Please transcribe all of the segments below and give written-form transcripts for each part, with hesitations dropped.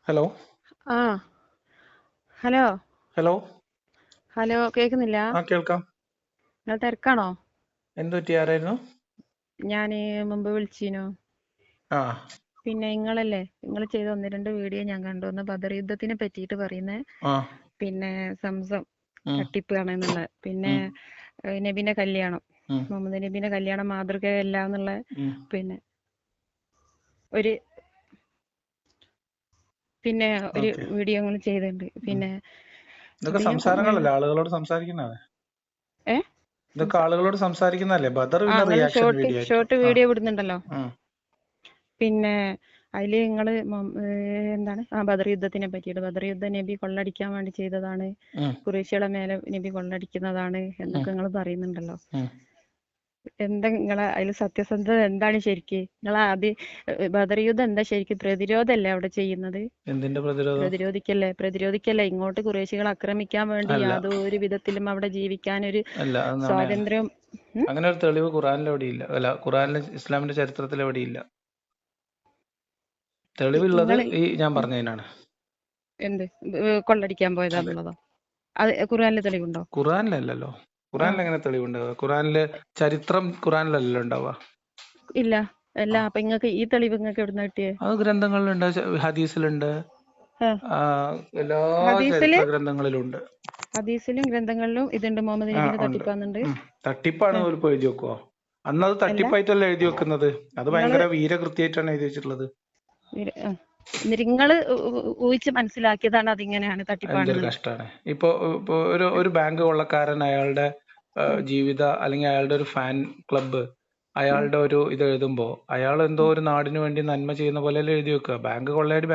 Hello ആ hello hello hello കേൾക്കുന്നില്ല? കേൾക്കാം. നിങ്ങൾ തിരക്കാണോ? എന്ത് പറ്റി? ആരായിരുന്നു? ഞാൻ മുമ്പ് വിളിച്ചിനു. ആ പിന്നെ നിങ്ങൾ ചെയ്ത ഒന്ന് രണ്ട് വീഡിയോ ഞാൻ കണ്ടു. ഒന്ന് ബദർ യുദ്ധത്തിനെ പറ്റിയിട്ട് പറയുന്നേ. ആ പിന്നെ സംസം ഉം, തട്ടിപ്പാണെന്നുള്ള, പിന്നെ ഉം, നബിന്റെ കല്യാണം, ഉം, മുഹമ്മദ് നബിന്റെ കല്യാണം മാതൃകയല്ല എന്നുള്ള, ഉം. പിന്നെ ഒരു പിന്നെ ഒരു ഓക്കെ. വീഡിയോ നിങ്ങൾ ചെയ്തിട്ടുണ്ട്. പിന്നെ ഇതൊക്കെ അതിന് സംസാരങ്ങളല്ലേ? ആളുകളോട് സംസാരിക്കുന്നതല്ലേ? ഏ ഇതൊക്കെ ആളുകളോട് സംസാരിക്കുന്നതല്ലേ? ബദർ പിന്നെ നിങ്ങൾ റിയാക്ഷൻ വീഡിയോ ആയിരിക്കും. ഷോർട്ട് വീഡിയോ വിടുന്നുണ്ടല്ലോ. ഉം, പിന്നെ അതില് നിങ്ങള് എന്താണ് ബദർ യുദ്ധത്തിനെ പറ്റിയിട്ട്, ബദർ യുദ്ധം നബി കൊള്ളടിക്കാൻ വേണ്ടി ചെയ്തതാണ്, ഉം, ഖുറൈശികളുടെ മേലെ നബി കൊള്ളടിക്കുന്നതാണ് ഉം, എന്നൊക്കെ നിങ്ങൾ പറയുന്നുണ്ടല്ലോ. ഉം. എന്താ നിങ്ങളെ അതിൽ സത്യസന്ധത എന്താണ്? ശരിക്ക് നിങ്ങൾ ആദ്യം ബദർ യുദ്ധം എന്താ ശരിക്കും? പ്രതിരോധമല്ലേ അവിടെ ചെയ്യുന്നത്? എന്തിന്റെ പ്രതിരോധം? പ്രതിരോധിക്കല്ലേ ഇങ്ങോട്ട് ഖുറൈശികൾ ആക്രമിക്കാൻ വേണ്ടി അല്ല, യാതൊരു വിധത്തിലും അവിടെ ജീവിക്കാനൊരു അല്ല, അത് നുണയാണ്. സ്വാതന്ത്ര്യം. അങ്ങനെ ഒരു തെളിവ് ഖുറാനിൽ എവിടെയില്ല. അല്ല, ഖുറാനിലെ ഇസ്ലാമിന്റെ ചരിത്രത്തിൽ എവിടെയില്ല. തെളിവുള്ളത് നിങ്ങൾ ഞാൻ പറഞ്ഞതിനാണ്. എന്ത് കൊള്ളടിക്കാൻ അതെ. പോയതാന്നുള്ളതോ? അത് ഖുർആനിൽ തെളിവുണ്ടോ? ഖുറാനിലല്ലല്ലോ. ആ ഖുറാനിൽ എങ്ങനെ തെളിവുണ്ടാവുക? ഖുറാനിലെ ചരിത്രം ഖുറാനിലല്ലല്ലോ ഉണ്ടാവുക. ഇല്ല. അല്ല, ആ, അപ്പൊ ഇങ്ങക്ക് ഈ തെളിവ് ഇങ്ങക്ക് എവിടുന്ന കിട്ടിയേ? അത് ഗ്രന്ഥങ്ങളിലുണ്ട്, ഹദീസിലുണ്ട്, ആ, ആ, എല്ലാ ഹദീസില് ചരിത്ര ഗ്രന്ഥങ്ങളിലുണ്ട്. ഹദീസിലും ഗ്രന്ഥങ്ങളിലും ഇതുണ്ട്, മുഹമ്മദ് നബിനെ ഉണ്ട്. തട്ടിപ്പാന്നുണ്ട്. തട്ടിപ്പാണ് ആ, പോലും എഴുതി വെക്കുവോ? അന്നത് അല്ല തട്ടിപ്പായിട്ടല്ല എഴുതി വെക്കുന്നത്. അത് നിങ്ങള് ഭയങ്കര വീരകൃത്യമായിട്ടാണ് എഴുതി വെച്ചിട്ടുള്ളത്. എന്നിട്ട് നിങ്ങള് ഊഹിച്ച് മനസ്സിലാക്കിയതാണ് അതിങ്ങനെയാണ് എന്തൊരു തട്ടിപ്പാണെന്നുള്ളത്. കഷ്ടമാണ്. ഇപ്പൊ ഒരു ബാങ്ക് കൊള്ളക്കാരൻ അയാളുടെ ഉം, ജീവിത അല്ലെങ്കിൽ അയാളുടെ ഒരു ഫാൻ ക്ലബ്ബ് ഉം, അയാളുടെ ഒരു ഇത് എഴുതുമ്പോ അയാൾ എന്തോ ഒരു നാടിന് വേണ്ടി നന്മ ചെയ്യുന്ന പോലെയല്ലേ എഴുതി വെക്കുക. ബാങ്ക് കൊള്ളയടി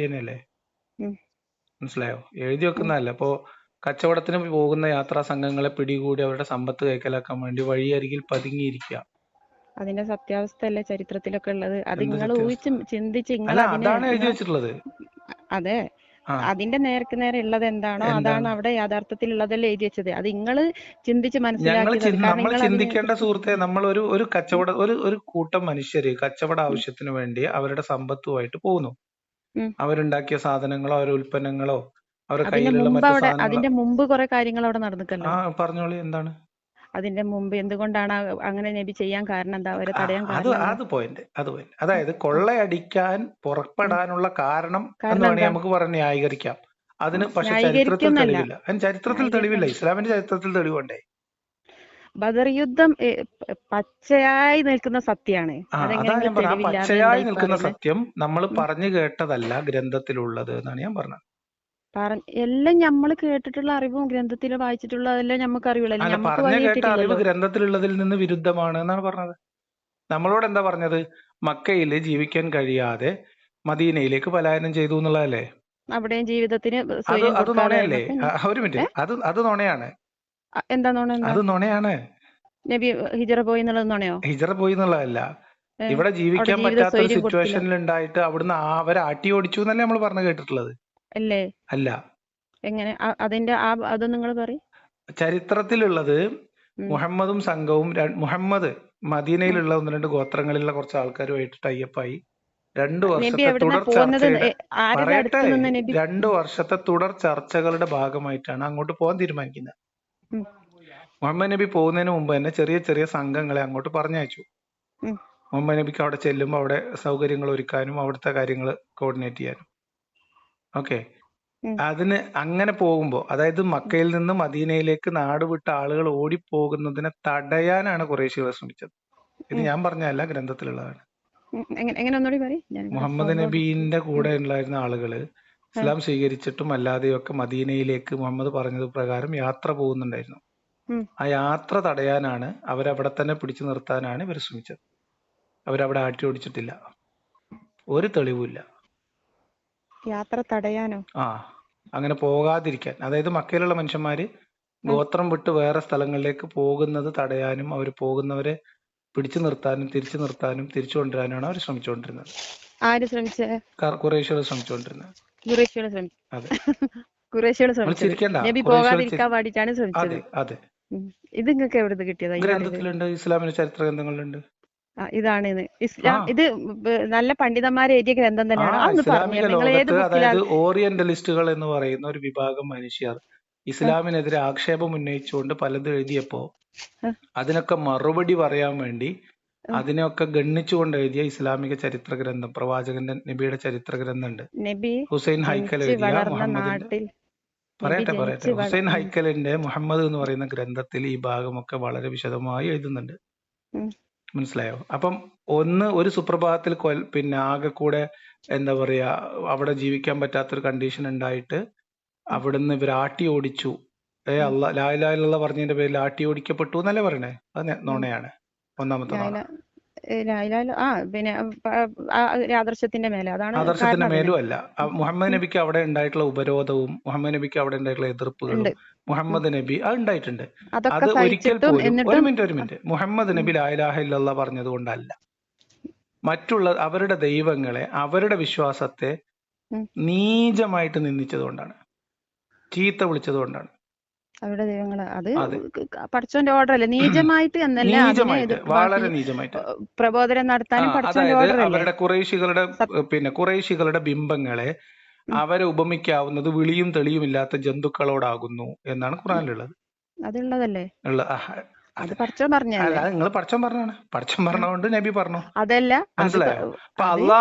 തന്നെയല്ലേ. ഉം, മനസ്സിലായോ? എഴുതി ഉം. വെക്കുന്നതല്ല. ഇപ്പോ കച്ചവടത്തിന് പോകുന്ന യാത്രാ സംഘങ്ങളെ പിടികൂടി അവരുടെ സമ്പത്ത് കൈക്കലാക്കാൻ വേണ്ടി വഴിയരികിൽ പതുങ്ങിയിരിക്കുക. അതിന്റെ സത്യാവസ്ഥ അല്ലേ ചരിത്രത്തിലൊക്കെ ഉള്ളത്? അത് എന്ത് നിങ്ങൾ സത്യാവസ്ഥ? ഊഹിച്ച് ചിന്തിച്ച് നിങ്ങൾ അല്ല, അതിനെ അതാണ് എഴുതി വെച്ചിട്ടുള്ളത്. അതെ, ആ, അതിന്റെ നേർക്ക് നേരെ ഉള്ളത് എന്താണോ അതാണ് എന്താണ്? അവിടെ യാഥാർത്ഥ്യത്തിൽ ഉള്ളതല്ലേ എഴുതി വെച്ചത്. അത് നിങ്ങള് ചിന്തിച്ച് മനസ്സിലാക്കിയത്. കാരണം നമ്മൾ നിങ്ങൾ അതിനെ ചിന്തിക്കേണ്ട സുഹൃത്തെ, നമ്മൾ ഒരു കച്ചവട ഒരു കൂട്ടം മനുഷ്യര് കച്ചവട ആവശ്യത്തിന് വേണ്ടി അവരുടെ സമ്പത്തുമായിട്ട് പോകുന്നു. ഉം. അവരുണ്ടാക്കിയ സാധനങ്ങളോ അവരുടെ ഉൽപ്പന്നങ്ങളോ അവരുടെ കയ്യിലുള്ള മറ്റു സാധനങ്ങളോ. അതിന്റെ മുമ്പ് കുറെ കാര്യങ്ങൾ അവിടെ നടന്നിക്കല്ലോ. പറഞ്ഞോളി, എന്താണ്? അതിന്റെ മുമ്പ് എന്തുകൊണ്ടാണ് അങ്ങനെ നബി ചെയ്യാൻ കാരണം എന്താ? അവരെ ആ, തടയാൻ അത് കാരണം എന്താ? അത് പോയിന്റ്. അതായത് ആ, കൊള്ളയടിക്കാൻ ഉം. പുറപ്പെടാനുള്ള കാരണം എന്ന് കാരണം വേണമെങ്കിൽ എന്താ? നമുക്ക് പറഞ്ഞ് ന്യായീകരിക്കാം. അതിന് പക്ഷെ ചരിത്രത്തിൽ ന്യായീകരിക്കുന്നല്ല, തെളിവില്ല. അതിന് ചരിത്രത്തിൽ തെളിവില്ല. ന്യായീകരിക്കല്ല. ഇസ്ലാമിന്റെ ചരിത്രത്തിൽ തെളിവുണ്ടേ. ബദർ യുദ്ധം പച്ചയായി നിൽക്കുന്ന സത്യാണ്. അതാ അതെങ്ങനെ ഞാൻ പറഞ്ഞത്. ആ തെളിവില്ലാന്ന് പച്ചയായി എന്തായി നിൽക്കുന്ന പറയുന്നത്? സത്യം നമ്മൾ ഉം. പറഞ്ഞു കേട്ടതല്ല, ഗ്രന്ഥത്തിലുള്ളത് എന്നാണ് ഞാൻ പറഞ്ഞത്. എല്ലാം നമ്മൾ കേട്ടിട്ടുള്ള അറിവും ഗ്രന്ഥത്തിൽ വായിച്ചിട്ടുള്ളതെല്ലാം നമുക്ക് അറിവുള്ളൂ. അല്ല, നമുക്ക് പറഞ്ഞു വഴി കേട്ട അറിവ് കിട്ടിയിട്ടില്ലല്ലോ. ഗ്രന്ഥത്തിലുള്ളതിൽ നിന്ന് വിരുദ്ധമാണ് എന്നാണ് പറഞ്ഞത്. നമ്മളോട് എന്താ പറഞ്ഞത്? മക്കയിൽ ജീവിക്കാൻ കഴിയാതെ മദീനയിലേക്ക് പലായനം ചെയ്തു എന്നുള്ളതല്ലേ? അവിടെയും ജീവിതത്തിന് അത് സ്വൈര്യം അത് കൊടുക്കാതെ നുണയല്ലേ? എന്നൊക്കെ ഒരു മിനിറ്റ്. അത് നുണയാണ്. എന്താണോന്ന്? എന്താ അത് നുണയാണ്. നബി ഹിജറ പോയി എന്നുള്ളത് നുണയോ? ഹിജറ പോയി എന്നുള്ളതല്ല. ഏഹ് ഇവിടെ അവിടെ ജീവിക്കാൻ ജീവിത പറ്റാത്തൊരു സ്വൈര്യം കൊടുത്തില്ല സിറ്റുവേഷനിൽ ഉണ്ടായിട്ട് അവിടുന്ന് അവരെ ആട്ടി ഓടിച്ചു എന്നല്ലേ നമ്മൾ പറഞ്ഞു കേട്ടിട്ടുള്ളത്. അല്ലേ? അല്ല, എങ്ങനെ അതിന്റെ അത് നിങ്ങൾ പറയും. ചരിത്രത്തിലുള്ളത് ഉം, മുഹമ്മദും സംഘവും മുഹമ്മദ് ഉം. മദീനയിലുള്ള ഒന്ന് രണ്ട് ഗോത്രങ്ങളിലുള്ള കുറച്ച് ആൾക്കാരുമായിട്ട് ടൈപ്പായി നബി 2 വർഷത്തെ എവിടുന്നാ തുടർ പോകുന്നത്? ചർച്ചയുടെ ആരുടെ പറയട്ടെ അടുത്ത് നിന്ന് നബി? 2 വർഷത്തെ തുടർ ചർച്ചകളുടെ ഭാഗമായിട്ടാണ് അങ്ങോട്ട് പോകാൻ തീരുമാനിക്കുന്നത്. ഉം, മുഹമ്മദ് നബി പോകുന്നതിന് മുമ്പ് തന്നെ ചെറിയ ചെറിയ സംഘങ്ങളെ അങ്ങോട്ട് പറഞ്ഞയച്ചു. ഉം, മുഹമ്മദ് നബിക്ക് അവിടെ ചെല്ലുമ്പോൾ അവിടെ സൗകര്യങ്ങൾ ഒരുക്കാനും അവിടുത്തെ കാര്യങ്ങൾ കോർഡിനേറ്റ് ചെയ്യാനും. ഓക്കെ. ഉം, അതിന് അങ്ങനെ പോകുമ്പോൾ, അതായത് മക്കയിൽ നിന്ന് മദീനയിലേക്ക് നാട് വിട്ട ആളുകൾ ഓടിപ്പോകുന്നതിനെ തടയാനാണ് ഖുറൈശികൾ ശ്രമിച്ചത്. ഇത് ഉം, ഞാൻ പറഞ്ഞതല്ല, ഗ്രന്ഥത്തിലുള്ളതാണ്. എങ്ങനെ ഒന്നുകൂടി പറയും. ഞാനിവിടെ മുഹമ്മദ് സൗണ്ട്. നബീന്റെ ഉം, കൂടെ ഉണ്ടായിരുന്ന ആളുകൾ ആ, ഇസ്ലാം സ്വീകരിച്ചിട്ടും അല്ലാതെയൊക്കെ മദീനയിലേക്ക് മുഹമ്മദ് പറഞ്ഞത് പ്രകാരം യാത്ര പോകുന്നുണ്ടായിരുന്നു. ഉം. ആ യാത്ര തടയാനാണ്, അവരവിടെ തന്നെ പിടിച്ചു നിർത്താനാണ് ഇവർ ശ്രമിച്ചത്. അവരവിടെ ആട്ടി ഓടിച്ചിട്ടില്ല. ഒരു തെളിവുമില്ല. യാത്ര തടയാനോ? ആ, അങ്ങനെ പോകാതിരിക്കാൻ, അതായത് മക്കയിലുള്ള മനുഷ്യന്മാര് ആ, ഗോത്രം വിട്ട് വേറെ സ്ഥലങ്ങളിലേക്ക് പോകുന്നത് തടയാനും അവർ പോകുന്നവരെ പിടിച്ചു നിർത്താനും തിരിച്ചു നിർത്താനും തിരിച്ചു കൊണ്ടുവരാനാണ് അവർ ശ്രമിച്ചുകൊണ്ടിരുന്നത്. ആര് ശ്രമിച്ചേ? ഖുറൈശികൾ ശ്രമിച്ചുകൊണ്ടിരുന്നത്. ഖുറൈശികൾ ശ്രമിച്ചു. അതെ. ഖുറൈശികൾ നമ്മൾ ശ്രമിച്ചത് ചിരിക്കണ്ട. നബി ഖുറൈശികൾ പോകാതിരിക്കാൻ വേണ്ടിയിട്ടാണ് ശ്രമിച്ചത്. അതെ, അതെ. ഉം. ഇത് നിങ്ങൾക്ക് എവിടുന്ന് കിട്ടിയതാ ഈ അറിവ്? ഗ്രന്ഥത്തിലുണ്ട്, ഇസ്ലാമിന്റെ ചരിത്ര ഗ്രന്ഥങ്ങളിലുണ്ട്. ഇതാണ് ഇത്. ആ ഇസ്ലാം ഇത് നല്ല പണ്ഡിതന്മാർ എഴുതിയ ഗ്രന്ഥം ആ തന്നെയാണ്. അതൊന്ന് പറഞ്ഞു ഇസ്ലാമിക തരണം. നിങ്ങൾ ഏത് ലോകത്ത് ബുക്കിലാ? അതായത് ഓറിയന്റലിസ്റ്റുകൾ എന്ന് പറയുന്ന ഒരു വിഭാഗം മനുഷ്യർ ഇസ്ലാമിനെതിരെ ആക്ഷേപം ഉന്നയിച്ചുകൊണ്ട് പലതും എഴുതിയപ്പോ അതിനൊക്കെ മറുപടി പറയാൻ വേണ്ടി അതിനെയൊക്കെ ഗണ്ണിച്ചുകൊണ്ട് എഴുതിയ ഇസ്ലാമിക ചരിത്ര ഗ്രന്ഥം പ്രവാചകന്റെ നബിയുടെ ചരിത്ര ഗ്രന്ഥമുണ്ട്. നബി ഹുസൈൻ ഹൈക്കൽ ജനിച്ച് എഴുതിയ വളർന്ന മുഹമ്മദിന്റെ നാട്ടിൽ നബി പറയട്ടെ ജനിച്ച് ഹുസൈൻ ഹൈക്കലിന്റെ മുഹമ്മദ് എന്ന് പറയുന്ന ഗ്രന്ഥത്തിൽ ഈ ഭാഗമൊക്കെ വളരെ വിശദമായി എഴുതുന്നുണ്ട്. മനസ്സിലായോ? അപ്പം ഒരു സുപ്രഭാതത്തിൽ പിന്നെ ആകെ കൂടെ എന്താ പറയാ അവിടെ ജീവിക്കാൻ പറ്റാത്തൊരു കണ്ടീഷൻ ഉണ്ടായിട്ട് അവിടുന്ന് ഇവർ ആട്ടി ഓടിച്ചു. ലാ ഇലാഹ ഇല്ലല്ലാഹ് പറഞ്ഞതിന്റെ പേരിൽ ആട്ടി ഓടിക്കപ്പെട്ടു എന്നല്ലേ പറയണേ? അത് നുണയാണ്. ഒന്നാമത്തെ നുണ. പിന്നെ ആദർശത്തിന്റെ മേലെ അതാണ് ആദർശത്തിന്റെ കാരണം. മേലും അല്ല. മുഹമ്മദ് നബിക്ക് അവിടെ ഉണ്ടായിട്ടുള്ള ഉപരോധവും മുഹമ്മദ് നബിക്ക് അവിടെ ഉണ്ടായിട്ടുള്ള എതിർപ്പുകളും മുഹമ്മദ് നബി അത് ഉണ്ടായിട്ടുണ്ട്. അത് ഒരിക്കൽ പോലും ഒരു മിനിറ്റ് മുഹമ്മദ് നബി ലാ ഇലാഹ ഇല്ലല്ലാഹ് പറഞ്ഞത് കൊണ്ടല്ല, മറ്റുള്ള അവരുടെ ദൈവങ്ങളെ അവരുടെ വിശ്വാസത്തെ നീചമായിട്ട് നിന്ദിച്ചത് കൊണ്ടാണ്, ചീത്ത വിളിച്ചത് കൊണ്ടാണ്. അവരുടെ ദൈവങ്ങള് അത് പഠിച്ചോന്റെ ഓർഡർ അല്ലേ? നീചമായിട്ട് എന്നല്ല, വളരെ നീചമായിട്ട് പ്രബോധനം നടത്താനും പഠിച്ചോന്റെ ഓർഡർ അല്ലേ? അവരുടെ ഖുറൈശികളുടെ ബിംബങ്ങളെ അവരെ ഉപമിക്കാവുന്നത് വിളിയും തെളിയും ഇല്ലാത്ത ജന്തുക്കളോടാകുന്നു എന്നാണ് ഖുർആനിലുള്ളത്. അതുള്ളതല്ലേ? അത് പഠിച്ചോൻ പറഞ്ഞല്ലേ? അല്ല, നിങ്ങൾ പഠിച്ചോൻ പറഞ്ഞാണ്. പഠിച്ചോൻ പറഞ്ഞതുകൊണ്ട് നബി പറഞ്ഞു. അതല്ല, മനസ്സിലായോ? അപ്പൊ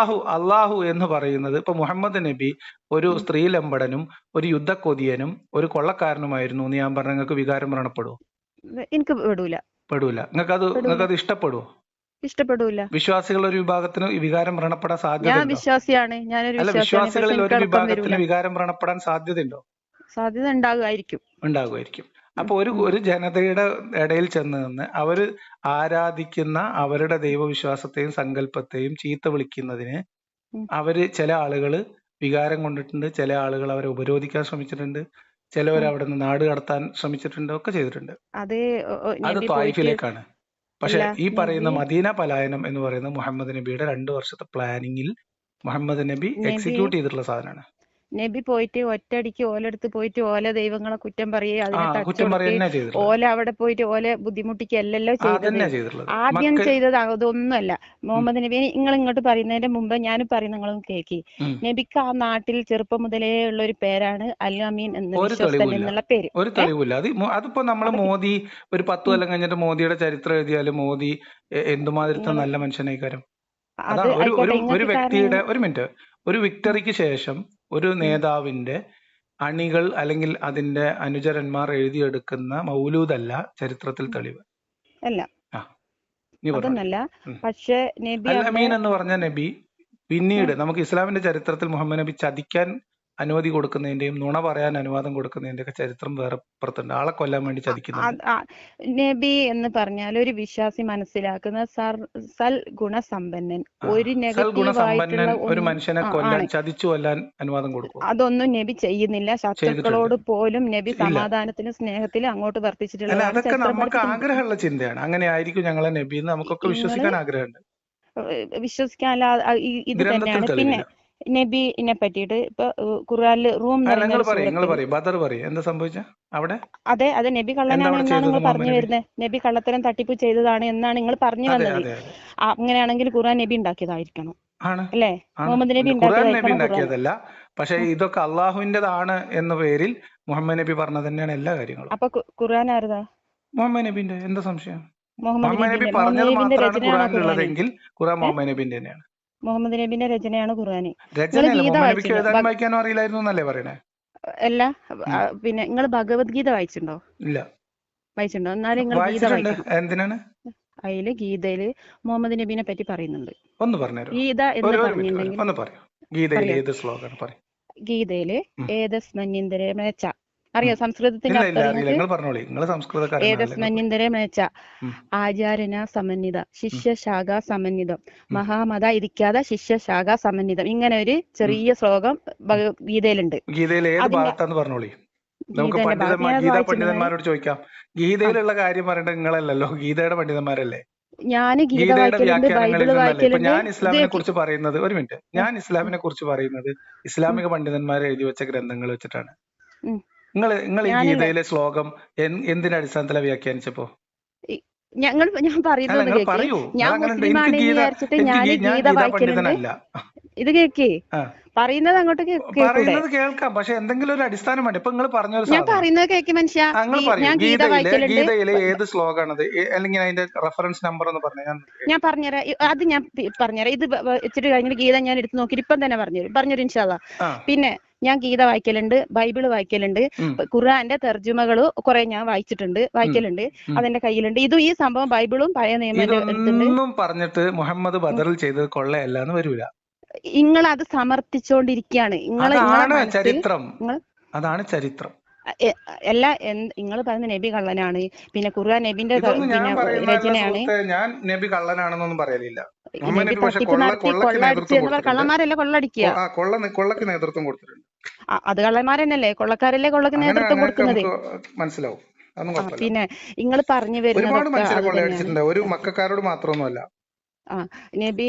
അള്ളാഹു എന്ന് പറയുന്നത് ഇപ്പൊ മുഹമ്മദ് നബി ഒരു സ്ത്രീലമ്പടനും ഒരു യുദ്ധക്കൊതിയനും ഒരു കൊള്ളക്കാരനുമായിരുന്നു എന്ന് ഞാൻ പറഞ്ഞ നിങ്ങൾക്ക് വികാരം വ്രണപ്പെടുവോ? എനിക്ക് പെടൂല. നിങ്ങൾക്കത് ഇഷ്ടപ്പെടുവോ? ഇഷ്ടപ്പെടൂല. വിശ്വാസികളുടെ ഒരു വിഭാഗത്തിന് വികാരം വ്രണപ്പെടാൻ സാധ്യത? ഞാൻ വിശ്വാസിയാണ്. അല്ല, വിശ്വാസികളിൽ ഒരു വിഭാഗത്തിന് വികാരം വ്രണപ്പെടാൻ സാധ്യതയുണ്ടോ? സാധ്യത ഉണ്ടാകുമായിരിക്കും. അപ്പൊ ഒരു ജനതയുടെ ഇടയിൽ ചെന്ന് നിന്ന് അവര് ആരാധിക്കുന്ന അവരുടെ ദൈവവിശ്വാസത്തെയും സങ്കല്പത്തെയും ചീത്ത വിളിക്കുന്നതിന് അവര് ചില ആളുകള് വികാരം കൊണ്ടിട്ടുണ്ട്, ചില ആളുകൾ അവരെ ഉപരോധിക്കാൻ ശ്രമിച്ചിട്ടുണ്ട്, ചിലവർ അവിടെ നിന്ന് നാട് കടത്താൻ ശ്രമിച്ചിട്ടുണ്ട്, ഒക്കെ ചെയ്തിട്ടുണ്ട്. അത് ത്വായിഫിലേക്കാണ്. പക്ഷെ ഈ പറയുന്ന മദീന പലായനം എന്ന് പറയുന്ന മുഹമ്മദ് നബിയുടെ 2 വർഷത്തെ പ്ലാനിങ്ങിൽ മുഹമ്മദ് നബി എക്സിക്യൂട്ട് ചെയ്തിട്ടുള്ള സാധനമാണ്. നബി പോയിട്ട് ഒറ്റയടിക്ക് ഓലടുത്ത് പോയിട്ട് ഓല ദൈവങ്ങളെ കുറ്റം പറയുക, അതിനെ ഓല അവിടെ പോയിട്ട് ഓല ബുദ്ധിമുട്ടിക്കല്ലോ ചെയ്തത്. ആദ്യം ചെയ്തത് അതൊന്നുമല്ല. മുഹമ്മദ് നബി നിങ്ങൾ ഇങ്ങോട്ട് പറയുന്നതിന്റെ മുമ്പ് ഞാൻ പറയുന്ന നിങ്ങളും കേൾക്കി. നബിക്ക് ആ നാട്ടിൽ ചെറുപ്പം മുതലേ ഉള്ള ഒരു പേരാണ് അൽ അമീൻ എന്നുള്ള പേര്. ഒരു തെളിവില്ല. അതിപ്പോ നമ്മള് മോദി ഒരു 10 കൊല്ലം കഴിഞ്ഞിട്ട് മോദിയുടെ ചരിത്രം എഴുതിയാലും മോദി എന്തുമാതിരത്തെ നല്ല മനുഷ്യനായിക്കാരം. ഒരു വ്യക്തിയുടെ ഒരു വിക്ടറിക്ക് ശേഷം ഒരു നേതാവിന്റെ അണികൾ അല്ലെങ്കിൽ അതിന്റെ അനുചരന്മാർ എഴുതിയെടുക്കുന്ന മൗലൂദല്ല ചരിത്രത്തിൽ തെളിവ്. പക്ഷേ അൽ അമീൻ എന്ന് പറഞ്ഞ നബി പിന്നീട് നമുക്ക് ഇസ്ലാമിന്റെ ചരിത്രത്തിൽ മുഹമ്മദ് നബി ചതിക്കാൻ അനുമതി കൊടുക്കുന്നതിന്റെയും നുണ പറയാൻ അനുവാദം കൊടുക്കുന്നതിന്റെ ഒക്കെ ചരിത്രം വേറെ പുറത്തുണ്ട്. ആളെ കൊല്ലാൻ വേണ്ടി ചതിക്കുന്നുണ്ട്. നബി എന്ന് പറഞ്ഞാൽ ഒരു വിശ്വാസി മനസ്സിലാക്കുന്ന സൽ ഗുണസമ്പന്നൻ, ഒരു നെഗറ്റീവായിട്ടുള്ള ഒരു മനുഷ്യനെ കൊല്ലാൻ ചതിച്ചു കൊല്ലാൻ അനുവാദം കൊടുക്കും. അതൊന്നും നബി ചെയ്യുന്നില്ല. ശത്രുക്കളോട് പോലും നബി സമാധാനത്തിലും സ്നേഹത്തിലും അങ്ങോട്ട് വർത്തിച്ചിട്ടുള്ള. അതൊക്കെ നമുക്ക് ആഗ്രഹമുള്ള ചിന്തയാണ്. അങ്ങനെ ആയിരിക്കും ഞങ്ങളെ നബി എന്ന് നമുക്കൊക്കെ വിശ്വസിക്കാൻ ആഗ്രഹമുണ്ട്. വിശ്വസിക്കാൻ ഇത് തന്നെയാണ്. പിന്നെ നബിനെ പറ്റിയിട്ട് ഇപ്പൊ ഖുർആനിൽ റൂം എന്താ സംഭവിച്ച അവിടെ? അതെ നബി കള്ളനാണ് എന്നാണ് നിങ്ങൾ പറഞ്ഞു വരുന്നത്. നബി കള്ളത്തരം തട്ടിപ്പ് ചെയ്തതാണ് എന്നാണ് നിങ്ങൾ പറഞ്ഞു വന്നത്. അങ്ങനെയാണെങ്കിൽ ഖുർആൻ നബി ഉണ്ടാക്കിയതായിരിക്കണം അല്ലേ? മുഹമ്മദ് നബി ഉണ്ടാക്കിയതല്ല. പക്ഷെ ഇതൊക്കെ അള്ളാഹുവിന്റേതാണ് എന്ന പേരിൽ മുഹമ്മദ് നബി പറഞ്ഞ തന്നെയാണ് എല്ലാ കാര്യങ്ങളും. അപ്പൊ ഖുർആൻ ആരതാ? മുഹമ്മദ് നബിന്റെ. എന്താ സംശയം? മുഹമ്മദ് നബി പറഞ്ഞത് മാത്രമാണ് ഖുർആനിലുള്ളതെങ്കിൽ ഖുർആൻ മുഹമ്മദ് നബിന്റെ തന്നെയാണ്. മുഹമ്മദ് നബിന്റെ രചനയാണ് ഖുർആൻ. അല്ല, പിന്നെ നിങ്ങൾ ഭഗവത്ഗീത വായിച്ചിട്ടുണ്ടോ? ഇല്ല. വായിച്ചിട്ടുണ്ടോ? എന്നാലും നിങ്ങൾ ഗീത വായിക്കണം. അതില് ഗീതയില് മുഹമ്മദ് നബിനെ പറ്റി പറയുന്നുണ്ട്. ഗീത എന്ന് പറഞ്ഞിട്ടുണ്ടെങ്കിൽ ഗീതയില് ഏതസ്മന്യന്തരെ മേച്ച അറിയോ? സംസ്കൃതത്തിന്റെ ഏതസ്മന്യന്തരെ മേച്ച ആചാരന സമന്വിത ശിഷ്യശാഖ സമന്വിതം മഹാമത ഇരിക്കാതെ ശിഷ്യശാഖ സമന്വിതം. ഇങ്ങനെ ഒരു ചെറിയ ശ്ലോകം ഭഗവത്ഗീതയിലുണ്ട്. പണ്ഡിതന്മാരോട് ചോദിക്കാം. ഗീതയിലുള്ള കാര്യം പറയേണ്ടത് നിങ്ങളല്ലല്ലോ, ഗീതയുടെ പണ്ഡിതന്മാരല്ലേ. ഞാൻ ഗീതയുടെ വ്യാഖ്യാനങ്ങളിൽ നിന്നല്ല. ഞാൻ ഇസ്ലാമിനെ കുറിച്ച് പറയുന്നത് ഇസ്ലാമിക പണ്ഡിതന്മാരെ എഴുതി വെച്ച ഗ്രന്ഥങ്ങൾ വെച്ചിട്ടാണ്. നിങ്ങൾ ഈ ഗീതയിലെ ശ്ലോകം എന്തിന്റെ അടിസ്ഥാനത്തിലാണ് വ്യാഖ്യാനിച്ചപ്പോ? ഞാൻ അല്ല പറയുന്നത് നിങ്ങൾ കേക്ക്. പറയൂ. ഞാൻ നിങ്ങൾ അങ്ങനെ മുസ്ലിമാണ് എനിക്ക് വിചാരിച്ചിട്ട് ഞാൻ ഞാൻ ഗീത ഗീതാ വായിക്കലുണ്ട്. പണ്ഡിതനല്ല. ഇത് കേക്കേ, ആ പറയുന്നത് അങ്ങോട്ട് കേക്കൂടെ? പറയുന്നത് കേൾക്കാം, പക്ഷെ എന്തെങ്കിലും ഒരു അടിസ്ഥാനം വേണ്ട. ഇപ്പൊ നിങ്ങൾ പറഞ്ഞൊരു ഞാൻ സാധനം പറയുന്നത് കേക്ക് മനുഷ്യ. നിങ്ങൾ പറയൂ. ഞാൻ ഗീത വായിക്കലുണ്ട്. ഗീതയിലെ ഏത് ശ്ലോകാണത്? അല്ലെങ്കിൽ അതിന്റെ റെഫറൻസ് നമ്പർ ഒന്ന് പറഞ്ഞു. ഞാൻ പറഞ്ഞുതരാം. അത് ഞാൻ പറഞ്ഞുതരാം. ഇത് വെച്ചിട്ട് കഴിഞ്ഞിട്ട് ഗീത ഞാൻ എടുത്ത് നോക്കിയിട്ട് ഇപ്പം തന്നെ പറഞ്ഞുതരും ഇൻഷാ അല്ലാ. പിന്നെ ഞാൻ ഗീത വായിക്കലുണ്ട്, ബൈബിള് വായിക്കലുണ്ട്, ഖുർആന്റെ തർജുമകള് കുറെ ഞാൻ വായിക്കലുണ്ട്. അതെന്റെ കയ്യിലുണ്ട്. ഈ സംഭവം ബൈബിളും പഴയ നിയമം ഇതൊന്നും പറഞ്ഞിട്ട് മുഹമ്മദ് ബദറിൽ ചെയ്തത് കൊള്ളയല്ല എന്ന് വരൂല. നിങ്ങൾ അത് സമർത്ഥിച്ചുകൊണ്ടിരിക്കുകയാണ്. അതാണ് ചരിത്രം. എല്ലാ നിങ്ങൾ പറയുന്ന നബി കള്ളനാണ്, പിന്നെ ഖുർആൻ നബിന്റെ രചനയാണ്. ഞാൻ നബി കള്ളനാണെന്നൊന്നും പറയലില്ല. നബി തട്ടിപ്പ് നടത്തി കൊള്ളടിച്ച് കള്ളന്മാരല്ലേ കൊള്ളടിക്കുക. കൊള്ളക്ക് നേതൃത്വം കൊടുത്തിട്ടുണ്ട്. അത് കള്ളന്മാരന്നല്ലേ, കൊള്ളക്കാരല്ലേ കൊള്ളക്ക് നേതൃത്വം കൊടുക്കുന്നത്. മനസ്സിലാവും. പിന്നെ നിങ്ങൾ പറഞ്ഞു വരുന്നത് ഒരു മക്കാരോട് മാത്രമൊന്നുമല്ല. നബി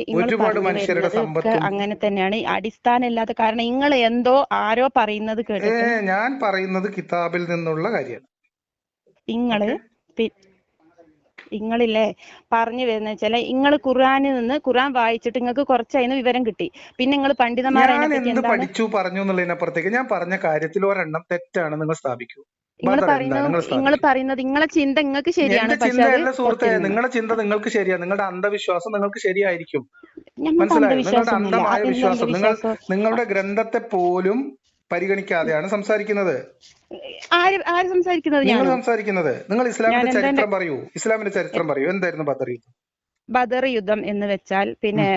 അങ്ങനെ തന്നെയാണ്. അടിസ്ഥാനം ഇല്ലാത്ത കാരണം നിങ്ങൾ എന്തോ ആരോ പറയുന്നത് കേട്ടിട്ട് ഞാൻ പറയുന്നത് കിതാബിൽ നിന്നുള്ള കാര്യമാണ്. നിങ്ങളില്ലേ പറഞ്ഞു വരുന്ന വെച്ചാൽ നിങ്ങൾ ഖുർആൻ വായിച്ചിട്ട് നിങ്ങൾക്ക് കുറച്ചതിന് വിവരം കിട്ടി. പിന്നെ നിങ്ങൾ പണ്ഡിതന്മാരെ പഠിച്ചു പറഞ്ഞു എന്നുള്ളതിനപ്പുറത്തേക്ക് ഞാൻ പറഞ്ഞ കാര്യത്തിൽ ഒരെണ്ണം തെറ്റാണ് നിങ്ങൾ സ്ഥാപിക്കൂ. നിങ്ങൾ പറയുന്നത് നിങ്ങളെ ചിന്ത നിങ്ങൾക്ക് ശരിയാണ്, പക്ഷെ നിങ്ങളുടെ ചിന്ത നിങ്ങൾക്ക് ശരിയാണ്, നിങ്ങളുടെ അന്ധവിശ്വാസം നിങ്ങൾക്ക് ശരിയായിരിക്കും. മനസ്സിലായോ? നിങ്ങളുടെ അന്ധമായ വിശ്വാസം, നിങ്ങളുടെ ഗ്രന്ഥത്തെ പോലും പരിഗണിക്കാതെയാണ് സംസാരിക്കുന്നത്. നിങ്ങൾ ഇസ്ലാമിന്റെ ചരിത്രം പറയൂ. എന്തായിരുന്നു ബദർ യുദ്ധം എന്ന് വെച്ചാൽ പിന്നെ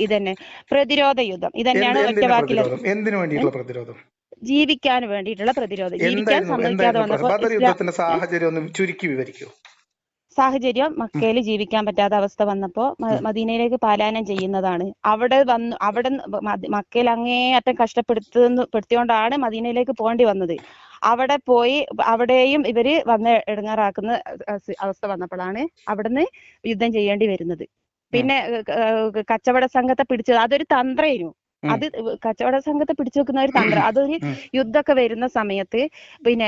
ഇതന്നെ പ്രതിരോധ യുദ്ധം. ഇതന്നെയാണ് ഒറ്റ വാക്കിൽ. എന്തിനു വേണ്ടിയിട്ടുള്ള പ്രതിരോധം? ജീവിക്കാൻ വേണ്ടിയിട്ടുള്ള പ്രതിരോധം. ജീവിക്കാൻ സമ്മതിക്കാതെ വന്നപ്പോ സാഹചര്യം മക്കയിൽ ജീവിക്കാൻ പറ്റാത്ത അവസ്ഥ വന്നപ്പോ മദീനയിലേക്ക് പലായനം ചെയ്യുന്നതാണ്. അവിടെ മക്കയിൽ അങ്ങേയറ്റം കഷ്ടപ്പെടുത്തിയോണ്ടാണ് മദീനയിലേക്ക് പോകേണ്ടി വന്നത്. അവിടെ പോയി അവിടെയും ഇവര് വന്ന് ഇടങ്ങാറാക്കുന്ന അവസ്ഥ വന്നപ്പോഴാണ് അവിടുന്ന് യുദ്ധം ചെയ്യേണ്ടി വരുന്നത്. പിന്നെ കച്ചവട സംഘത്തെ പിടിച്ചത് അതൊരു തന്ത്രമായിരുന്നു. അത് കച്ചവട സംഘത്തെ പിടിച്ചു വെക്കുന്ന ഒരു തന്ത്രം. അതൊരു യുദ്ധമൊക്കെ വരുന്ന സമയത്ത് പിന്നെ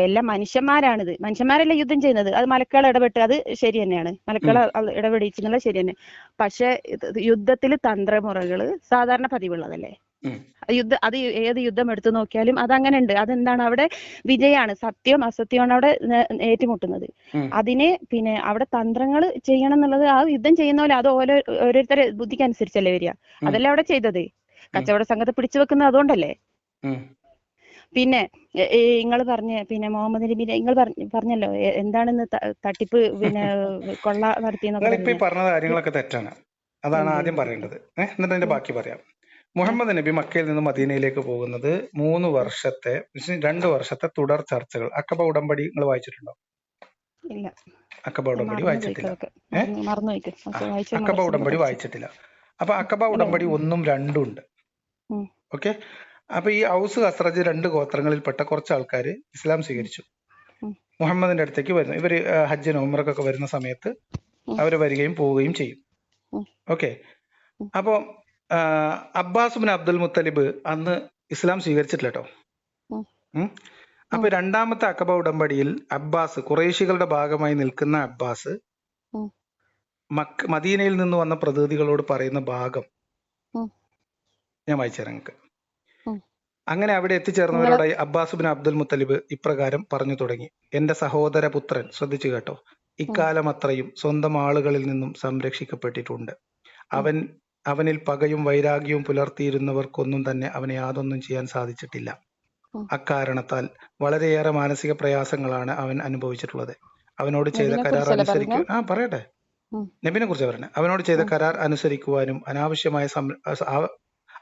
എല്ലാ മനുഷ്യന്മാരല്ലേ യുദ്ധം ചെയ്യുന്നത്. അത് മലക്കുകൾ ഇടപെട്ട്, അത് ശരി തന്നെയാണ്, മലക്കുകൾ ഇടപെടിച്ചെന്നുള്ള ശരി തന്നെ. പക്ഷെ യുദ്ധത്തിൽ തന്ത്രമുറകള് സാധാരണ പതിവുള്ളതല്ലേ. അത് ഏത് യുദ്ധം എടുത്തു നോക്കിയാലും അതങ്ങനെ ഉണ്ട്. അതെന്താണ്, അവിടെ വിജയമാണ്, സത്യവും അസത്യമാണ് അവിടെ ഏറ്റുമുട്ടുന്നത്. അതിന് പിന്നെ അവിടെ തന്ത്രങ്ങൾ ചെയ്യണം എന്നുള്ളത് ആ യുദ്ധം ചെയ്യുന്ന പോലെ അത് ഓരോരുത്തരെ ബുദ്ധിക്ക് അനുസരിച്ചല്ലേ വരിക. അതല്ലേ അവിടെ ചെയ്തത്. കച്ചവട സംഘത്തെ പിടിച്ചു വെക്കുന്നത് അതുകൊണ്ടല്ലേ. പിന്നെ നിങ്ങൾ പിന്നെ മുഹമ്മദ് നബി നിങ്ങൾ പറഞ്ഞല്ലോ എന്താണെന്ന് തട്ടിപ്പ് പിന്നെ കൊള്ള നടത്തിയെന്നൊക്കെ പറഞ്ഞ കാര്യങ്ങളൊക്കെ തെറ്റാണ്. അതാണ് ആദ്യം പറയേണ്ടത്. എന്നിട്ട് അതിന്റെ ബാക്കി പറയാം. മുഹമ്മദ് നബി മക്കയിൽ നിന്ന് മദീനയിലേക്ക് പോകുന്നത് 2 വർഷത്തെ തുടർ ചർച്ചകൾ. അക്കബ ഉടമ്പടി നിങ്ങൾ വായിച്ചിട്ടുണ്ടോ? ഇല്ല. അക്കബ ഉടമ്പടി വായിച്ചിട്ടില്ല. അക്കബ ഉടമ്പടി വായിച്ചിട്ടില്ല. അപ്പൊ അക്കബ ഉടമ്പടി 1ഉം 2ഉം ഉണ്ട്. ഓക്കെ. അപ്പൊ ഈ ഔസ് ഖസ്റജ് 2 ഗോത്രങ്ങളിൽപ്പെട്ട കുറച്ച് ആൾക്കാർ ഇസ്ലാം സ്വീകരിച്ചു. മുഹമ്മദിന്റെ അടുത്തേക്ക് വരുന്നു. ഇവര് ഹജ്ജിനും ഉംറക്കൊക്കെ വരുന്ന സമയത്ത് അവര് വരികയും പോവുകയും ചെയ്യും. ഓക്കെ. അപ്പൊ അബ്ബാസ് ബിൻ അബ്ദുൽ മുത്തലിബ് അന്ന് ഇസ്ലാം സ്വീകരിച്ചിട്ടില്ല കേട്ടോ. അപ്പൊ 2ാമത്തെ അക്കബ ഉടമ്പടിയിൽ അബ്ബാസ്, ഖുറൈശികളുടെ ഭാഗമായി നിൽക്കുന്ന അബ്ബാസ് മദീനയിൽ നിന്ന് വന്ന പ്രതിനിധികളോട് പറയുന്ന ഭാഗം ഞാൻ വായിച്ചുതരാം നിങ്ങൾക്ക്. അങ്ങനെ അവിടെ എത്തിച്ചേർന്നവരോട് അബ്ബാസ് ബിൻ അബ്ദുൽ മുത്തലിബ് ഇപ്രകാരം പറഞ്ഞു തുടങ്ങി. എന്റെ സഹോദര പുത്രൻ, ശ്രദ്ധിച്ചു കേട്ടോ, ഇക്കാലം അത്രയും സ്വന്തം ആളുകളിൽ നിന്നും സംരക്ഷിക്കപ്പെട്ടിട്ടുണ്ട്. അവനിൽ പകയും വൈരാഗ്യവും പുലർത്തിയിരുന്നവർക്കൊന്നും തന്നെ അവനെ യാതൊന്നും ചെയ്യാൻ സാധിച്ചിട്ടില്ല. അക്കാരണത്താൽ വളരെയേറെ മാനസിക പ്രയാസങ്ങളാണ് അവൻ അനുഭവിച്ചിട്ടുള്ളത്. അവനോട് ചെയ്ത കരാർ പറയട്ടെ, നബിനെ കുറിച്ച് പറയണേ. അവനോട് ചെയ്ത കരാർ അനുസരിക്കുവാനും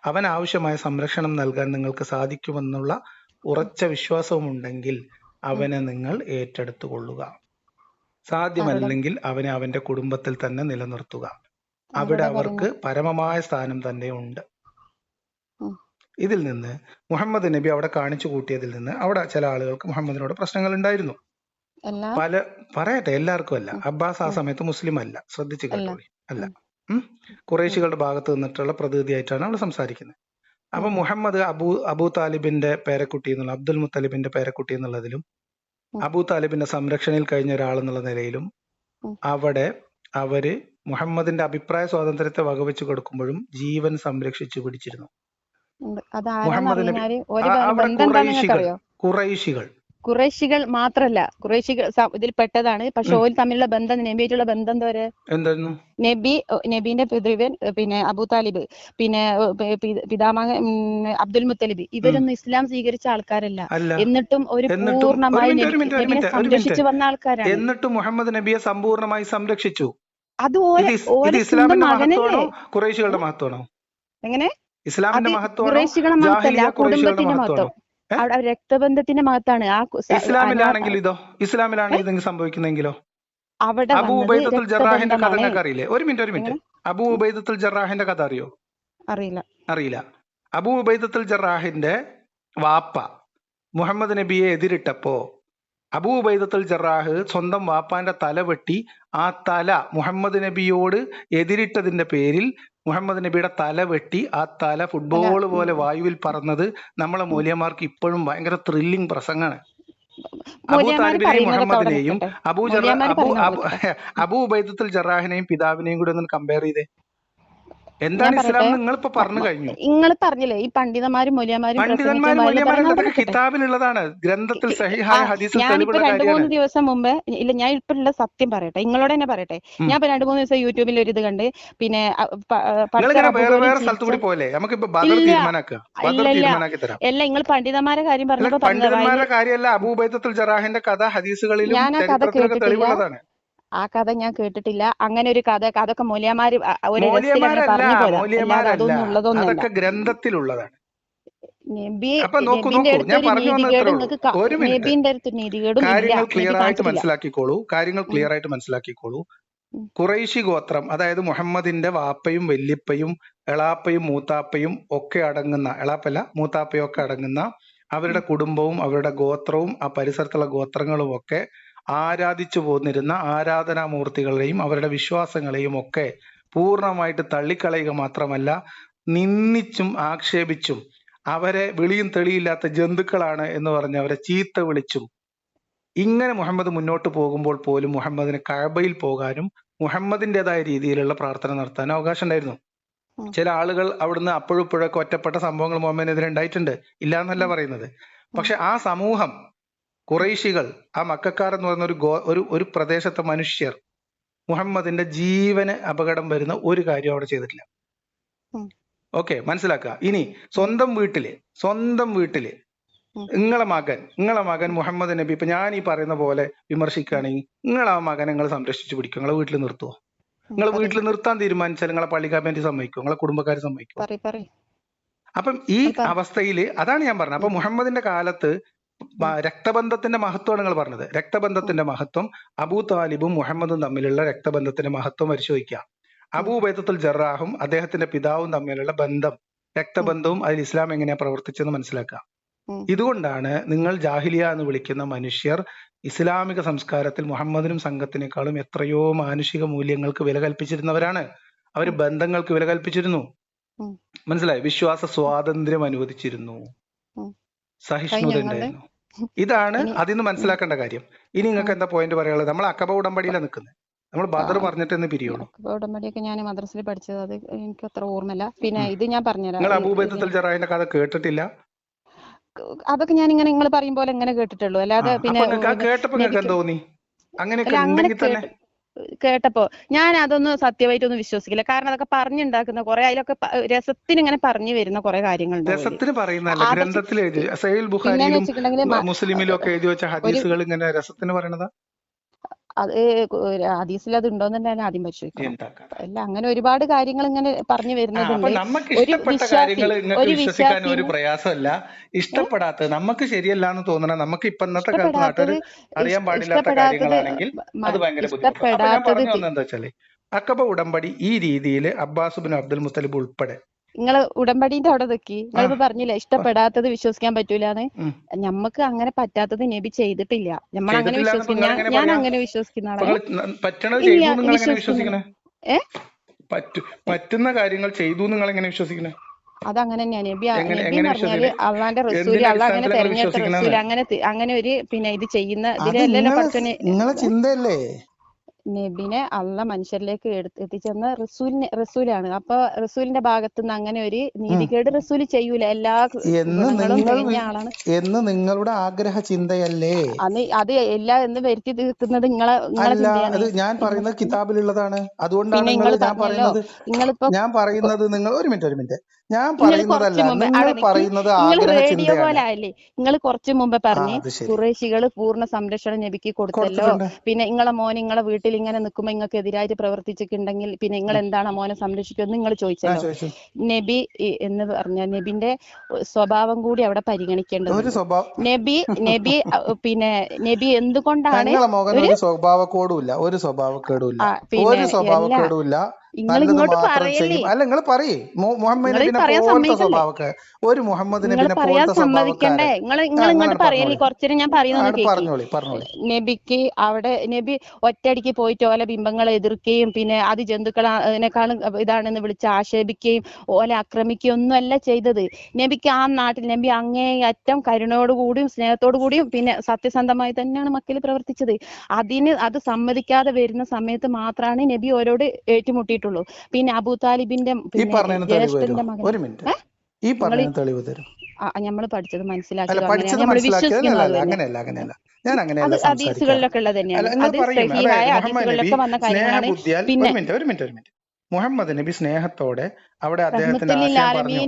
അവൻ ആവശ്യമായ സംരക്ഷണം നൽകാൻ നിങ്ങൾക്ക് സാധിക്കുമെന്നുള്ള ഉറച്ച വിശ്വാസവുമുണ്ടെങ്കിൽ അവനെ നിങ്ങൾ ഏറ്റെടുത്തുകൊള്ളുക. സാധ്യമല്ലെങ്കിൽ അവനെ അവന്റെ കുടുംബത്തിൽ തന്നെ നിലനിർത്തുക. അവിടെ അവർക്ക് പരമമായ സ്ഥാനം തന്നെ ഉണ്ട്. ഇതിൽ നിന്ന് മുഹമ്മദ് നബി അവിടെ കാണിച്ചു കൂട്ടിയതിൽ നിന്ന് അവിടെ ചില ആളുകൾക്ക് മുഹമ്മദിനോട് പ്രശ്നങ്ങൾ ഉണ്ടായിരുന്നു. പറയട്ടെ, എല്ലാവർക്കും അല്ല. അബ്ബാസ് ആ സമയത്ത് മുസ്ലിം അല്ല, ശ്രദ്ധിച്ചു കേട്ടോളി. അല്ല, ഖുറൈശികളുടെ ഭാഗത്ത് നിന്നിട്ടുള്ള പ്രതിനിധിയായിട്ടാണ് അവിടെ സംസാരിക്കുന്നത്. അപ്പൊ മുഹമ്മദ് അബൂ താലിബിന്റെ പേരക്കുട്ടി എന്നുള്ള, അബ്ദുൽ മുത്തലിബിന്റെ പേരക്കുട്ടി എന്നുള്ളതിലും അബൂ താലിബിന്റെ സംരക്ഷണയിൽ കഴിഞ്ഞ ഒരാൾ എന്നുള്ള നിലയിലും അവിടെ അവര് മുഹമ്മദിന്റെ അഭിപ്രായ സ്വാതന്ത്ര്യത്തെ വകവെച്ച് കൊടുക്കുമ്പോഴും ജീവൻ സംരക്ഷിച്ചു പിടിച്ചിരുന്നു. മുഹമ്മദ് നബി അവിടെ ഖുറൈശികൾ മാത്രല്ല, ഖുറൈശികൾ ഇതിൽ പെട്ടതാണ്. പക്ഷെ ഓൽ തമ്മിലുള്ള ബന്ധം, നബിയായിട്ടുള്ള ബന്ധം എന്തായിരുന്നു? നബീന്റെ പിതൃവൻ പിന്നെ അബൂ താലിബ്, പിന്നെ പിതാമഹൻ അബ്ദുൽ മുത്തലിബ്, ഇവരൊന്നും ഇസ്ലാം സ്വീകരിച്ച ആൾക്കാരല്ല. എന്നിട്ടും ഒരു പൂർണ്ണമായി നബിയെ സംരക്ഷിച്ചു വന്ന ആൾക്കാരാണ്. എന്നിട്ടും മുഹമ്മദ് നബിയെ സമ്പൂർണ്ണമായി സംരക്ഷിച്ചു. അത് ഇസ്ലാമിന്റെ മഹത്വമാണോ ഖുറൈശികളുടെ മഹത്വമാണോ? എങ്ങനെ? ഇസ്ലാമിന്റെ മഹത്വമാണോ? ഖുറൈശികളുടെ മഹത്വമല്ല, കുടുംബത്തിന്റെ മഹത്വം, രക്തബന്ധത്തിന്റെ മഹത്താണ്. ഇസ്ലാമിലാണെങ്കിൽ ഇതെങ്കിലും സംഭവിക്കുന്നെങ്കിലോ? അബൂ ഉബൈദത്തുൽ ജറാഹിന്റെ കഥ നിങ്ങൾക്ക് അറിയില്ലേ? ഒരു മിനിറ്റ്. അബൂ ഉബൈദത്തുൽ ജറാഹിന്റെ കഥ അറിയോ? അറിയില്ല. അബൂ ഉബൈദത്തുൽ ജറാഹിന്റെ വാപ്പ മുഹമ്മദ് നബിയെ എതിരിട്ടപ്പോ അബൂ ഉബൈദത്തുൽ ജറാഹ് സ്വന്തം വാപ്പാന്റെ തല വെട്ടി ആ തല മുഹമ്മദ് നബിയോട് എതിരിട്ടതിന്റെ പേരിൽ മുഹമ്മദ് നബിയുടെ തല വെട്ടി ആ തല ഫുട്ബോൾ പോലെ വായുവിൽ പറന്നത് നമ്മളെ മൗലവിമാർക്ക് ഇപ്പോഴും ഭയങ്കര ത്രില്ലിംഗ് പ്രസംഗാണ്. അബൂ താലിബിനെയും മുഹമ്മദിനെയും അബൂ ഉബൈദത്തുൽ ജറാഹിനെയും പിതാവിനെയും കൂടി ഒന്ന് കമ്പയർ ചെയ്തേ. എന്താണ് ഇസ്ലാം നിങ്ങൾ ഇപ്പൊ പറഞ്ഞു കഴിഞ്ഞു. നിങ്ങൾ പറഞ്ഞില്ലേ ഈ പണ്ഡിതന്മാരും മൗലവിമാരും കിതാബിലുള്ളതാണ്, ഗ്രന്ഥത്തിൽ സഹിഹായ ഹദീസിൽ തെളിവുള്ള കാര്യമാണ്. 2-3 ദിവസം മുമ്പ് ഞാൻ ഇപ്പോഴുള്ള സത്യം പറയട്ടെ, നിങ്ങളോട് തന്നെ പറയട്ടെ. ഞാൻ 2-3 ദിവസം യൂട്യൂബിൽ ഒരു ഇത് കണ്ട്, പിന്നെ വേറെ സ്ഥലത്ത് കൂടി പോലെ നമുക്കിപ്പോ അല്ല, നിങ്ങൾ പണ്ഡിതന്മാരെ കാര്യം പറഞ്ഞപ്പോ പണ്ഡിതന്മാരുടെ കാര്യമല്ല, അബൂ ഉബൈദത്തുൽ ജറാഹിന്റെ കഥ ഹദീസുകളിലും തെളിവുള്ളതാണ്. ആ കഥ ഞാൻ കേട്ടിട്ടില്ല. അങ്ങനെ ഒരു കഥ, അതൊക്കെ മൗലവിമാര് അതൊക്കെ ഗ്രന്ഥത്തിലുള്ളതാണ്. കാര്യങ്ങൾ ക്ലിയർ ആയിട്ട് മനസ്സിലാക്കിക്കോളൂ. ഖുറൈശി ഗോത്രം, അതായത് മുഹമ്മദിന്റെ വാപ്പയും വല്യപ്പയും എളാപ്പയും മൂത്താപ്പയും ഒക്കെ അടങ്ങുന്ന, എളാപ്പല്ല മൂത്താപ്പയും ഒക്കെ അടങ്ങുന്ന അവരുടെ കുടുംബവും അവരുടെ ഗോത്രവും ആ പരിസരത്തുള്ള ഗോത്രങ്ങളും ഒക്കെ ആരാധിച്ചു പോന്നിരുന്ന ആരാധനാമൂർത്തികളെയും അവരുടെ വിശ്വാസങ്ങളെയും ഒക്കെ പൂർണ്ണമായിട്ട് തള്ളിക്കളയുക മാത്രമല്ല, നിന്ദിച്ചും ആക്ഷേപിച്ചും അവരെ വെളിയും തെളിയില്ലാത്ത ജന്തുക്കളാണ് എന്ന് പറഞ്ഞ് അവരെ ചീത്ത വിളിച്ചും ഇങ്ങനെ മുഹമ്മദ് മുന്നോട്ട് പോകുമ്പോൾ പോലും മുഹമ്മദിന് കഅബയിൽ പോകാനും മുഹമ്മദിൻ്റെതായ രീതിയിലുള്ള പ്രാർത്ഥന നടത്താനും അവകാശം ഉണ്ടായിരുന്നു. ചില ആളുകൾ അവിടുന്ന് അപ്പോഴും ഇപ്പോഴൊക്കെ ഒറ്റപ്പെട്ട സംഭവങ്ങൾ മുഹമ്മദിനെതിരെ ഉണ്ടായിട്ടുണ്ട്, ഇല്ല എന്നല്ല പറയുന്നത്. പക്ഷെ ആ സമൂഹം, ഖുറൈശികൾ, ആ മക്കാർ എന്ന് പറയുന്ന ഒരു പ്രദേശത്തെ മനുഷ്യർ മുഹമ്മദിന്റെ ജീവന് അപകടം വരുന്ന ഒരു കാര്യം അവിടെ ചെയ്തിട്ടില്ല. ഓക്കെ, മനസ്സിലാക്കുക. ഇനി സ്വന്തം വീട്ടില് നിങ്ങളെ മകൻ മുഹമ്മദ് നബി, ഇപ്പൊ ഞാൻ ഈ പറയുന്ന പോലെ വിമർശിക്കുകയാണെങ്കിൽ നിങ്ങൾ ആ മകനെ നിങ്ങൾ സംരക്ഷിച്ചു പിടിക്കും, നിങ്ങളെ വീട്ടിൽ നിർത്തുവോ? നിങ്ങൾ വീട്ടിൽ നിർത്താൻ തീരുമാനിച്ചാൽ നിങ്ങളെ പള്ളി കമ്മിറ്റി സമ്മതിക്കും, നിങ്ങളെ കുടുംബക്കാർ സമ്മതിക്കും? അപ്പം ഈ അവസ്ഥയിൽ അതാണ് ഞാൻ പറഞ്ഞത്. അപ്പൊ മുഹമ്മദിന്റെ കാലത്ത് രക്തബന്ധത്തിന്റെ മഹത്വമാണ് നിങ്ങൾ പറഞ്ഞത്. രക്തബന്ധത്തിന്റെ മഹത്വം, അബൂ താലിബും മുഹമ്മദും തമ്മിലുള്ള രക്തബന്ധത്തിന്റെ മഹത്വം പരിശോധിക്കാം. അബൂ ഉബൈദത്തുൽ ജറാഹും അദ്ദേഹത്തിന്റെ പിതാവും തമ്മിലുള്ള ബന്ധം, രക്തബന്ധവും അതിൽ ഇസ്ലാം എങ്ങനെയാ പ്രവർത്തിച്ചെന്ന് മനസ്സിലാക്കാം. ഇതുകൊണ്ടാണ് നിങ്ങൾ ജാഹിലിയ എന്ന് വിളിക്കുന്ന മനുഷ്യർ ഇസ്ലാമിക സംസ്കാരത്തിൽ മുഹമ്മദിനും സംഘത്തിനേക്കാളും എത്രയോ മാനുഷിക മൂല്യങ്ങൾക്ക് വില കൽപ്പിച്ചിരുന്നവരാണ്. അവർ ബന്ധങ്ങൾക്ക് വില കൽപ്പിച്ചിരുന്നു. മനസ്സിലായി? വിശ്വാസ സ്വാതന്ത്ര്യം അനുവദിച്ചിരുന്നു, സഹിഷ്ണുത ഉണ്ടായിരുന്നു. ഇതാണ് അതിന്ന് മനസ്സിലാക്കേണ്ട കാര്യം. ഇനി നിങ്ങൾക്ക് എന്താ പോയിന്റ് പറയാനുള്ളത്? നമ്മൾ അഖബ ഉടമ്പടിയിലാണ് നിൽക്കുന്നത്, നമ്മൾ ബദർ പറഞ്ഞിട്ട് പിരിയുള്ളൂ. ഉടമ്പടിയൊക്കെ ഞാൻ മദ്രസയിൽ പഠിച്ചത്, അത് എനിക്ക് അത്ര ഓർമ്മയില്ല. പിന്നെ ഇത് ഞാൻ പറഞ്ഞുതരാം. നിങ്ങൾ അബൂ ഉബൈദത്തുൽ ജറാഹിന്റെ കഥ കേട്ടിട്ടില്ല? അതൊക്കെ ഞാൻ ഇങ്ങനെ നിങ്ങൾ പറയും പോലെ എങ്ങനെ കേട്ടിട്ടുള്ളൂ, അല്ലാതെ പിന്നെ കേട്ടപ്പോ ഞാൻ അതൊന്നും സത്യമായിട്ടൊന്നും വിശ്വസിക്കില്ല. കാരണം അതൊക്കെ പറഞ്ഞുണ്ടാക്കുന്ന കുറെ, അതിലൊക്കെ രസത്തിന് ഇങ്ങനെ പറഞ്ഞു വരുന്ന കുറെ കാര്യങ്ങളുണ്ട്. അത് ഹദീസിൽ അത് ഉണ്ടോന്ന് തന്നെ ആദ്യം പരിശോധിക്കണം. അല്ല, അങ്ങനെ ഒരുപാട് കാര്യങ്ങൾ ഇങ്ങനെ പറഞ്ഞു വരുന്നതുണ്ട്. ഒരു വിശ്വാസി ഒരു പ്രയാസമല്ല, ഇഷ്ടപ്പെടാത്തത് നമുക്ക് ശരിയല്ലാന്ന് തോന്നണം, നമുക്ക് ഇപ്പൊ ഇന്നത്തെ കാലത്ത് നാട്ടുകാർ അറിയാൻ പാടില്ലാത്ത കാര്യങ്ങളാണെങ്കിൽ അത് ഭയങ്കര ബുദ്ധിമുട്ടാണ്. എന്താ വെച്ചാല് അഖബ ഉടമ്പടി ഈ രീതിയിൽ അബ്ബാസ് ബിൻ അബ്ദുൽ മുത്തലിബ് ഉൾപ്പെടെ നിങ്ങൾ ഉടമ്പടിന്റെ അവിടെ നിൽക്കി, നിങ്ങളിപ്പോ പറഞ്ഞില്ല ഇഷ്ടപ്പെടാത്തത് വിശ്വസിക്കാൻ പറ്റൂലെന്ന്. ഞമ്മക്ക് അങ്ങനെ പറ്റാത്തത് നബി ചെയ്തിട്ടില്ല, നമ്മൾ അങ്ങനെ വിശ്വസിക്കുന്ന, ഞാൻ അങ്ങനെ വിശ്വസിക്കുന്ന പറ്റുന്ന കാര്യങ്ങൾ ചെയ്തു നിങ്ങൾ എങ്ങനെ വിശ്വസിക്കണേ? അതങ്ങനെ തന്നെയാണ്. നബി പറഞ്ഞാല് അള്ളാന്റെ റസൂല്, അള്ളാഹ് അങ്ങനെ തെരഞ്ഞെടുത്ത റസൂല്, അങ്ങനെ ഒരു പിന്നെ ഇത് ചെയ്യുന്ന ഇതിലെല്ലാം പഠിച്ചോനെ നിങ്ങളെ ചിന്തയല്ലേ? നബിനെ അള്ള മനുഷ്യരിലേക്ക് എത്തിച്ചെന്ന റസൂലാണ്. അപ്പൊ റസൂലിന്റെ ഭാഗത്തു നിന്ന് അങ്ങനെ ഒരു നീതികേട് റസൂൽ ചെയ്യൂല. എല്ലാ ഗുണങ്ങളും തികഞ്ഞ ആളാണ് എന്ന് നിങ്ങളുടെ ആഗ്രഹ ചിന്തയല്ലേ? അത് എല്ലാം എന്ന് വരുത്തി തീർക്കുന്നത് നിങ്ങളെ ചിന്തയാണ്. ഞാൻ പറയുന്നത് കിതാബിലുള്ളതാണ്. അതുകൊണ്ടാണ് ഞാൻ പറയുന്നത് നിങ്ങൾ ഒരു മിനിറ്റ് ഞാൻ പറയുന്നതല്ല, നിങ്ങൾ പറയുന്നത് ആഗ്രഹ ചിന്തയാണ്. നിങ്ങൾ കുറച്ചു മുമ്പ് പറഞ്ഞ് ഖുറൈശികൾ പൂർണ്ണ സംരക്ഷണം നബിക്ക് കൊടുത്തല്ലോ, പിന്നെ നിങ്ങളെ മോൻ നിങ്ങളെ വീട്ടിൽ ഇങ്ങനെ നിൽക്കുമ്പോ നിങ്ങൾക്ക് എതിരായിട്ട് പ്രവർത്തിച്ചിട്ടുണ്ടെങ്കിൽ പിന്നെ നിങ്ങൾ എന്താണ് മോനെ സംരക്ഷിക്കുമെന്ന് നിങ്ങൾ ചോദിച്ചല്ലോ. നബി എന്ന് പറഞ്ഞ നബിന്റെ സ്വഭാവം കൂടി അവിടെ പരിഗണിക്കേണ്ടത്. നബി പിന്നെ നബി എന്തുകൊണ്ടാണ് ഒരു സ്വഭാവക്കേടുമില്ല, ഒരു സ്വഭാവക്കേടുമില്ല. നിങ്ങൾ ഇങ്ങോട്ട് പറയല്ലേ? അല്ല, നിങ്ങൾ പറയേ മുഹമ്മദ് ഒരു മുഹമ്മദ് നബിനെ പോലത്തെ സമ്മതിക്കണ്ടേ? നിങ്ങൾ ഇങ്ങോട്ട് പറയല്ലേ? കുറച്ചേരം ഞാൻ പറയുന്നത് നബിക്ക് അവിടെ നബി ഒറ്റയടിക്ക് പോയിട്ട് ഓല ബിംബങ്ങളെ എതിർക്കുകയും പിന്നെ അത് ജന്തുക്കളെക്കാളും ഇതാണെന്ന് വിളിച്ച് ആക്ഷേപിക്കുകയും ഓല ആക്രമിക്കുകയും ഒന്നും അല്ല ചെയ്തത്. നബിക്ക് ആ നാട്ടിൽ നബി അങ്ങേയറ്റം കരുണയോടുകൂടിയും സ്നേഹത്തോടു കൂടിയും പിന്നെ സത്യസന്ധമായി തന്നെയാണ് മക്കയിൽ പ്രവർത്തിച്ചത്. അത് സമ്മതിക്കാതെ വരുന്ന സമയത്ത് മാത്രമാണ് നബി ഓരോട് ഏറ്റുമുട്ടിയിട്ടുള്ളത്. പിന്നെ അബൂ താലിബിന്റെ ജ്യേഷ്ഠന്റെ മകൻ നമ്മള് പഠിച്ചത് ഹദീസുകളിലൊക്കെ ഉള്ളത് തന്നെയാണ്. അത് സഹീഹായ ഹദീസുകളിലൊക്കെ വന്ന കാര്യങ്ങളാണ്. പിന്നെ മുഹമ്മദ് നബി സ്നേഹത്തോടെ അവിടെ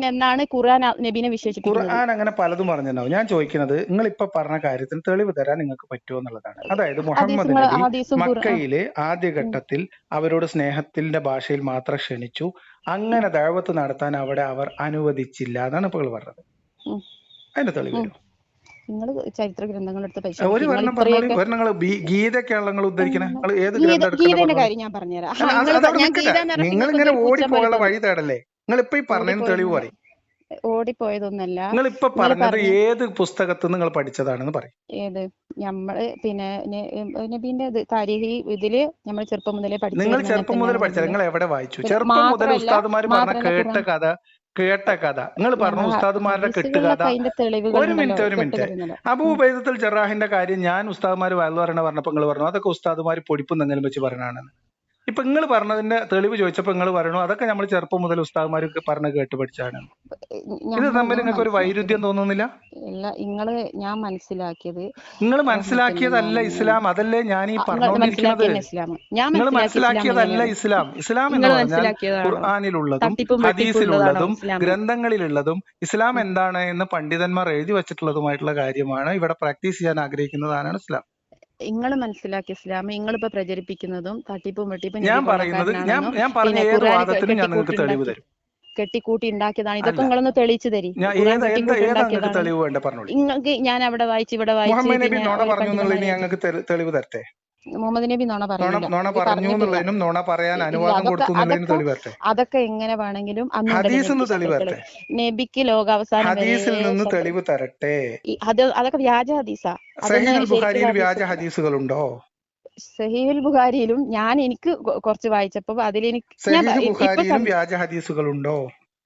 എന്നാണ് ഖുർആൻ നബിനെ വിശേഷിപ്പിക്കുന്നത്. ഖുർആൻ അങ്ങനെ പലതും പറഞ്ഞിട്ടുണ്ടാവും. ഞാൻ ചോദിക്കുന്നത് നിങ്ങൾ ഇപ്പൊ പറഞ്ഞ കാര്യത്തിന് തെളിവ് തരാൻ നിങ്ങൾക്ക് പറ്റുമോ എന്നുള്ളതാണ്. അതായത് മുഹമ്മദ് നബി മക്കയിലെ ആദ്യഘട്ടത്തിൽ അവരോട് സ്നേഹത്തിന്റെ ഭാഷയിൽ മാത്രം ക്ഷണിച്ചു, അങ്ങനെ ദഅവത്ത് നടത്താൻ അവിടെ അവർ അനുവദിച്ചില്ല എന്നാണ് ഇപ്പോൾ പറഞ്ഞത്. അതിന്റെ തെളിവ് നിങ്ങൾ ചരിത്ര ഗ്രന്ഥങ്ങൾ എടുത്ത് ഗീതയൊക്കെയാണല്ലോ നിങ്ങൾ ഉദ്ധരിക്കണേ. ഏത് ഗീതയുടെ കാര്യം ഞാൻ പറഞ്ഞുതരാം. നിങ്ങൾ ഇങ്ങനെ ഓടിപ്പോയുള്ള വഴി തേടല്ലേ? നിങ്ങൾ ഇപ്പൊ ഈ പറഞ്ഞതിന് തെളിവ് പറയും. ഓടിപ്പോയതൊന്നല്ല. നിങ്ങൾ ഇപ്പൊ പറഞ്ഞത് ഏത് പുസ്തകത്തിൽ നിങ്ങൾ പഠിച്ചതാണെന്ന് പറയും. ഏത് നമ്മള് പിന്നെ നബീന്റെ താരീഖ് ഇതില് നമ്മൾ ചെറുപ്പം മുതലേ പഠിച്ചു. നിങ്ങൾ ചെറുപ്പം മുതൽ പഠിച്ചത് നിങ്ങൾ എവിടെ വായിച്ചു? ചെറുപ്പം മുതൽ ഉസ്താദുമാര് പറഞ്ഞ കേട്ട കഥ നിങ്ങൾ പറഞ്ഞു, ഉസ്താദുമാരുടെ കെട്ടുകഥ. ഒരു മിനിറ്റ് അബൂ ഉബൈദത്തുൽ ജറാഹിന്റെ കാര്യം ഞാൻ ഉസ്താദുമാര് വയലുപറയണ പറഞ്ഞപ്പോ നിങ്ങൾ പറഞ്ഞു അതൊക്കെ ഉസ്താദുമാര് പൊടിപ്പും എന്തെങ്കിലും വെച്ച് പറയണാണെന്ന്. ഇപ്പൊ നിങ്ങൾ പറഞ്ഞതിന്റെ തെളിവ് ചോദിച്ചപ്പോ നിങ്ങൾ പറയണു അതൊക്കെ നമ്മൾ ചെറുപ്പം മുതൽ ഉസ്താദുമാര് പറഞ്ഞ് കേട്ട് പഠിച്ചാണ്. ഇത് തമ്മിൽ നിങ്ങൾക്ക് ഒരു വൈരുദ്ധ്യം തോന്നുന്നില്ല? ഞാൻ മനസ്സിലാക്കിയത് നിങ്ങൾ മനസ്സിലാക്കിയതല്ല ഇസ്ലാം. അതല്ലേ ഞാൻ ഈ പറഞ്ഞുകൊണ്ടിരിക്കുന്നത്. നിങ്ങൾ മനസ്സിലാക്കിയതല്ല ഇസ്ലാം. ഇസ്ലാം എന്ന് പറഞ്ഞാൽ ഖുർആനിലുള്ളതും ഹദീസിലുള്ളതും ഗ്രന്ഥങ്ങളിലുള്ളതും ഇസ്ലാം എന്താണ് എന്ന് പണ്ഡിതന്മാർ എഴുതി വെച്ചിട്ടുള്ളതുമായിട്ടുള്ള കാര്യമാണ് ഇവിടെ പ്രാക്ടീസ് ചെയ്യാൻ ആഗ്രഹിക്കുന്നതാണ് ഇസ്ലാം. നിങ്ങൾ മനസ്സിലാക്കിയ ഇസ്ലാം നിങ്ങളിപ്പോ പ്രചരിപ്പിക്കുന്നതും തട്ടിപ്പും വെട്ടിപ്പും കെട്ടിക്കൂട്ടി ഉണ്ടാക്കിയതാണ്. ഇതൊക്കെ നിങ്ങളൊന്ന് തെളിയിച്ചു തരി. നിങ്ങൾക്ക് ഞാൻ അവിടെ വായിച്ചു ഇവിടെ വായിച്ചു മുഹമ്മദ് നബി നുണ അതൊക്കെ എങ്ങനെ വേണമെങ്കിലും നബിക്ക് ലോകാവസാനം അതൊക്കെ വ്യാജ ഹദീസാ. ഹദീസുകളുണ്ടോ? സഹീഹുൽ ബുഖാരിയിലും എനിക്ക് കുറച്ച് വായിച്ചപ്പോ വ്യാജ ഹദീസുകളുണ്ടോ?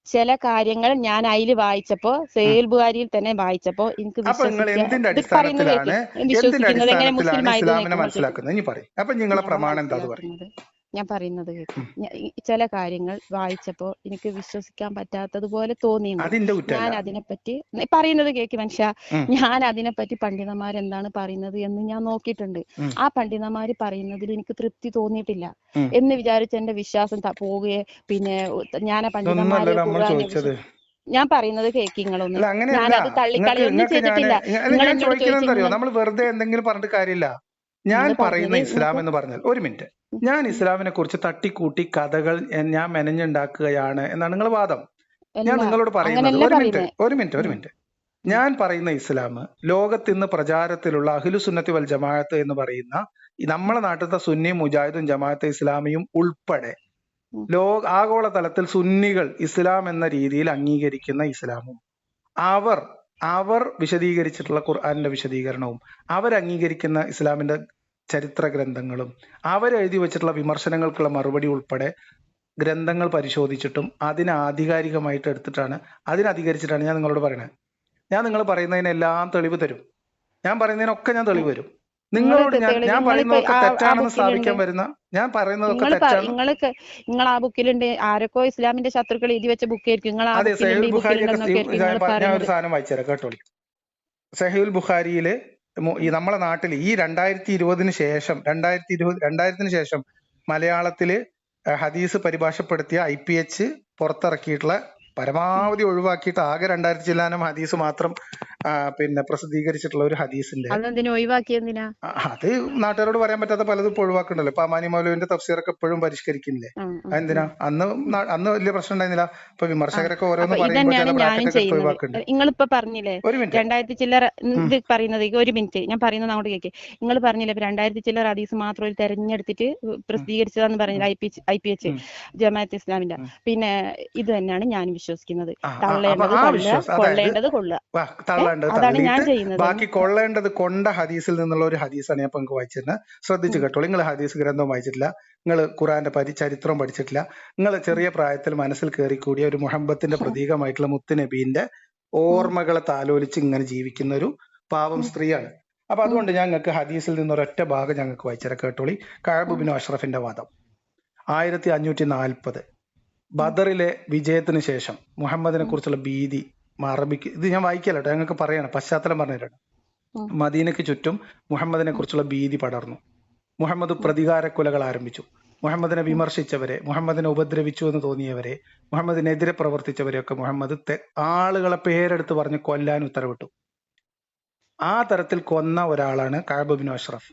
ചില കാര്യങ്ങൾ ഞാൻ അതിൽ വായിച്ചപ്പോ സഹീഹുൽ ബുഖാരിയിൽ തന്നെ വായിച്ചപ്പോ എനിക്ക് ഞാൻ പറയുന്നത് ചില കാര്യങ്ങൾ വായിച്ചപ്പോ എനിക്ക് വിശ്വസിക്കാൻ പറ്റാത്തതുപോലെ തോന്നി. ഞാൻ അതിനെപ്പറ്റി പറയുന്നത് കേക്ക് മനുഷ്യ, ഞാൻ അതിനെപ്പറ്റി പണ്ഡിതന്മാരെന്താണ് പറയുന്നത് എന്ന് ഞാൻ നോക്കിയിട്ടുണ്ട്. ആ പണ്ഡിതന്മാര് പറയുന്നതിൽ എനിക്ക് തൃപ്തി തോന്നിയിട്ടില്ല എന്ന് വിചാരിച്ച് എന്റെ വിശ്വാസം പോവുകയെ പിന്നെ ഞാൻ ആ പണ്ഡിതന്മാരെ ഞാൻ പറയുന്നത് കേക്കിങ്ങളൊന്നും ഞാനത് തള്ളിക്കളയൊന്നും ചെയ്തിട്ടില്ല. നമ്മൾ വെറുതെ എന്തെങ്കിലും പറഞ്ഞിട്ട് കാര്യമില്ല. ഞാൻ പറയുന്ന ഇസ്ലാം എന്ന് പറഞ്ഞാൽ ഒരു മിനിറ്റ്, ഞാൻ ഇസ്ലാമിനെ കുറിച്ച് തട്ടിക്കൂട്ടി കഥകൾ ഞാൻ മെനഞ്ഞുണ്ടാക്കുകയാണ് എന്നാണ് നിങ്ങൾ വാദം. ഞാൻ നിങ്ങളോട് പറയുന്നത് ഒരു മിനിറ്റ് ഞാൻ പറയുന്ന ഇസ്ലാം ലോകത്തിന്ന് പ്രചാരത്തിലുള്ള അഹ്ലു സുന്നത്തി വൽ ജമാഅത്ത് എന്ന് പറയുന്ന നമ്മളെ നാട്ടിലത്തെ സുന്നി മുജാഹിദും ജമാഅത്തെ ഇസ്ലാമിയും ഉൾപ്പെടെ ആഗോള തലത്തിൽ സുന്നികൾ ഇസ്ലാം എന്ന രീതിയിൽ അംഗീകരിക്കുന്ന ഇസ്ലാമും അവർ വിശദീകരിച്ചിട്ടുള്ള ഖുർആനിന്റെ വിശദീകരണവും അവരംഗീകരിക്കുന്ന ഇസ്ലാമിന്റെ ചരിത്ര ഗ്രന്ഥങ്ങളും അവരെഴുതി വെച്ചിട്ടുള്ള വിമർശനങ്ങൾക്കുള്ള മറുപടി ഉൾപ്പെടെ ഗ്രന്ഥങ്ങൾ പരിശോധിച്ചിട്ടും അതിനാധികാരികമായിട്ട് എടുത്തിട്ടാണ് അതിനധികരിച്ചിട്ടാണ് ഞാൻ നിങ്ങളോട് പറയുന്നത്. ഞാൻ നിങ്ങൾ പറയുന്നതിനെല്ലാം തെളിവ് തരും. ഞാൻ പറയുന്നതിനൊക്കെ ഞാൻ തെളിവ് തരും. നിങ്ങളോട് ഞാൻ പറയുന്നതൊക്കെ തെറ്റാണെന്ന് സ്ഥാപിക്കാൻ വരുന്ന, ഞാൻ പറയുന്നതൊക്കെ തെറ്റാണ്. നിങ്ങൾ ആ ബുക്കിലുണ്ട്, ആരൊക്കെ ഇസ്ലാമിന്റെ ശത്രുക്കൾ എഴുതി വെച്ച ബുക്കായിരിക്കും. നിങ്ങൾ അതെ, സഹീഹുൽ ബുഖാരിയൊക്കെ ഞാൻ ഒരു സാധനം വായിച്ചുതരാം കേട്ടോളി. സഹീഹുൽ ബുഖാരിയില് ഈ നമ്മളെ നാട്ടിൽ ഈ 2020 ശേഷം മലയാളത്തില് ഹദീസ് പരിഭാഷപ്പെടുത്തിയ IPH പുറത്തിറക്കിയിട്ടുള്ള പരമാവധി ഒഴിവാക്കിയിട്ട് ആകെ 2000 ചില്ലാനം ഹദീസ് മാത്രം പിന്നെ പ്രസിദ്ധീകരിച്ചിട്ടുള്ള ഒരു ഹദീസിന്റെ അത് നാട്ടുകാരോട് പറയാൻ പറ്റാത്ത പലതും ഇപ്പോൾ ഒഴിവാക്കണ്ടല്ലോ. ഇപ്പൊ അമാനി മൗലവിന്റെ തഫ്സീറൊക്കെ എപ്പോഴും പരിഷ്കരിക്കുന്നില്ലേ? അതെന്തിനാ? അന്ന് വലിയ പ്രശ്നം ഉണ്ടായിരുന്നില്ല. ഇപ്പൊ വിമർശകരൊക്കെ ഓരോന്ന് പറയുമ്പോൾ ചില ബ്രാക്കറ്റൊക്കെ ഒഴിവാക്കുന്നുണ്ട്. നിങ്ങളിപ്പോ പറഞ്ഞില്ലേ 2000 ചില്ലറ ഇത് പറയുന്നത്, ഒരു മിനിറ്റ് ഞാൻ പറയുന്നത് അങ്ങോട്ട് കേൾക്കേ. നിങ്ങൾ പറഞ്ഞില്ലേ 2000 ചില്ലറ ഹദീസ് മാത്രം ഒരു തെരഞ്ഞെടുത്തിട്ട് പ്രസിദ്ധീകരിച്ചതാന്ന് പറഞ്ഞില്ല IPH ജമാഅത്ത് ഇസ്ലാമിന്റെ. പിന്നെ ഇത് തന്നെയാണ് ഞാൻ വിശ്വസിക്കുന്നത്. കൊള്ളേണ്ടത് കൊള്ളുക, അതാണ് ഞാൻ ചെയ്യുന്നത്. ബാക്കി കൊള്ളേണ്ടത് കൊണ്ട ഹദീസിൽ നിന്നുള്ള ഒരു ഹദീസാണ് ഞാൻ നിങ്ങൾക്ക് വായിച്ചിരുന്നത്. ശ്രദ്ധിച്ചു കേട്ടോ. നിങ്ങൾ ഹദീസ് ഗ്രന്ഥവും വായിച്ചിട്ടില്ല, നിങ്ങൾ ഖുറാന്റെ ചരിത്രവും പഠിച്ചിട്ടില്ല. നിങ്ങൾ ചെറിയ പ്രായത്തിൽ മനസ്സിൽ കയറിക്കൂടിയ ഒരു മുഹബത്തിന്റെ പ്രതീകമായിട്ടുള്ള മുത്തുനബീന്റെ ഓർമ്മകളെ താലോലിച്ച് ഇങ്ങനെ ജീവിക്കുന്ന ഒരു പാവം സ്ത്രീയാണ്. അപ്പൊ അതുകൊണ്ട് ഞങ്ങൾക്ക് ഹദീസിൽ നിന്നൊരൊറ്റ ഭാഗം ഞങ്ങൾക്ക് വായിച്ചേരാം കേട്ടോളി. കഅബ് ബിൻ അഷ്റഫിന്റെ വാദം 1540 ബദറിലെ വിജയത്തിന് ശേഷം മുഹമ്മദിനെ കുറിച്ചുള്ള ഭീതി അറബിക്ക്, ഇത് ഞാൻ വായിക്കല്ലോ ഞങ്ങൾക്ക് പറയണം, പശ്ചാത്തലം പറഞ്ഞിട്ടുണ്ട്. മദീനയ്ക്ക് ചുറ്റും മുഹമ്മദിനെ കുറിച്ചുള്ള ഭീതി പടർന്നു. മുഹമ്മദ് പ്രതികാര കൊലകൾ ആരംഭിച്ചു. മുഹമ്മദിനെ വിമർശിച്ചവരെ, മുഹമ്മദിനെ ഉപദ്രവിച്ചു എന്ന് തോന്നിയവരെ, മുഹമ്മദിനെതിരെ പ്രവർത്തിച്ചവരെയൊക്കെ മുഹമ്മദ് ആളുകളെ പേരെടുത്ത് പറഞ്ഞ് കൊല്ലാൻ ഉത്തരവിട്ടു. ആ തരത്തിൽ കൊന്ന ഒരാളാണ് കഅബ് ബിൻ അഷ്റഫ്.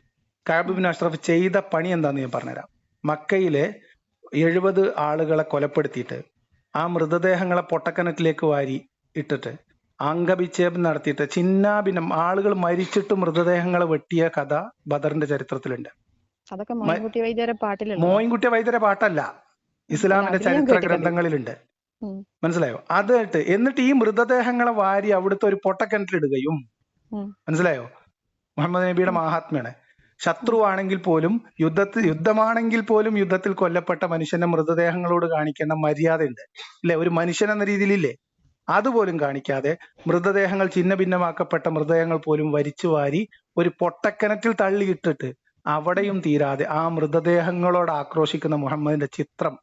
കഅബ് ബിൻ അഷ്റഫ് ചെയ്ത പണി എന്താന്ന് ഞാൻ പറഞ്ഞുതരാം. മക്കയിലെ 70 ആളുകളെ കൊലപ്പെടുത്തിയിട്ട് ആ മൃതദേഹങ്ങളെ പൊട്ടക്കിണറ്റിലേക്ക് വാരി ഇട്ടിട്ട് അംഗവിച്ഛേദം നടത്തിയിട്ട് ചിന്നാഭിന്നം ആളുകൾ മരിച്ചിട്ട് മൃതദേഹങ്ങളെ വെട്ടിയ കഥ ബദറിന്റെ ചരിത്രത്തിലുണ്ട്. മോയിൻകുട്ടി വൈദ്യരെ പാട്ടല്ല, ഇസ്ലാമിന്റെ ചരിത്ര ഗ്രന്ഥങ്ങളിലുണ്ട്. മനസ്സിലായോ? എന്നിട്ട് ഈ മൃതദേഹങ്ങളെ വാരി അവിടുത്തെ ഒരു പൊട്ടക്കിണറ്റിലിടുകയും, മനസ്സിലായോ? മുഹമ്മദ് നബിയുടെ മഹാത്മ്യാണ്. ശത്രുവാണെങ്കിൽ പോലും യുദ്ധമാണെങ്കിൽ പോലും യുദ്ധത്തിൽ കൊല്ലപ്പെട്ട മനുഷ്യന്റെ മൃതദേഹങ്ങളോട് കാണിക്കേണ്ട മര്യാദ ഉണ്ട് ഇല്ലേ? ഒരു മനുഷ്യൻ എന്ന രീതിയിലില്ലേ? അതുപോലും കാണിക്കാതെ മൃതദേഹങ്ങൾ ഛിന്ന ഭിന്നമാക്കപ്പെട്ട മൃതദേഹങ്ങൾ പോലും വലിച്ചു വാരി ഒരു പൊട്ടക്കിണറ്റിൽ തള്ളിയിട്ടിട്ട് അവിടെയും തീരാതെ ആ മൃതദേഹങ്ങളോട് ആക്രോശിക്കുന്ന മുഹമ്മദിന്റെ ചിത്രം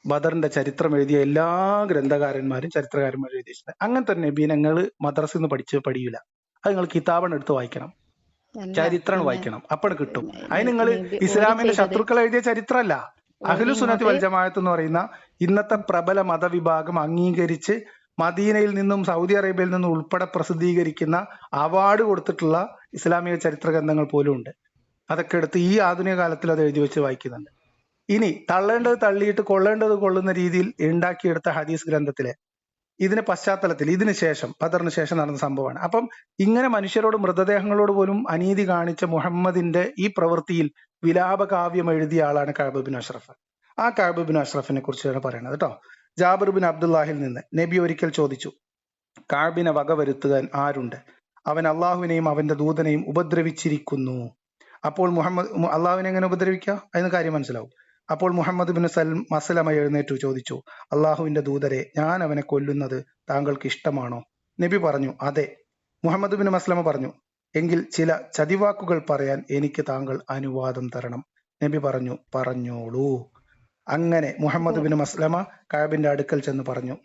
ബദറിന്റെ ചരിത്രം എഴുതിയ എല്ലാ ഗ്രന്ഥകാരന്മാരും ചരിത്രകാരന്മാരും എഴുതിയിട്ടുണ്ട്. അങ്ങനത്തെ ഒരു നബീനെ നിങ്ങൾ മദ്രസയിൽ നിന്ന് പഠിയൂല. അത് നിങ്ങൾ കിതാബാണ് എടുത്ത് വായിക്കണം, ചരിത്രം വായിക്കണം, അപ്പോൾ കിട്ടും. അതിന് നിങ്ങൾ ഇസ്ലാമിന്റെ ശത്രുക്കൾ എഴുതിയ ചരിത്രമല്ല. അഹ്ലു സുന്നത്തി വൽ ജമാഅത്ത് എന്ന് പറയുന്ന ഇന്നത്തെ പ്രബല മതവിഭാഗം അംഗീകരിച്ച് മദീനയിൽ നിന്നും സൗദി അറേബ്യയിൽ നിന്നും ഉൾപ്പെടെ പ്രസിദ്ധീകരിക്കുന്ന അവാർഡ് കൊടുത്തിട്ടുള്ള ഇസ്ലാമിക ചരിത്ര ഗ്രന്ഥങ്ങൾ പോലും ഉണ്ട്. അതൊക്കെ എടുത്ത് ഈ ആധുനിക കാലത്തിൽ അത് എഴുതി വെച്ച് വായിക്കുന്നുണ്ട്. ഇനി തള്ളേണ്ടത് തള്ളിയിട്ട് കൊള്ളേണ്ടത് കൊള്ളുന്ന രീതിയിൽ ഉണ്ടാക്കിയെടുത്ത ഹദീസ് ഗ്രന്ഥത്തിലെ ഇതിന് പശ്ചാത്തലത്തിൽ ഇതിന് ശേഷം ബദറിന് ശേഷം നടന്ന സംഭവമാണ്. അപ്പം ഇങ്ങനെ മനുഷ്യരോട് മൃതദേഹങ്ങളോട് പോലും അനീതി കാണിച്ച മുഹമ്മദിന്റെ ഈ പ്രവൃത്തിയിൽ വിലാപകാവ്യം എഴുതിയ ആളാണ് കഅബ് ബിൻ അഷ്റഫ്. ആ കഅബ് ബിൻ അഷ്റഫിനെ കുറിച്ചാണ് പറയുന്നത് കേട്ടോ. ജാബിർ ബിൻ അബ്ദുല്ലാഹിൽ നിന്ന് നബി ഒരിക്കൽ ചോദിച്ചു, കഅബിനെ വകവരുത്തുവാൻ ആരുണ്ട്? അവൻ അള്ളാഹുവിനെയും അവന്റെ ദൂതനെയും ഉപദ്രവിച്ചിരിക്കുന്നു. അപ്പോൾ അള്ളാഹുവിനെ എങ്ങനെ ഉപദ്രവിക്കുക? അതിന് കാര്യം മനസ്സിലാവും. അപ്പോൾ മുഹമ്മദ് ബിൻ മസ്ലമ എഴുന്നേറ്റു ചോദിച്ചു, അള്ളാഹുവിന്റെ ദൂതരെ, ഞാൻ അവനെ കൊല്ലുന്നത് താങ്കൾക്ക് ഇഷ്ടമാണോ? നബി പറഞ്ഞു, അതെ. മുഹമ്മദ് ബിൻ മസ്ലമ പറഞ്ഞു, എങ്കിൽ ചില ചതിവാക്കുകൾ പറയാൻ എനിക്ക് താങ്കൾ അനുവാദം തരണം. നബി പറഞ്ഞു, പറഞ്ഞോളൂ. അങ്ങനെ മുഹമ്മദ് ബിൻ മസ്ലമ കഅബിന്റെ അടുക്കൽ ചെന്ന് പറഞ്ഞു,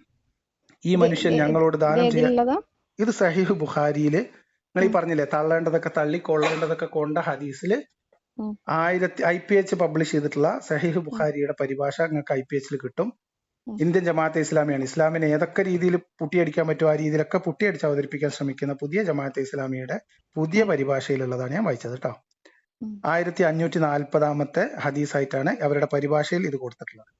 ഈ മനുഷ്യൻ ഞങ്ങളോട് ദാനം ചെയ്യാൻ. ഇത് സഹീഹ് ബുഖാരിയില് നിങ്ങൾ ഈ പറഞ്ഞില്ലേ തള്ളേണ്ടതൊക്കെ തള്ളി കൊള്ളേണ്ടതൊക്കെ കൊണ്ട ഹദീസില് IPH പബ്ലിഷ് ചെയ്തിട്ടുള്ള സഹീഹ് ബുഖാരിയുടെ പരിഭാഷ നിങ്ങൾക്ക് IPH കിട്ടും. ഇന്ത്യൻ ജമാഅത്തെ ഇസ്ലാമിയാണ്. ഇസ്ലാമിനെ ഏതൊക്കെ രീതിയിൽ പുട്ടിയടിക്കാൻ പറ്റുമോ ആ രീതിയിലൊക്കെ പുട്ടിയടിച്ച് അവതരിപ്പിക്കാൻ ശ്രമിക്കുന്ന പുതിയ ജമാഅത്തെ ഇസ്ലാമിയുടെ പുതിയ പരിഭാഷയിലുള്ളതാണ് ഞാൻ വായിച്ചത് കേട്ടോ. 1540 ഹദീസായിട്ടാണ് അവരുടെ പരിഭാഷയിൽ ഇത് കൊടുത്തിട്ടുള്ളത്.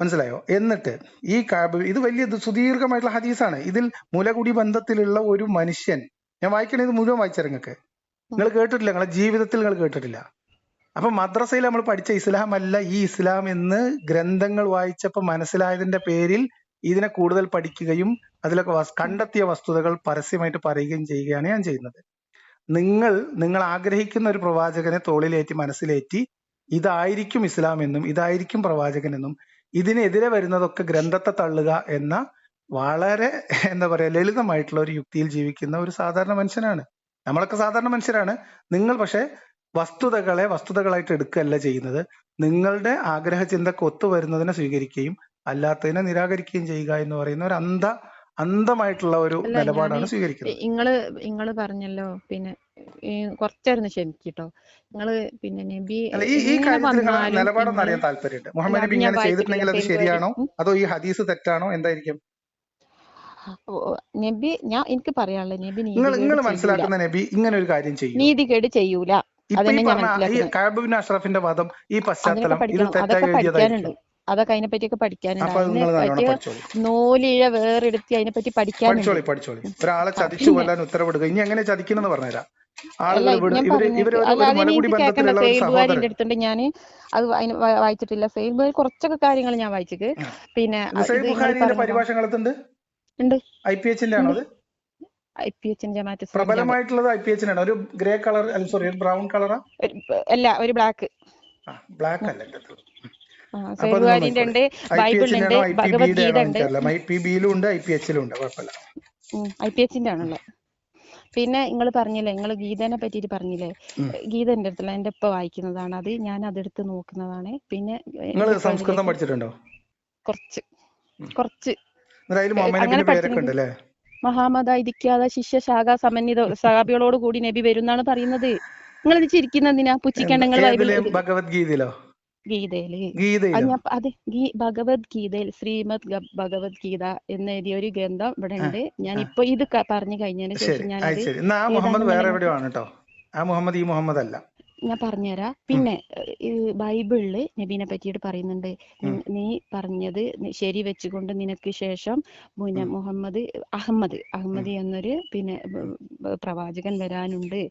മനസ്സിലായോ? എന്നിട്ട് ഈ കഅബ് ഇത് വലിയ സുദീർഘമായിട്ടുള്ള ഹദീസാണ്. ഇതിൽ മുലകുടി ബന്ധത്തിലുള്ള ഒരു മനുഷ്യൻ, ഞാൻ വായിക്കണത് മുഴുവൻ വായിച്ചാൽ നിങ്ങൾ കേട്ടിട്ടില്ല, നിങ്ങളെ ജീവിതത്തിൽ നിങ്ങൾ കേട്ടിട്ടില്ല. അപ്പൊ മദ്രസയിൽ നമ്മൾ പഠിച്ച ഇസ്ലാം അല്ല ഈ ഇസ്ലാം എന്ന് ഗ്രന്ഥങ്ങൾ വായിച്ചപ്പോൾ മനസ്സിലായതിന്റെ പേരിൽ ഇതിനെ കൂടുതൽ പഠിക്കുകയും അതിലൊക്കെ കണ്ടെത്തിയ വസ്തുതകൾ പരസ്യമായിട്ട് പറയുകയും ചെയ്യുകയാണ് ഞാൻ ചെയ്യുന്നത്. നിങ്ങൾ ആഗ്രഹിക്കുന്ന ഒരു പ്രവാചകനെ തോളിലേറ്റി മനസ്സിലേറ്റി ഇതായിരിക്കും ഇസ്ലാം എന്നും ഇതായിരിക്കും പ്രവാചകൻ എന്നും ഇതിനെതിരെ വരുന്നതൊക്കെ ഗ്രന്ഥത്തെ തള്ളുക എന്ന വളരെ എന്താ പറയാ ലളിതമായിട്ടുള്ള ഒരു യുക്തിയിൽ ജീവിക്കുന്ന ഒരു സാധാരണ മനുഷ്യനാണ്. നമ്മളൊക്കെ സാധാരണ മനുഷ്യരാണ്. നിങ്ങൾ പക്ഷെ വസ്തുതകളെ വസ്തുതകളായിട്ട് എടുക്കുകയല്ല ചെയ്യുന്നത്. നിങ്ങളുടെ ആഗ്രഹ ചിന്തക്ക് ഒത്തുവരുന്നതിനെ സ്വീകരിക്കുകയും അല്ലാത്തതിനെ നിരാകരിക്കുകയും ചെയ്യുക എന്ന് പറയുന്ന ഒരു അന്ധമായിട്ടുള്ള ഒരു അല്ല ഞാന് നിലപാടാണ് സ്വീകരിക്കുന്നത്. ഇങ്ങള് പറഞ്ഞല്ലോ പിന്നെ കുറച്ചേരൊന്ന് ക്ഷമിക്കിട്ടോ. നിങ്ങള് പിന്നെ നബി അല്ല, ഈ എങ്ങനെ കാര്യത്തിൽ നിങ്ങളുടെ വന്നാലും നിലപാടൊന്നും നിങ്ങള് അറിയാൻ താല്പര്യമുണ്ട്. അല്ല മുഹമ്മദ് അത് നബി ഞാൻ ഇങ്ങനെ വായിച്ചിട്ടില്ല. ചെയ്തിട്ടുണ്ടെങ്കിൽ അത് സെയിൽ വേർഡ് ശരിയാണോ അതോ ഈ ഹദീസ് തെറ്റാണോ എന്തായിരിക്കും? നബി എനിക്ക് പറയാനുള്ളത് നബി നിങ്ങൾ നീതികേട് ചെയ്യൂല. മനസ്സിലാക്കുന്ന നബി ഇങ്ങനെ ഒരു കാര്യം ചെയ്യും? നീതികേട് ചെയ്യൂല. ഇപ്പൊ ഈ അതന്നെ ഞാൻ പറഞ്ഞ ഈ മനസ്സിലാക്കുന്നത്. കഅബ് ബിൻ അഷ്റഫിന്റെ വാദം, ഈ അതിനൊക്കെ പശ്ചാത്തലം ഇത് പഠിക്കണം. തെറ്റായി അതൊക്കെ പഠിക്കാനുണ്ട്. എഴുതിയതായിരിക്കും. അതൊക്കെ അതിനെപ്പറ്റിയൊക്കെ പഠിക്കാനുണ്ട്. അപ്പൊ അത് അതിനെ നിങ്ങൾ നല്ലോണം പറ്റിയ പഠിച്ചോളൂ. നൂലിഴ വേറെടുത്ത് അതിനെപ്പറ്റി പഠിക്കാനുണ്ട്. പഠിച്ചോളി. ഒരാളെ ചതിച്ചു പിന്നെ കൊല്ലാൻ ഉത്തരവിടുക. ഇനി എങ്ങനെ ചതിക്കുന്നെന്ന് പറഞ്ഞുതരാം. അല്ല ആളുകൾ ഞാൻ ഇവര് പറഞ്ഞേക്ക്. അല്ല ഒരു അതിന് മുലകുടി എനിക്ക് കേൾക്കണ്ട. ബന്ധത്തിലുള്ള ഒരു സെയിൽ സഹോദരൻ. ബുഖാരിന്റെ അടുത്തുണ്ട്. ഞാൻ അത് അതിന് വായിച്ചിട്ടില്ല. സെയിൽ ബുഖാരി കുറച്ചൊക്കെ കാര്യങ്ങൾ ഞാൻ വായിച്ചിട്ട്. പിന്നെ സഹീഹ് ഇത് നിങ്ങൾ ബുഖാരിന്റെ പറഞ്ഞല്ലോ പരിഭാഷകളുണ്ട്. ഉണ്ട്. IPHന്റെ ആണോ അത്? IPH ജമാഅത്ത് ഇസ്ലാമിന്റെ പ്രബലമായിട്ടുള്ളത് IPHന്റെ ആണ്. ഒരു ഗ്രേ കളർ, സോറി ഒരു ബ്രൗൺ കളറാ? അല്ല, ഒരു ബ്ലാക്ക്. ബ്ലാക്ക് അല്ല. സെയിൽ ബുഖാരിന്റെ ഉണ്ട്, ബൈബിളിലുണ്ട്, ഭഗവത്ഗീത ഉണ്ട്. IPBയിലും ഉണ്ട്, IPHലും ഉണ്ട്. കുഴപ്പമില്ല. IPHന്റെ ആണല്ലോ. പിന്നെ നിങ്ങൾ പറഞ്ഞില്ലേ, നിങ്ങൾ ഗീതനെ പറ്റിയിട്ട് പറഞ്ഞില്ലേ, ഗീത എന്റെ അടുത്തുള്ള എന്റെ ഇപ്പൊ വായിക്കുന്നതാണ്. അത് ഞാൻ അതെടുത്ത് നോക്കുന്നതാണ്. പിന്നെ നിങ്ങൾ സംസ്കൃതം പഠിച്ചിട്ടുണ്ടോ? കുറച്ച് അങ്ങനെ പഠിച്ചിട്ടുണ്ട്. മഹാമത ഇരിക്കാതെ ശിഷ്യ ശാഖ സമന്വിത സഹാബികളോട് കൂടി നബി വരുന്നാണ് പറയുന്നത്. നിങ്ങൾ ഇത് ചിരിക്കുന്നതിനാ? പുച്ഛിക്കണ്ടെങ്കിൽ ഭഗവത്ഗീതയിലോ? ഗീതയില് അതെ, ഭഗവത്ഗീതയിൽ ശ്രീമദ് ഭഗവത്ഗീത എന്നെഴുതിയ ഒരു ഗ്രന്ഥം ഇവിടെ ഉണ്ട്. ഞാൻ ഇപ്പൊ ഇത് പറഞ്ഞു കഴിഞ്ഞതിന് ശേഷം ഞാൻ പറഞ്ഞുതരാം. പിന്നെ ബൈബിളില് നബീനെ പറ്റിയിട്ട് പറയുന്നുണ്ട്. നീ പറഞ്ഞത് ശരി വെച്ചുകൊണ്ട് നിനക്ക് ശേഷം പിന്നെ അഹമ്മദ് എന്നൊരു പിന്നെ പ്രവാചകൻ വരാനുണ്ട്.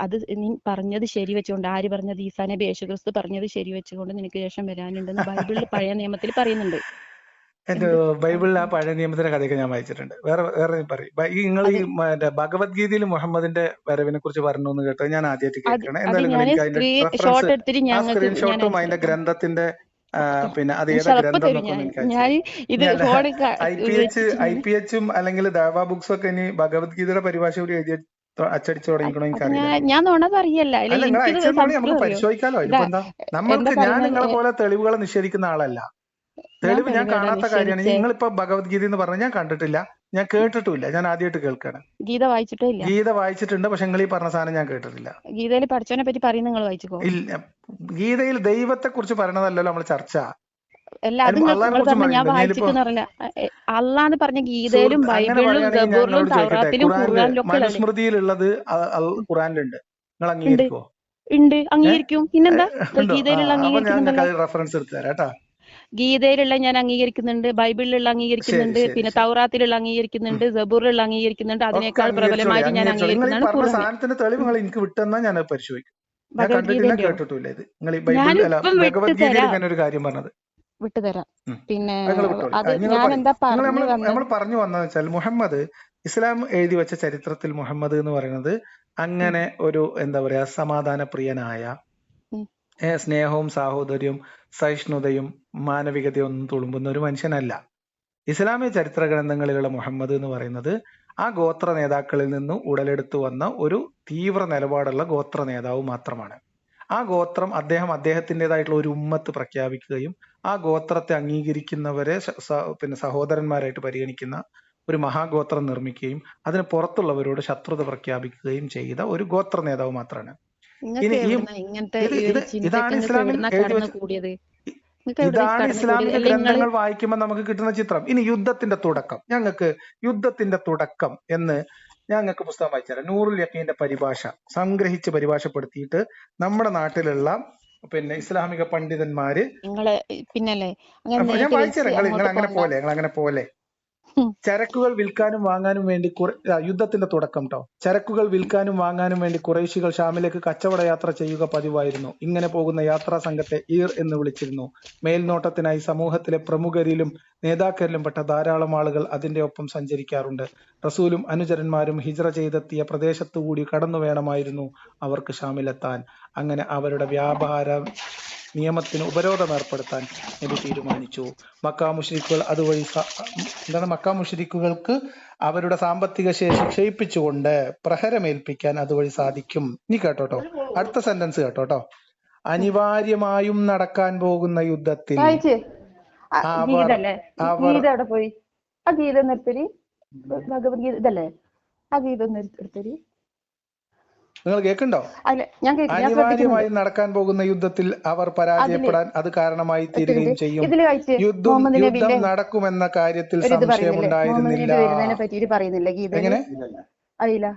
അത് നീ പറഞ്ഞത് ശരി വെച്ചുകൊണ്ട്, ആര് പറഞ്ഞത്? ഈസാ നബി യേശുക്രിസ്തു പറഞ്ഞത് ശരി വെച്ചുകൊണ്ട് നിനക്ക് ശേഷം വരാനുണ്ടെന്ന് ബൈബിളിൽ പഴയ നിയമത്തിൽ പറയുന്നുണ്ട്. എന്റെ ബൈബിളിൽ ആ പഴയ നിയമത്തിന്റെ കഥയൊക്കെ ഞാൻ വായിച്ചിട്ടുണ്ട്. വേറെ പറയും. നിങ്ങൾ ഈ ഭഗവത്ഗീതയിൽ മുഹമ്മദിന്റെ വരവിനെ കുറിച്ച് പറഞ്ഞു എന്ന് കേട്ടത് ഞാൻ ആദ്യമായിട്ട് കേൾക്കുകയാണ്. എന്തായാലും എനിക്ക് അതിന്റെ സ്ക്രീൻഷോട്ടും അതിന്റെ ഗ്രന്ഥത്തിന്റെ പിന്നെ അത് ഏതാ ഗ്രന്ഥം IPHും അല്ലെങ്കിൽ ദേവാ ബുക്സും ഒക്കെ ഇനി ഭഗവത്ഗീതയുടെ പരിഭാഷ കൂടി എഴുതി അച്ചടിച്ചു തുടങ്ങിക്കണോ എനിക്കറിയില്ല. നമുക്ക് പരിശോധിക്കാലോ. അതിപ്പോ എന്താ, ഞാൻ നിങ്ങളെ പോലെ തെളിവുകളെ നിഷേധിക്കുന്ന ആളല്ല. തെളിവ് ഞാൻ കാണാത്ത കാര്യമാണ്. നിങ്ങളിപ്പോ ഭഗവത്ഗീത എന്ന് പറഞ്ഞാൽ ഞാൻ കണ്ടിട്ടില്ല, ഞാൻ കേട്ടിട്ടില്ല, ഞാൻ ആദ്യമായിട്ട് കേൾക്കാണ്. ഗീത വായിച്ചിട്ടുണ്ട്, പക്ഷെ നിങ്ങൾ ഈ പറഞ്ഞ സാധനം ഞാൻ കേട്ടിട്ടില്ല. ഗീതയിൽ പഠിച്ചവനെ പറ്റി പറയുന്നത് നിങ്ങൾ വായിച്ചോ? ഇല്ല, ഗീതയിൽ ദൈവത്തെ കുറിച്ച് പറയണതല്ലോ നമ്മൾ ചർച്ച. അള്ളാന്ന് പറഞ്ഞ ഗീതയിലും ബൈബിളിലും സബൂറിലും തൗറാത്തിലും ഖുർആനിലും മനുസ്മൃതിയിലുള്ളത് ഖുർആനിലുണ്ട്. നിങ്ങൾ അംഗീകരിക്കോ? ഉണ്ട്, അംഗീകരിക്കും. പിന്നെന്താ? ഗീതയിലുള്ള റെഫറൻസ് എടുത്തു തരാം കേട്ടോ. ഗീതയിലുള്ള ഞാൻ അംഗീകരിക്കുന്നുണ്ട്, ബൈബിളിലുള്ള അംഗീകരിക്കുന്നുണ്ട്, പിന്നെ തൗറാത്തിലുള്ള അംഗീകരിക്കുന്നുണ്ട്, സബൂറിലുള്ള അംഗീകരിക്കുന്നുണ്ട്. അതിനേക്കാൾ പ്രബലമായിട്ട് ഞാൻ അംഗീകരിക്കുന്നതാണ് സാധനത്തിന്റെ തെളിവുകൾ എനിക്ക് വിട്ടെന്നാ ഞാൻ പരിശോധിക്കും. ഞാൻ കണ്ടിട്ടില്ല, കേട്ടിട്ടില്ല. ഇത് നിങ്ങൾ ഭഗവത്ഗീതയിൽ ഇങ്ങനെ ഒരു കാര്യം പറഞ്ഞത് വിട്ടുതരാം. പിന്നെ നമ്മൾ പറഞ്ഞു വന്നതെന്ന് വെച്ചാൽ, മുഹമ്മദ് ഇസ്ലാം എഴുതി വെച്ച ചരിത്രത്തിൽ മുഹമ്മദ് എന്ന് പറയുന്നത് അങ്ങനെ ഒരു എന്താ പറയാ സമാധാന പ്രിയനായ, സ്നേഹവും സാഹോദര്യവും സഹിഷ്ണുതയും മാനവികതയും ഒന്നും തുളുമ്പുന്ന ഒരു മനുഷ്യനല്ല. ഇസ്ലാമിക ചരിത്ര ഗ്രന്ഥങ്ങളിലുള്ള മുഹമ്മദ് എന്ന് പറയുന്നത് ആ ഗോത്ര നേതാക്കളിൽ നിന്ന് ഉടലെടുത്തു വന്ന ഒരു തീവ്ര നിലപാടുള്ള ഗോത്ര നേതാവ് മാത്രമാണ്. ആ ഗോത്രം അദ്ദേഹത്തിൻ്റെതായിട്ടുള്ള ഒരു ഉമ്മത്ത് പ്രഖ്യാപിക്കുകയും ആ ഗോത്രത്തെ അംഗീകരിക്കുന്നവരെ പിന്നെ സഹോദരന്മാരായിട്ട് പരിഗണിക്കുന്ന ഒരു മഹാഗോത്രം നിർമ്മിക്കുകയും അതിന് പുറത്തുള്ളവരോട് ശത്രുത പ്രഖ്യാപിക്കുകയും ചെയ്ത ഒരു ഗോത്ര നേതാവ് മാത്രമാണ്. ഇതാണ് ഇസ്ലാമിക ഗ്രന്ഥങ്ങൾ വായിക്കുമ്പോൾ നമുക്ക് കിട്ടുന്ന ചിത്രം. ഇനി യുദ്ധത്തിന്റെ തുടക്കം എന്ന് ഞങ്ങൾക്ക് പുസ്തകം വായിച്ചുതരാം. നൂറുൽ യഖീന്റെ പരിഭാഷ സംഗ്രഹിച്ച് പരിഭാഷപ്പെടുത്തിയിട്ട് നമ്മുടെ നാട്ടിലുള്ള പിന്നെ ഇസ്ലാമിക പണ്ഡിതന്മാര് ഞാൻ വായിച്ചുതരാം. നിങ്ങൾ അങ്ങനെ പോലെ ചരക്കുകൾ വിൽക്കാനും വാങ്ങാനും വേണ്ടി യുദ്ധത്തിന്റെ തുടക്കം ചരക്കുകൾ വിൽക്കാനും വാങ്ങാനും വേണ്ടി ഖുറൈശികൾ ഷാമിലേക്ക് കച്ചവട യാത്ര ചെയ്യുക പതിവായിരുന്നു. ഇങ്ങനെ പോകുന്ന യാത്രാ സംഘത്തെ ഈർ എന്ന് വിളിച്ചിരുന്നു. മേൽനോട്ടത്തിനായി സമൂഹത്തിലെ പ്രമുഖരിലും നേതാക്കരിലും പെട്ട ധാരാളം ആളുകൾ അതിന്റെ ഒപ്പം സഞ്ചരിക്കാറുണ്ട്. റസൂലും അനുചരന്മാരും ഹിജ്റ ചെയ്തെത്തിയ പ്രദേശത്തുകൂടി കടന്നു വേണമായിരുന്നു അവർക്ക് ഷാമിലെത്താൻ. അങ്ങനെ അവരുടെ വ്യാപാര നിയമത്തിന് ഉപരോധം ഏർപ്പെടുത്താൻ നബി തീരുമാനിച്ചു. മക്കാ മുശ്രിക്കുകൾക്ക് അവരുടെ സാമ്പത്തിക ശേഷി ക്ഷയിപ്പിച്ചുകൊണ്ട് പ്രഹരമേൽപ്പിക്കാൻ അതുവഴി സാധിക്കും. ഇനി കേട്ടോട്ടോ, അടുത്ത സെന്റൻസ് കേട്ടോട്ടോ. അനിവാര്യമായും നടക്കാൻ പോകുന്ന യുദ്ധത്തിൽ അവർ പോയി ആ ഗീത നിർത്തരി, ഭഗവത്ഗീത ഇതല്ലേ ആ ഗീത നിർത്തരി. നിങ്ങൾ കേൾക്കുന്നുണ്ടോ? അനിവാര്യമായി നടക്കാൻ പോകുന്ന യുദ്ധത്തിൽ അവർ പരാജയപ്പെടാൻ അത് കാരണമായി തീരുകയും ചെയ്യും. യുദ്ധം നടക്കുമെന്ന കാര്യത്തിൽ സംശയമുണ്ടായിരുന്നില്ല. എങ്ങനെ? അറിയില്ല.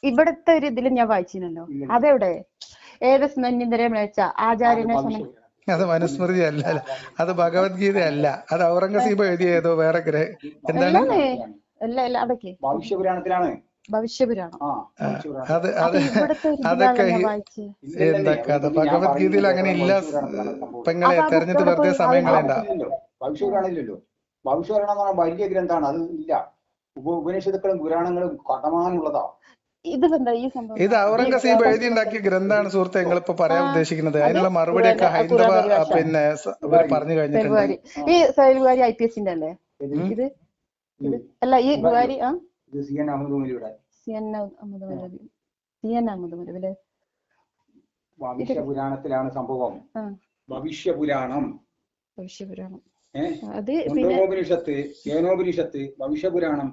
ഇവിടത്തെ ഒരു ഇതിലും ഞാൻ വായിച്ചിരുന്നല്ലോ. അതെവിടെ? ആചാര്യനെ അത് മനുസ്മൃതി അല്ല, അത് ഭഗവത്ഗീത അല്ല, അത് ഔറംഗസീബ് എഴുതിയ ഏതോ വേറെ എന്താണ് ഭവിഷ്യപുരാണത്തിലാണ്. അതൊക്കെ എന്താ കഥ? ഭഗവത്ഗീതയിൽ അങ്ങനെ ഇല്ല പെങ്ങളെ, തെരഞ്ഞിട്ട് വെറുതെ സമയം കളയണ്ട. ഭവിഷ്യപുരാണില്ലല്ലോ. ഭവിഷ്യപുരാണം എന്ന് പറഞ്ഞാൽ വലിയ ഗ്രന്ഥമാണ്, അത് ഇല്ല. ഉപനിഷത്തുക്കളും പുരാണങ്ങളും കടമാനുള്ളതാ. ഇത് ഔറംഗസീബ് എഴുതിയുണ്ടാക്കിയ ഗ്രന്ഥമാണ് സുഹൃത്തെ നിങ്ങളിപ്പോ പറയാൻ ഉദ്ദേശിക്കുന്നത്. അതിനുള്ള മറുപടിയൊക്കെ ഹൈന്ദവ പിന്നെ ഇവർ പറഞ്ഞു കഴിഞ്ഞിട്ടുണ്ട്. ഭവിഷ്യപുരാണത്തിലാണ് സംഭവം. ഭവിഷ്യപുരാണം, ഉപനിഷത്ത്, കേനോപനിഷത്ത്, ഭവിഷ്യപുരാണം,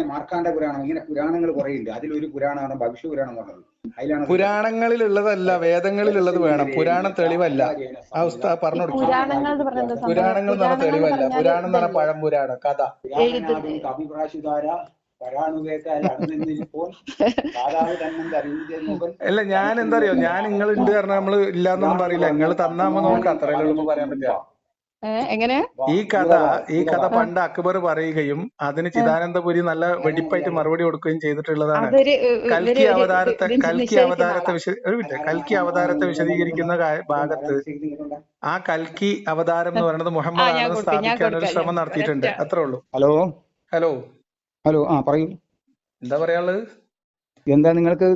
മാർക്കാണ്ഡ പുരാണം, ഇങ്ങനെ പുരാണങ്ങൾ കുറെ ഉണ്ട്. അതിലൊരു പുരാണമാണ് ഭവിഷ്യപുരാണം എന്ന് പറഞ്ഞത്. അതിലാണ് പുരാണങ്ങളിലുള്ളതല്ല, വേദങ്ങളിലുള്ളത് വേണം. പുരാണം തെളിവല്ല. ആ ഉസ്താദ് പറഞ്ഞു കൊടുക്കും. പുരാണങ്ങൾ എന്ന് പറഞ്ഞ തെളിവല്ല. പുരാണം എന്ന് പറഞ്ഞ പഴംപുരാണം, കഥ. അല്ല, ഞാൻ എന്താ അറിയോ, ഞാൻ നിങ്ങൾ ഉണ്ട് കാരണം നമ്മള് ഇല്ലാന്നൊന്നും പറയില്ല. നിങ്ങൾ തന്നാകുമ്പോ നമുക്ക് അത്രയല്ലേ എളുപ്പം പറയാൻ പറ്റുക. ഈ കഥ പണ്ട് അക്ബർ പറയുകയും അതിന് ചിദാനന്ദപുരി നല്ല വെടിപ്പായിട്ട് മറുപടി കൊടുക്കുകയും ചെയ്തിട്ടുള്ളതാണ്. കൽക്കി അവതാരത്തെ വിശദീകരിക്കുന്ന ഭാഗത്ത് ആ കൽക്കി അവതാരം എന്ന് പറയുന്നത് മുഹമ്മദ് ആണെന്ന് സ്ഥാപിക്കാൻ ഒരു ശ്രമം നടത്തിയിട്ടുണ്ട്. അത്രേ ഉള്ളൂ. ഹലോ ആ പറയൂ, എന്താ പറയാനുള്ളത്? എന്താ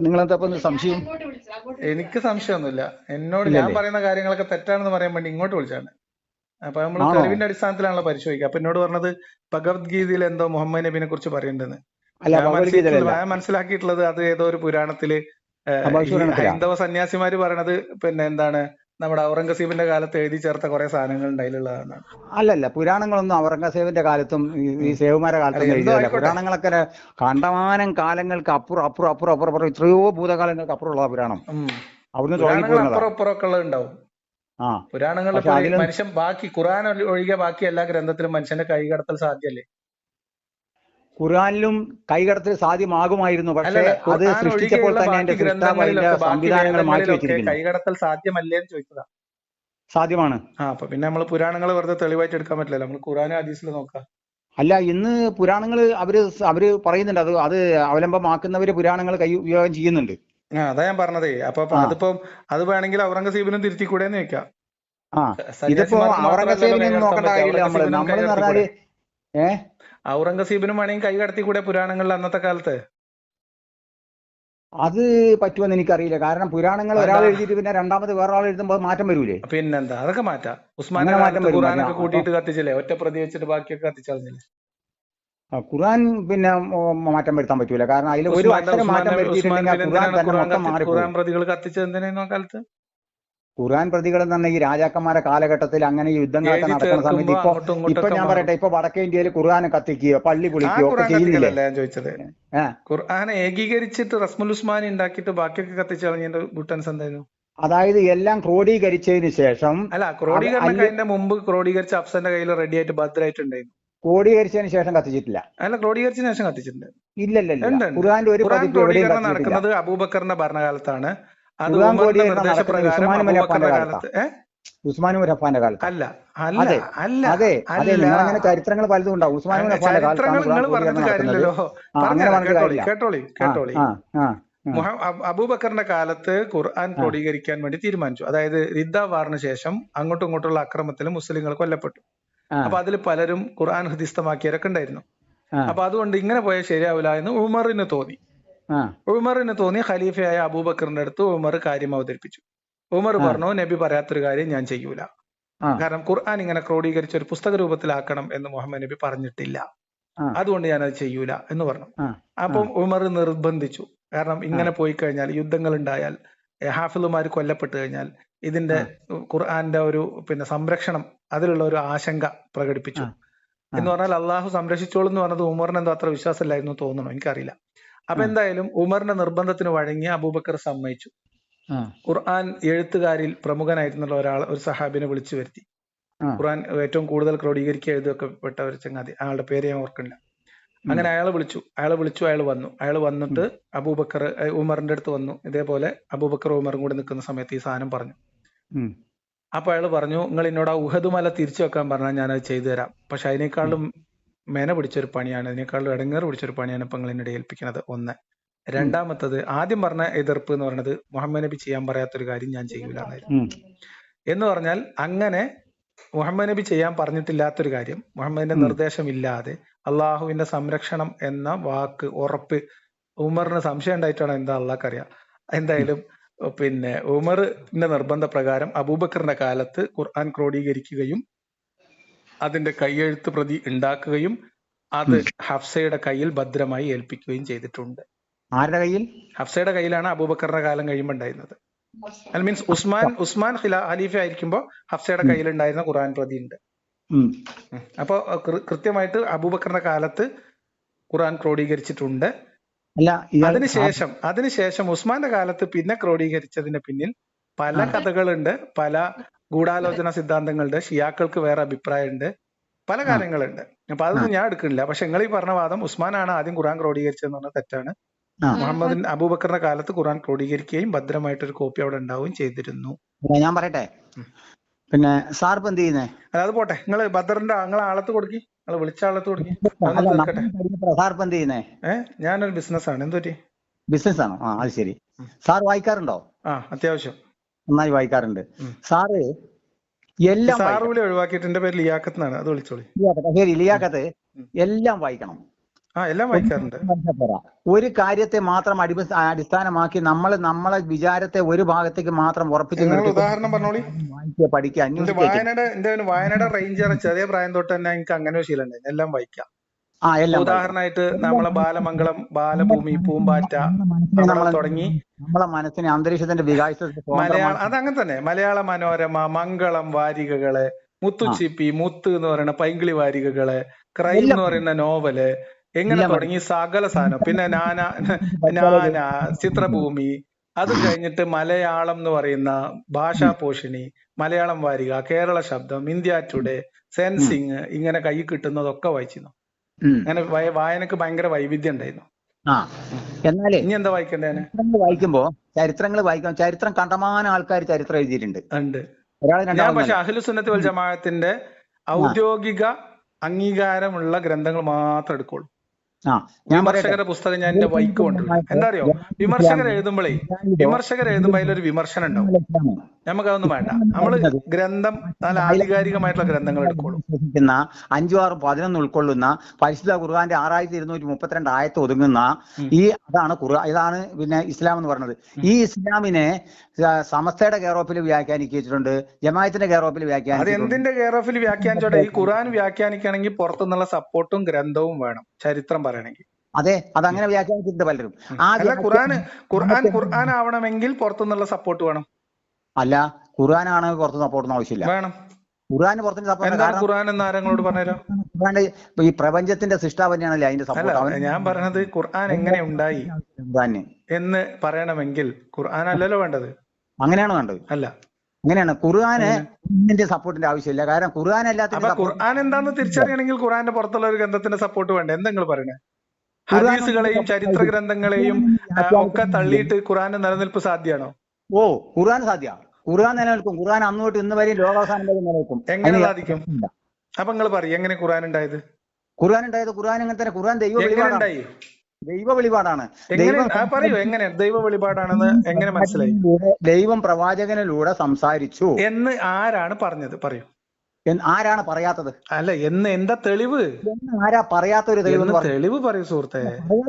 നിങ്ങളെന്താ സംശയം? എനിക്ക് സംശയമൊന്നുമില്ല. എന്നോട് ഞാൻ പറയുന്ന കാര്യങ്ങളൊക്കെ തെറ്റാണെന്ന് പറയാൻ വേണ്ടി ഇങ്ങോട്ട് വിളിച്ചാണ്. അപ്പൊ നമ്മൾ തെളിവിന്റെ അടിസ്ഥാനത്തിലാണല്ലോ പരിശോധിക്കുക. അപ്പൊ എന്നോട് പറഞ്ഞത് ഭഗവത്ഗീതയിൽ എന്തോ മുഹമ്മദ് നബിനെ കുറിച്ച് പറയേണ്ടതെന്ന്. ഞാൻ മനസ്സിലാക്കിയിട്ടുള്ളത് അത് ഏതോ ഒരു പുരാണത്തില് ഹൈന്ദവ സന്യാസിമാര് പറയണത് പിന്നെ എന്താണ് നമ്മുടെ ഔറംഗസീബിന്റെ കാലത്ത് എഴുതി ചേർത്ത കുറെ സാധനങ്ങൾ ഉണ്ടായിട്ടുള്ളതാണ്. അല്ലല്ല, പുരാണങ്ങളൊന്നും ഔറംഗസേബിന്റെ കാലത്തും ഈ സേവന്മാരുടെ കാലത്തും എഴുതിയതല്ല. പുരാണങ്ങളൊക്കെ കണ്ടമാനം കാലങ്ങൾക്ക് അപ്പുറം എത്രയോ ഭൂതകാലങ്ങൾക്ക് അപ്പുറമുള്ള പുരാണം. അവിടുന്ന് തുടങ്ങിപ്പുറമൊക്കെ ഉണ്ടാവും. പുരാണങ്ങളിൽ മനുഷ്യൻ ബാക്കി ഖുർആൻ ഒഴികെ ബാക്കി എല്ലാ ഗ്രന്ഥത്തിലും മനുഷ്യന്റെ കൈകടത്തൽ സാധ്യല്ലേ? ഖുർആനിലും കൈകടത്തൽ സാധ്യമാകുമായിരുന്നു, പക്ഷേ അത് സൃഷ്ടിച്ചപ്പോൾ തന്നെ അതിന്റെ സംവിധാനങ്ങൾ മാറ്റി വെച്ചിരിക്കുന്നു. കൈകടത്തൽ സാധ്യമല്ലേ എന്ന് ചോദിച്ചതാ. സാധ്യമാണ്. അപ്പൊ പിന്നെ നമ്മൾ പുരാണങ്ങൾ വെറുതെ തെളിവായിട്ട് എടുക്കാൻ പറ്റില്ലല്ലോ. നമ്മൾ ഖുർആനും ഹദീസിൽ നോക്കാം. അല്ല, ഇന്ന് പുരാണങ്ങൾ അവര് പറയുന്നുണ്ട്, അത് അവലംബമാക്കുന്നവര് പുരാണങ്ങൾ ഉപയോഗം ചെയ്യുന്നുണ്ട്. അതാ ഞാൻ പറഞ്ഞതേ. അപ്പൊ അതിപ്പം അത് വേണമെങ്കിൽ ഔറംഗസീബിനും തിരുത്തിക്കൂടെ എന്ന് വെക്കാം. ഇതിപ്പോ ഔറംഗസേബിനും നോക്കേണ്ട കാര്യമില്ല. നമ്മളെന്ന് പറഞ്ഞാല് ഔറംഗസീബിനും വേണമെങ്കിൽ കൈ കടത്തിക്കൂടെ പുരാണങ്ങളിൽ അന്നത്തെ കാലത്ത്? അത് പറ്റുമെന്ന് എനിക്കറിയില്ല. കാരണം പുരാണങ്ങൾ ഒരാൾ എഴുതിയിട്ട് പിന്നെ രണ്ടാമത് വേറൊരാൾ എഴുതുമ്പോൾ മാറ്റം വരൂലേ? പിന്നെന്താ, അതൊക്കെ മാറ്റാം. ഉസ്മാന്റെ ഖുർആനൊക്കെ കൂട്ടിയിട്ട് കത്തിച്ചില്ലേ, ഒറ്റ പ്രതി വെച്ചിട്ട് ബാക്കിയൊക്കെ കത്തിച്ചറിഞ്ഞില്ലേ? ഖുർആൻ പിന്നെ മാറ്റം വരുത്താൻ പറ്റൂല. കാരണം അതിൽ ഒരു അക്ഷരം മാറ്റം വരുത്തിയിട്ടുണ്ടെങ്കിൽ ഖുർആൻ തന്നെ മൊത്തം മാറിപ്പോകും. പ്രതികൾ കത്തിച്ചത് എന്തിനാ കാലത്ത്? ഖുർആൻ പ്രതികൾ തന്നെ ഈ രാജാക്കന്മാരുടെ കാലഘട്ടത്തിൽ അങ്ങനെ യുദ്ധങ്ങളൊക്കെ നടക്കുന്ന സമയത്ത് ഇപ്പൊ ഞാൻ പറയട്ടെ, ഇപ്പൊ വടക്കേ ഇന്ത്യയിൽ ഖുർആൻ കത്തിക്കുകയോ പള്ളി പൊളിക്കുകയോ ഒക്കെ ചെയ്യുന്നില്ലേ? ഞാൻ ചോദിച്ചത് ഖുർആൻ ഏകീകരിച്ചിട്ട് റസ്മുൽ ഉസ്മാനി ഉണ്ടാക്കിയിട്ട് ബാക്കിയൊക്കെ കത്തിച്ച് കളഞ്ഞതിന്റെ ബുട്ടൻസ് എന്തായിരുന്നു? അതായത് എല്ലാം ക്രോഡീകരിച്ചതിന് ശേഷം. അല്ല, ക്രോഡീകരണത്തിന്റെ മുമ്പ് ക്രോഡീകരിച്ച അഫ്സന്റെ കയ്യിൽ റെഡി ആയിട്ട് ഭദ്രമായിട്ടുണ്ടായിരുന്നു. ക്രോഡീകരിച്ചതിന് ശേഷം കത്തിച്ചിട്ടില്ല. അല്ല, ക്രോഡീകരിച്ചതിന് ശേഷം കത്തിച്ചിട്ടുണ്ട്. ഇല്ലല്ല, ഖുർആന്റെ ഒരു ക്രോഡീകരണം നടക്കുന്നത് അബൂബക്കറിന്റെ ഭരണകാലത്താണ്. ഉസ്മാൻ അഫ്ഫാന്റെ കാലത്ത് അല്ല. അതെ, നിങ്ങളങ്ങനെ ചരിത്രങ്ങൾ പലതും ഉണ്ടാവും. ഉസ്മാൻ അഫ്ഫാന്റെ കാലത്താണ് കേട്ടോളി. അബൂബക്കറിന്റെ കാലത്ത് ഖുർആൻ ക്രോഡീകരിക്കാൻ വേണ്ടി തീരുമാനിച്ചു. അതായത് റിദ്ദ വാറിന് ശേഷം അങ്ങോട്ടും ഇങ്ങോട്ടുള്ള അക്രമത്തിൽ മുസ്ലിങ്ങൾ കൊല്ലപ്പെട്ടു. അപ്പൊ അതിൽ പലരും ഖുർആൻ ഹൃദിസ്ഥമാക്കിയവരൊക്കെ ഉണ്ടായിരുന്നു. അപ്പൊ അതുകൊണ്ട് ഇങ്ങനെ പോയാൽ ശരിയാവില്ല എന്ന് ഉമറിന് തോന്നി. ഖലീഫയായ അബൂബക്കറിന്റെ അടുത്ത് ഉമർ കാര്യം അവതരിപ്പിച്ചു. ഉമർ പറഞ്ഞു, നബി പറയാത്തൊരു കാര്യം ഞാൻ ചെയ്യൂല. കാരണം ഖുർആൻ ഇങ്ങനെ ക്രോഡീകരിച്ച ഒരു പുസ്തക രൂപത്തിലാക്കണം എന്ന് മുഹമ്മദ് നബി പറഞ്ഞിട്ടില്ല. അതുകൊണ്ട് ഞാനത് ചെയ്യൂല എന്ന് പറഞ്ഞു. അപ്പം ഉമർ നിർബന്ധിച്ചു. കാരണം ഇങ്ങനെ പോയി കഴിഞ്ഞാൽ, യുദ്ധങ്ങൾ ഉണ്ടായാൽ, ഹാഫിളുമാർ കൊല്ലപ്പെട്ട് കഴിഞ്ഞാൽ ഇതിന്റെ ഖുർആന്റെ ഒരു സംരക്ഷണം, അതിലുള്ള ഒരു ആശങ്ക പ്രകടിപ്പിച്ചു. എന്ന് പറഞ്ഞാൽ അള്ളാഹു സംരക്ഷിച്ചോളൂ എന്ന് പറഞ്ഞത് ഉമറിന് എന്തോ അത്ര വിശ്വാസമില്ലായിരുന്നു തോന്നണം, എനിക്കറിയില്ല. അപ്പൊ എന്തായാലും ഉമറിന്റെ നിർബന്ധത്തിന് വഴങ്ങി അബൂബക്കർ സമ്മതിച്ചു. ഖുർആൻ എഴുത്തുകാരിൽ പ്രമുഖനായിരുന്നുള്ള ഒരു സഹാബിനെ വിളിച്ചു വരുത്തി. ഖുർആൻ ഏറ്റവും കൂടുതൽ ക്രോഡീകരിക്കുക എഴുതൊക്കെ പെട്ട ഒരു ചങ്ങാതി, അയാളുടെ പേര് ഞാൻ ഓർക്കണില്ല. അങ്ങനെ അയാളെ വിളിച്ചു. അയാൾ വന്നു. അയാൾ വന്നിട്ട് അബൂബക്കർ ഉമറിന്റെ അടുത്ത് വന്നു. ഇതേപോലെ അബൂബക്കർ ഉമറും കൂടി നിൽക്കുന്ന സമയത്ത് ഈ സാധനം പറഞ്ഞു. അപ്പൊ അയാൾ പറഞ്ഞു, നിങ്ങൾ എന്നോട് ആ ഉഹദ് മല തിരിച്ചു വെക്കാൻ പറഞ്ഞാൽ ഞാനത് ചെയ്തു തരാം. പക്ഷെ അതിനേക്കാളും മെന പിടിച്ചൊരു പണിയാണ്, അതിനേക്കാളും ഇടങ്ങേറ് പിടിച്ചൊരു പണിയാണ് ഇപ്പൊ നിങ്ങൾ എന്നോട് ഏൽപ്പിക്കുന്നത്. ഒന്ന്. രണ്ടാമത്തത്, ആദ്യം പറഞ്ഞ എതിർപ്പ് എന്ന് പറയുന്നത് മുഹമ്മദ് നബി ചെയ്യാൻ പറയാത്തൊരു കാര്യം ഞാൻ ചെയ്യൂല എന്നായിരുന്നു. എന്ന് പറഞ്ഞാൽ അങ്ങനെ മുഹമ്മദ് നബി ചെയ്യാൻ പറഞ്ഞിട്ടില്ലാത്തൊരു കാര്യം, മുഹമ്മദിന്റെ നിർദ്ദേശമില്ലാതെ അള്ളാഹുവിന്റെ സംരക്ഷണം എന്ന വാക്ക്, ഉറപ്പ് ഉമറിന് സംശയം ഉണ്ടായിട്ടാണ് എന്താ അള്ളാഹ്ക്കറിയാം. എന്തായാലും ഉമറിന്റെ നിർബന്ധ പ്രകാരം അബൂബക്കറിന്റെ കാലത്ത് ഖുർആൻ ക്രോഡീകരിക്കുകയും അതിന്റെ കൈയെഴുത്ത് പ്രതി ഉണ്ടാക്കുകയും അത് ഹഫ്സയുടെ കയ്യിൽ ഭദ്രമായി ഏൽപ്പിക്കുകയും ചെയ്തിട്ടുണ്ട്. ആരുടെ കയ്യിൽ? ഹഫ്സയുടെ കയ്യിലാണ് അബൂബക്കറിന്റെ കാലം കഴിയുമ്പോൾ ഉണ്ടായിരുന്നത്. മീൻസ് ഉസ്മാൻ ഖലീഫ ആയിരിക്കുമ്പോ ഹഫ്സയുടെ കയ്യിലുണ്ടായിരുന്ന ഖുർആൻ പ്രതി ഉണ്ട്. അപ്പൊ കൃത്യമായിട്ട് അബൂബക്കറിന്റെ കാലത്ത് ഖുർആൻ ക്രോഡീകരിച്ചിട്ടുണ്ട്. അതിനുശേഷം ഉസ്മാന്റെ കാലത്ത് പിന്നെ ക്രോഡീകരിച്ചതിന് പിന്നിൽ പല കഥകളുണ്ട്, പല ഗൂഢാലോചന സിദ്ധാന്തങ്ങളുണ്ട്, ഷിയാക്കൾക്ക് വേറെ അഭിപ്രായമുണ്ട്, പല കാര്യങ്ങളുണ്ട്. അപ്പൊ അതൊന്നും ഞാൻ എടുക്കുന്നില്ല. പക്ഷെ നിങ്ങൾ ഈ പറഞ്ഞ വാദം ഉസ്മാനാണ് ആദ്യം ഖുർആൻ ക്രോഡീകരിച്ചതെന്ന് പറഞ്ഞാൽ തെറ്റാണ്. മുഹമ്മദ് അബൂബക്കറിന്റെ കാലത്ത് ഖുർആൻ ക്രോഡീകരിക്കുകയും ഭദ്രമായിട്ടൊരു കോപ്പി അവിടെ ഉണ്ടാവുകയും ചെയ്തിരുന്നു. ഞാൻ പറയട്ടെ, പിന്നെ സാർ ഇപ്പൊ എന്ത് ചെയ്യുന്നേ? അത് പോട്ടെ, നിങ്ങള് ബദറിന്റെ ആളത്ത് കൊടുക്കി, നിങ്ങൾ വിളിച്ച ആളത്ത് കൊടുക്കി. സാർ ഇപ്പൊ എന്ത് ചെയ്യുന്നേ? ഞാനൊരു ബിസിനസ് ആണ്. എന്തൊരു ബിസിനസ് ആണോ? അത് ശരി. സാർ വായിക്കാറുണ്ടോ? അത്യാവശ്യം നന്നായി വായിക്കാറുണ്ട്. സാറ് എല്ലാം സാറുവിളി ഒഴിവാക്കിയിട്ട് എന്റെ പേര് ലിയാഖത്ത് എന്നാണ്, അത് വിളിച്ചോളി. ശരി, ലിയാഖത്ത് എല്ലാം വായിക്കണം. എല്ലാം വായിക്കാറുണ്ട്. ഒരു കാര്യത്തെ മാത്രം അടിസ്ഥാനമാക്കി നമ്മളെ വിചാരത്തെ ഒരു ഭാഗത്തേക്ക് മാത്രം ഉറപ്പിച്ചു ഉദാഹരണം പറഞ്ഞോളി. പഠിക്കുക. വായനയുടെ റേഞ്ച് ചെറിയ പ്രായം തൊട്ട് തന്നെ എനിക്ക് അങ്ങനെ ഒരു ശീലം ഉണ്ട്, എല്ലാം വായിക്കാം. ഉദാഹരണമായിട്ട് നമ്മളെ ബാലമംഗളം, ബാലഭൂമി, പൂമ്പാറ്റ തുടങ്ങി നമ്മളെ മനസ്സിനെ അന്തരീക്ഷത്തിന്റെ മലയാളം, അതങ്ങനെ തന്നെ മലയാള മനോരമ, മംഗളം വാരികകള്, മുത്തുച്ചിപ്പി, മുത്ത് എന്ന് പറയുന്ന പൈങ്കിളി വാരികകള്, ക്രൈം എന്ന് പറയുന്ന നോവല്, എങ്ങനെ തുടങ്ങി സകല സാധനം. പിന്നെ നാന, ചിത്രഭൂമി, അത് കഴിഞ്ഞിട്ട് മലയാളം എന്ന് പറയുന്ന ഭാഷാ പോഷിണി, മലയാളം വാരിക, കേരള ശബ്ദം, ഇന്ത്യ ടുഡേ, സെൻസിങ്, ഇങ്ങനെ കൈ കിട്ടുന്നതൊക്കെ വായിച്ചിരുന്നു. അങ്ങനെ വായനക്ക് ഭയങ്കര വൈവിധ്യം ഉണ്ടായിരുന്നു. എന്നാലേ ഇനി എന്താ വായിക്കണ്ടേ? ചരിത്രങ്ങൾ വായിക്കാം. ചരിത്രം കണ്ടമാനം ആൾക്കാർ ചരിത്രം എഴുതിയിട്ടുണ്ട്. ഞാൻ പക്ഷെ അഹ്ലു സുന്നത്ത് വൽ ജമാഅത്തിന്റെ ഔദ്യോഗിക അംഗീകാരമുള്ള ഗ്രന്ഥങ്ങൾ മാത്രം എടുക്കുള്ളൂ. വിമർശകരുടെ പുസ്തകം ഞാൻ എന്റെ ബൈക്ക് കൊണ്ടുവരും. എന്താ അറിയോ, വിമർശകർ എഴുതുമ്പോൾ അതിലൊരു വിമർശനം ഉണ്ടാവും. നമുക്കതൊന്നും വേണ്ട. നമ്മള് ഗ്രന്ഥം നല്ല ആധികാരികമായിട്ടുള്ള ഗ്രന്ഥങ്ങൾ എടുക്കുള്ളൂ. 5, 6, 11 ഉൾക്കൊള്ളുന്ന പരിശുദ്ധ ഖുർആന്റെ 6232 ആയത്ത് ഒതുങ്ങുന്ന ഇതാണ് പിന്നെ ഇസ്ലാം എന്ന് പറയുന്നത്. ഈ ഇസ്ലാമിനെ സമസ്തയുടെ കെയറോപ്പിൽ വ്യാഖ്യാനിച്ചിട്ടുണ്ട്, ജമാഅത്തിന്റെ കെയറോപ്പിൽ വ്യാഖ്യാനിച്ചിട്ടുണ്ട്. എന്തിന്റെ കെയറോപ്പിൽ വ്യാഖ്യാനിച്ചോട്ടെ? ഈ ഖുർആൻ വ്യാഖ്യാനിക്കണമെങ്കിൽ പുറത്തുനിന്നുള്ള സപ്പോർട്ടും ഗ്രന്ഥവും വേണം, ചരിത്രം പറയണമെങ്കിൽ. അതെ, അതങ്ങനെ വ്യാഖ്യാനിച്ചിട്ടുണ്ട് പലരും. ഖുർആൻ ആവണമെങ്കിൽ പുറത്തുനിന്നുള്ള സപ്പോർട്ട് വേണം. അല്ല, ഖുർആനാണ് പുറത്ത് സപ്പോർട്ടൊന്നും ആവശ്യമില്ല. വേണം. ഖുർആന് പുറത്തുനിന്ന് സപ്പോർട്ട്. ഖുർആൻ എന്ന് ആരെങ്ങളോട് പറഞ്ഞുതരാം? ഖുർആന്റെ ഈ പ്രപഞ്ചത്തിന്റെ സൃഷ്ടാവ് തന്നെയാണല്ലോ അതിന്റെ സപ്പോർട്ട്. ഞാൻ പറഞ്ഞത് ഖുർആൻ എങ്ങനെ ഉണ്ടായി എന്ന് പറയണമെങ്കിൽ ഖുർആൻ അല്ലല്ലോ വേണ്ടത്. അങ്ങനെയാണ് വേണ്ടത്? അല്ല, അങ്ങനെയാണ്. ഖുർആന് സപ്പോർട്ടിന്റെ ആവശ്യമില്ല. കാരണം ഖുർആൻ അല്ലാത്ത ഖുർആൻ എന്താന്ന് തിരിച്ചറിയണമെങ്കിൽ ഖുർആന്റെ പുറത്തുള്ള ഒരു ഗ്രന്ഥത്തിന്റെ സപ്പോർട്ട് വേണ്ട. എന്തെങ്കിലും പറയണേ? ഹദീസുകളെയും ചരിത്ര ഗ്രന്ഥങ്ങളെയും ഒക്കെ തള്ളിയിട്ട് ഖുർആന്റെ നിലനിൽപ്പ് സാധ്യമാണോ? ഖുർആൻ സാധ്യ. ഖുർആൻ നിലനിൽക്കും. ഖുർആൻ അന്ന് തൊട്ട് ഇന്ന് വരെ ലോകാവസാനം വരെ നിലനിൽക്കും. എങ്ങനെ സാധിക്കും? അപ്പൊ നിങ്ങൾ പറയും എങ്ങനെ ഖുർആൻ ഉണ്ടായത്? ഖുർആൻ അങ്ങനെ തന്നെ. ഖുർആൻ ദൈവ വെളിപാടാണ്. പറയൂ, എങ്ങനെ ദൈവ വെളിപാടാണെന്ന് എങ്ങനെ മനസ്സിലായി? ദൈവം പ്രവാചകനിലൂടെ സംസാരിച്ചു എന്ന് ആരാണ് പറഞ്ഞത്? പറയൂ. ആരാണ് പറയാത്തത്? അല്ല, എന്താ തെളിവ്? ആരാ പറയാത്തൊരു തെളിവ് പറയൂ സുഹൃത്തെ.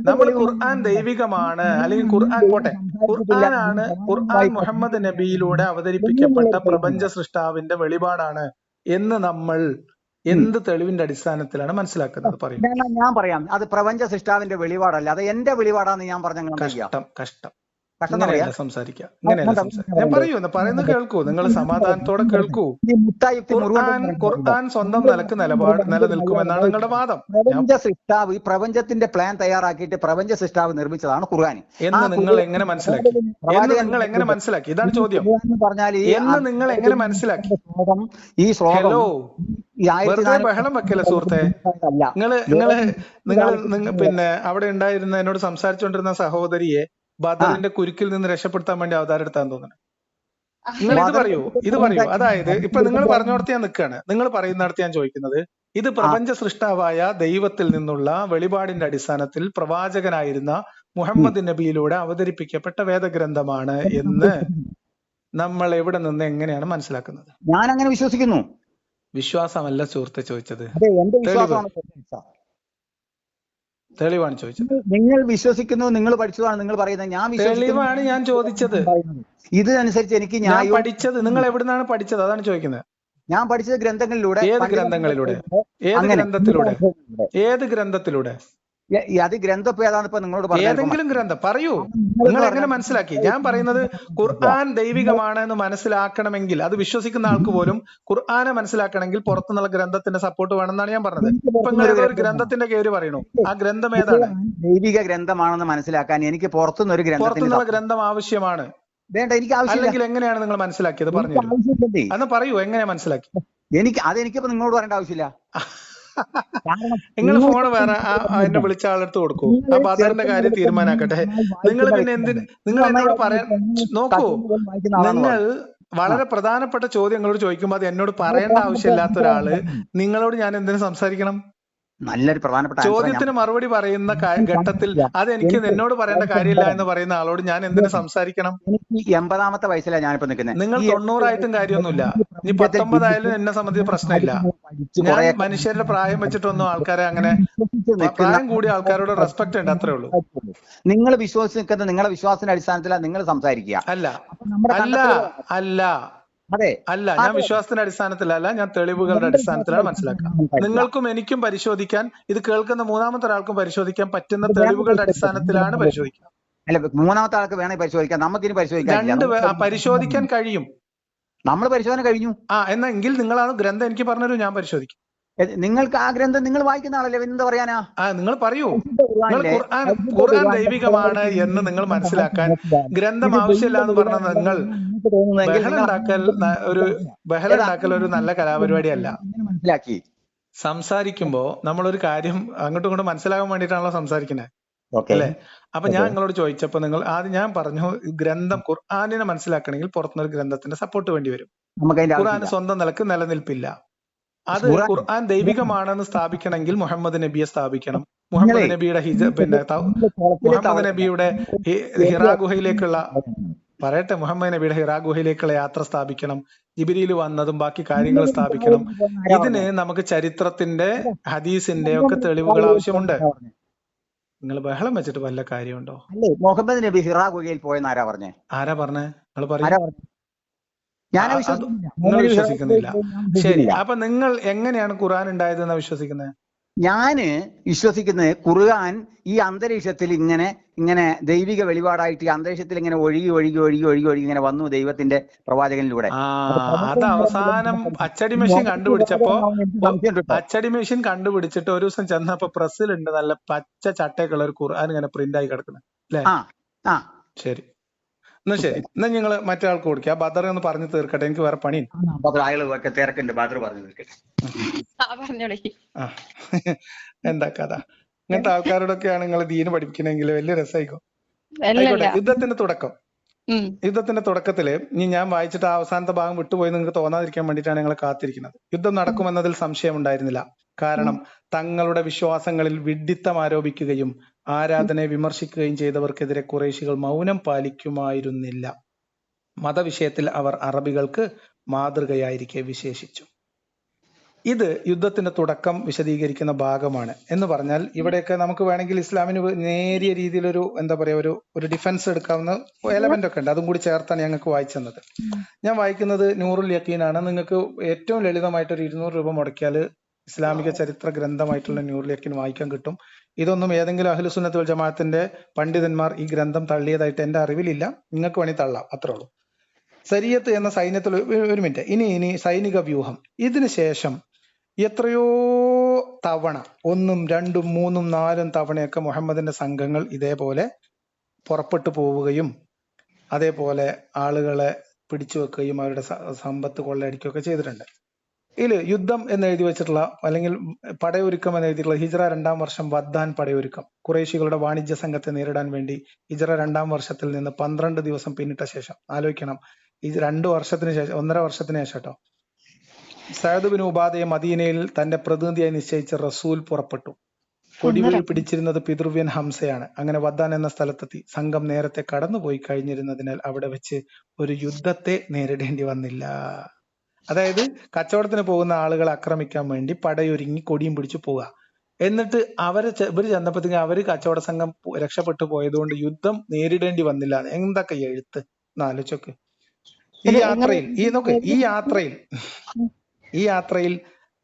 നമ്മൾ ഖുർആൻ ദൈവികമാണ്, അല്ലെങ്കിൽ ഖുർആൻ പോട്ടെ, ഖുർആനാണ്, ഖുർആൻ മുഹമ്മദ് നബിയിലൂടെ അവതരിപ്പിക്കപ്പെട്ട പ്രപഞ്ച സൃഷ്ടാവിന്റെ വെളിപാടാണ് എന്ന് നമ്മൾ എന്ത് തെളിവിന്റെ അടിസ്ഥാനത്തിലാണ് മനസ്സിലാക്കുന്നത്? പറയൂ. ഞാൻ പറയാം, അത് പ്രപഞ്ച സൃഷ്ടാവിന്റെ വെളിപാടല്ല, അത് എന്റെ വെളിപാടാന്ന് ഞാൻ പറഞ്ഞ കഷ്ടം. ഇങ്ങനെയല്ല സംസാരിക്കുക, ഇങ്ങനെയല്ല സംസാരിക്കുക. ഞാൻ പറയൂ, പറയുന്നത് കേൾക്കൂ, നിങ്ങൾ സമാധാനത്തോടെ കേൾക്കൂ. ഖുർആൻ സ്വന്തം നിലക്ക് നിലനിൽക്കുമെന്നാണ് നിങ്ങളുടെ വാദം. പ്രപഞ്ച സൃഷ്ടാവ് ഈ പ്രപഞ്ചത്തിന്റെ പ്ലാൻ തയ്യാറാക്കിയിട്ട് പ്രപഞ്ച സൃഷ്ടാവ് നിർമ്മിച്ചതാണ് ഖുർആൻ എന്ന് നിങ്ങൾ എങ്ങനെ മനസ്സിലാക്കി? ഇതാണ് ചോദ്യം. പറഞ്ഞാൽ എന്ന് നിങ്ങൾ എങ്ങനെ മനസ്സിലാക്കി? ഈ ഹലോ, വെറുതെ ബഹളം വെക്കല്ലേ സുഹൃത്തെ. നിങ്ങൾ പിന്നെ അവിടെ ഉണ്ടായിരുന്ന എന്നോട് സംസാരിച്ചുകൊണ്ടിരുന്ന സഹോദരിയെ ബദറിന്റെ കുരുക്കിൽ നിന്ന് രക്ഷപ്പെടുത്താൻ വേണ്ടി അവതാരം എടുത്താൻ തോന്നുന്നു. നിങ്ങൾ ഇത് പറയൂ. അതായത് ഇപ്പൊ നിങ്ങൾ പറഞ്ഞോടത്ത് ഞാൻ നിൽക്കുകയാണ്, നിങ്ങൾ പറയുന്നിടത്ത് ഞാൻ ചോദിക്കുന്നത്, ഇത് പ്രപഞ്ച സൃഷ്ടാവായ ദൈവത്തിൽ നിന്നുള്ള വെളിപാടിന്റെ അടിസ്ഥാനത്തിൽ പ്രവാചകനായിരുന്ന മുഹമ്മദ് നബിയിലൂടെ അവതരിപ്പിക്കപ്പെട്ട വേദഗ്രന്ഥമാണ് എന്ന് നമ്മൾ എവിടെ നിന്ന് എങ്ങനെയാണ് മനസ്സിലാക്കുന്നത്? ഞാൻ അങ്ങനെ വിശ്വസിക്കുന്നു. വിശ്വാസമല്ല സുഹൃത്തെ ചോദിച്ചത്, തെളിവാണ് ചോദിച്ചത്. നിങ്ങൾ വിശ്വസിക്കുന്നു, നിങ്ങൾ പഠിച്ചതാണ് നിങ്ങൾ പറയുന്നത്. തെളിവാണ് ഞാൻ ചോദിച്ചത്. ഇതിനനുസരിച്ച് എനിക്ക് ഞാൻ പഠിച്ചത്, നിങ്ങൾ എവിടുന്നാണ് പഠിച്ചത്? അതാണ് ചോദിക്കുന്നത്. ഞാൻ പഠിച്ചത് ഗ്രന്ഥങ്ങളിലൂടെ. ഏത് ഗ്രന്ഥങ്ങളിലൂടെ? ഏത് ഗ്രന്ഥത്തിലൂടെ? അത് ഗ്രന്ഥം ഏതാണ് ഇപ്പൊ നിങ്ങളോട് പറഞ്ഞത്? ഏതെങ്കിലും ഗ്രന്ഥം പറയൂ. നിങ്ങൾ എങ്ങനെ മനസ്സിലാക്കി? ഞാൻ പറയുന്നത് ഖുർആൻ ദൈവികമാണ് എന്ന് മനസ്സിലാക്കണമെങ്കിൽ, അത് വിശ്വസിക്കുന്ന ആൾക്ക് പോലും ഖുർആനെ മനസ്സിലാക്കണമെങ്കിൽ പുറത്തുനിന്നുള്ള ഗ്രന്ഥത്തിന്റെ സപ്പോർട്ട് വേണമെന്നാണ് ഞാൻ പറഞ്ഞത്. ഇപ്പൊ നിങ്ങൾ ഏതോ ഒരു ഗ്രന്ഥത്തിന്റെ പേര് പറയണു, ആ ഗ്രന്ഥം ഏതാണ്? ദൈവിക ഗ്രന്ഥമാണെന്ന് മനസ്സിലാക്കാൻ എനിക്ക് പുറത്തുനിന്നുള്ള ഗ്രന്ഥം ആവശ്യമാണ്. വേണ്ട, എനിക്ക് ആവശ്യമില്ല. അല്ലെങ്കിൽ എങ്ങനെയാണ് നിങ്ങൾ മനസ്സിലാക്കിയത്? പറഞ്ഞു അന്ന് പറയൂ, എങ്ങനെയാ മനസ്സിലാക്കി? എനിക്കിപ്പോ നിങ്ങളോട് പറയേണ്ട ആവശ്യമില്ല. നിങ്ങൾ ഫോൺ വേറെ എന്നെ വിളിച്ച ആളെടുത്ത് കൊടുക്കൂ, ആ ബദറിന്റെ കാര്യം തീരുമാനാക്കട്ടെ. നിങ്ങൾ പിന്നെ നിങ്ങൾ എന്നോട് പറയാൻ നോക്കൂ. നിങ്ങൾ വളരെ പ്രധാനപ്പെട്ട ചോദ്യങ്ങളോട് ചോദിക്കുമ്പോൾ അത് എന്നോട് പറയേണ്ട ആവശ്യമില്ലാത്ത ഒരാള് നിങ്ങളോട് ഞാൻ എന്തിനു സംസാരിക്കണം? നല്ലൊരു പ്രധാനപ്പെട്ട ചോദ്യത്തിന് മറുപടി പറയുന്ന ഘട്ടത്തിൽ അത് എനിക്ക് എന്നോട് പറയേണ്ട കാര്യമില്ല എന്ന് പറയുന്ന ആളോട് ഞാൻ എന്തിനു സംസാരിക്കണം? എനിക്ക് 80ാമത്തെ വയസ്സിലാണ് ഞാനിപ്പോ നിൽക്കുന്നത്. നിങ്ങൾ 90 കാര്യമൊന്നുമില്ല, ഇനി 19 ആയാലും എന്നെ സംബന്ധിച്ച് പ്രശ്നമില്ല. ഞാൻ മനുഷ്യരുടെ പ്രായം വെച്ചിട്ടൊന്നും ആൾക്കാരെ അങ്ങനെ, പ്രായം കൂടിയ ആൾക്കാരോട് റെസ്പെക്ട് ഉണ്ട്, അത്രേ ഉള്ളൂ. നിങ്ങൾ വിശ്വസിക്കുന്നത് നിങ്ങളുടെ വിശ്വാസത്തിന്റെ അടിസ്ഥാനത്തിലാണ് നിങ്ങൾ സംസാരിക്കുക. അല്ല, ഞാൻ വിശ്വാസത്തിന്റെ അടിസ്ഥാനത്തിലല്ല, ഞാൻ തെളിവുകളുടെ അടിസ്ഥാനത്തിലാണ് മനസ്സിലാക്കുക. നിങ്ങൾക്കും എനിക്കും പരിശോധിക്കാൻ, ഇത് കേൾക്കുന്ന മൂന്നാമത്തെ ഒരാൾക്കും പരിശോധിക്കാൻ പറ്റുന്ന തെളിവുകളുടെ അടിസ്ഥാനത്തിലാണ് പരിശോധിക്കുക. അല്ല, മൂന്നാമത്തെ ആൾക്ക് വേണേ പരിശോധിക്കാം, നമുക്കിനി പരിശോധിക്കാൻ കഴിയും. നമ്മൾ പരിശോധന കഴിഞ്ഞു. എന്നെങ്കിൽ നിങ്ങളാണ് ഗ്രന്ഥം എനിക്ക് പറഞ്ഞുതരൂ, ഞാൻ പരിശോധിക്കും. നിങ്ങൾക്ക് ആ ഗ്രന്ഥം നിങ്ങൾ വായിക്കുന്ന ആളല്ലേ, എന്താ പറയാനാ? നിങ്ങൾ പറയൂ. ഖുർആൻ ദൈവികമാണ് എന്ന് നിങ്ങൾ മനസ്സിലാക്കാൻ ഗ്രന്ഥം ആവശ്യമില്ല എന്ന് പറഞ്ഞ നിങ്ങൾ ബഹളം ഉണ്ടാക്കൽ ഒരു നല്ല കലാപരിപാടിയല്ല. മനസ്സിലാക്കി സംസാരിക്കുമ്പോ നമ്മളൊരു കാര്യം അങ്ങോട്ടും ഇങ്ങോട്ടും മനസ്സിലാകാൻ വേണ്ടിയിട്ടാണല്ലോ സംസാരിക്കുന്നത്, അല്ലേ? അപ്പൊ ഞാൻ നിങ്ങളോട് ചോദിച്ചപ്പോ നിങ്ങൾ ആദ്യം ഞാൻ പറഞ്ഞു, ഗ്രന്ഥം ഖുർആനിനെ മനസ്സിലാക്കണമെങ്കിൽ പുറത്തുനിന്നൊരു ഗ്രന്ഥത്തിന്റെ സപ്പോർട്ട് വേണ്ടി വരും. ഖുർആന് സ്വന്തം നിലക്ക് നിലനിൽപ്പില്ല. അത് ഖുർആൻ ദൈവികമാണെന്ന് സ്ഥാപിക്കണമെങ്കിൽ മുഹമ്മദ് നബിയെ സ്ഥാപിക്കണം. മുഹമ്മദ് നബിയുടെ മുഹമ്മദ് നബിയുടെ ഹിറാ ഗുഹയിലേക്കുള്ള മുഹമ്മദ് നബിയുടെ ഹിറാ ഗുഹയിലേക്കുള്ള യാത്ര സ്ഥാപിക്കണം. ജിബ്രീൽ വന്നതും ബാക്കി കാര്യങ്ങൾ സ്ഥാപിക്കണം. ഇതിന് നമുക്ക് ചരിത്രത്തിന്റെ, ഹദീസിന്റെ ഒക്കെ തെളിവുകൾ ആവശ്യമുണ്ട്. നിങ്ങൾ ബഹളം വെച്ചിട്ട് വല്ല കാര്യമുണ്ടോ? മുഹമ്മദ് നബി ഹിറാ ഗുഹയിൽ പോയെന്ന് ആരാ പറഞ്ഞേ? നിങ്ങൾ പറയൂ. നിങ്ങൾ വിശ്വസിക്കുന്നില്ല. ശരി, അപ്പൊ നിങ്ങൾ എങ്ങനെയാണ് ഖുർആൻ ഉണ്ടായതെന്ന് വിശ്വസിക്കുന്നത്? ഞാന് വിശ്വസിക്കുന്നത് ഖുർആൻ ഈ അന്തരീക്ഷത്തിൽ ഇങ്ങനെ ദൈവിക വെളിപാടായിട്ട് ഈ അന്തരീക്ഷത്തിൽ ഇങ്ങനെ ഒഴുകി ഇങ്ങനെ വന്നു ദൈവത്തിന്റെ പ്രവാചകനിലൂടെ. അത് അവസാനം അച്ചടി മെഷീൻ കണ്ടുപിടിച്ചിട്ട് ഒരു ദിവസം ചെന്നപ്പോ പ്രസ്സിലുണ്ട് നല്ല പച്ച ചട്ടയൊക്കെയുള്ള ഒരു ഖുർആൻ ഇങ്ങനെ പ്രിന്റ് ആയി കിടക്കുന്നത്, അല്ലേ? ശരി, എന്നാ ശരി, എന്നാ നിങ്ങള് മറ്റേ ആൾക്ക് കൊടുക്കുക. ആ ബദർ ഒന്ന് പറഞ്ഞു തീർക്കട്ടെ, എനിക്ക് വേറെ പണി. എന്താ കഥ? ഇങ്ങനത്തെ ആൾക്കാരോടൊക്കെയാണ് നിങ്ങൾ ദീന് പഠിപ്പിക്കണമെങ്കിൽ വലിയ രസമായിക്കോ. ആയിക്കോട്ടെ. യുദ്ധത്തിന്റെ തുടക്കത്തില് ഞാൻ വായിച്ചിട്ട് ആ അവസാനത്തെ ഭാഗം വിട്ടുപോയി നിങ്ങൾക്ക് തോന്നാതിരിക്കാൻ വേണ്ടിയിട്ടാണ് ഞങ്ങൾ കാത്തിരിക്കുന്നത്. യുദ്ധം നടക്കുമെന്നതിൽ സംശയം ഉണ്ടായിരുന്നില്ല. കാരണം തങ്ങളുടെ വിശ്വാസങ്ങളിൽ വിഡ്ഢിത്തം ആരോപിക്കുകയും ആരാധനയെ വിമർശിക്കുകയും ചെയ്തവർക്കെതിരെ ഖുറൈശികൾ മൗനം പാലിക്കുമായിരുന്നില്ല. മതവിഷയത്തിൽ അവർ അറബികൾക്ക് മാതൃകയായിരിക്കെ വിശേഷിച്ചു. ഇത് യുദ്ധത്തിന്റെ തുടക്കം വിശദീകരിക്കുന്ന ഭാഗമാണ്. എന്ന് പറഞ്ഞാൽ ഇവിടെയൊക്കെ നമുക്ക് വേണമെങ്കിൽ ഇസ്ലാമിന് നേരിയ രീതിയിലൊരു എന്താ പറയാ ഒരു ഡിഫൻസ് എടുക്കാവുന്ന എലമെന്റ് ഒക്കെ ഉണ്ട്. അതും കൂടി ചേർത്താണ് ഞങ്ങൾക്ക് വായിച്ചു തന്നത്. ഞാൻ വായിക്കുന്നത് നൂറുൽ യഖീനാണ്. നിങ്ങൾക്ക് ഏറ്റവും ലളിതമായിട്ട് ഒരു 200 രൂപ മുടക്കിയാൽ ഇസ്ലാമിക ചരിത്ര ഗ്രന്ഥമായിട്ടുള്ള നൂറുൽ യഖീൻ വായിക്കാൻ കിട്ടും. ഇതൊന്നും ഏതെങ്കിലും അഹ്ലു സുന്നത്ത് വൽ ജമാഅത്തിന്റെ പണ്ഡിതന്മാർ ഈ ഗ്രന്ഥം തള്ളിയതായിട്ട് എന്റെ അറിവിലില്ല. നിങ്ങൾക്ക് വേണമെങ്കിൽ തള്ളാം, അത്രേ ഉള്ളൂ. സരിയത്ത് എന്ന സൈന്യത്തിൽ ഒരു മിനിറ്റ്, ഇനി സൈനിക വ്യൂഹം. ഇതിനു ശേഷം എത്രയോ തവണ, 1, 2, 3, 4 തവണയൊക്കെ മുഹമ്മദിന്റെ സംഘങ്ങൾ ഇതേപോലെ പുറപ്പെട്ടു പോവുകയും അതേപോലെ ആളുകളെ പിടിച്ചു വെക്കുകയും അവരുടെ സമ്പത്ത് കൊള്ളയടിക്കുകയൊക്കെ ചെയ്തിട്ടുണ്ട്. ഇതില് യുദ്ധം എന്ന് എഴുതി വെച്ചിട്ടുള്ള അല്ലെങ്കിൽ പടയൊരുക്കം എന്ന് എഴുതിയിട്ടുള്ള ഹിജ്റ 2-ാം വർഷം വദ്ദാൻ പടയൊരുക്കം, ഖുറൈശികളുടെ വാണിജ്യ സംഘത്തെ നേരിടാൻ വേണ്ടി ഹിജ്റ 2-ാം വർഷത്തിൽ നിന്ന് 12 ദിവസം പിന്നിട്ട ശേഷം, ആലോചിക്കണം, ഈ 2 വർഷത്തിന് ശേഷം, 1.5 വർഷത്തിന് ശേഷം കേട്ടോ, സഅദ് ബിൻ ഉബാദയെ മദീനയിൽ തന്റെ പ്രതിനിധിയായി നിശ്ചയിച്ച റസൂൽ പുറപ്പെട്ടു. കൊടിവീഴ് പിടിച്ചിരുന്നത് പിതൃവ്യൻ ഹംസയാണ്. അങ്ങനെ വദ്ദാൻ എന്ന സ്ഥലത്തെത്തി. സംഘം നേരത്തെ കടന്നുപോയി കഴിഞ്ഞിരുന്നതിനാൽ അവിടെ വെച്ച് ഒരു യുദ്ധത്തെ നേരിടേണ്ടി വന്നില്ല. അതായത് കച്ചവടത്തിന് പോകുന്ന ആളുകളെ ആക്രമിക്കാൻ വേണ്ടി പടയൊരുങ്ങി കൊടിയും പിടിച്ചു പോവുക. എന്നിട്ട് ഇവര് ചെന്നപ്പോഴത്തേക്ക് അവര് കച്ചവട സംഘം രക്ഷപ്പെട്ടു പോയതുകൊണ്ട് യുദ്ധം നേരിടേണ്ടി വന്നില്ല. എന്തൊക്കെ എഴുത്ത് എന്നാലോചിച്ചോക്ക്. ഈ യാത്രയിൽ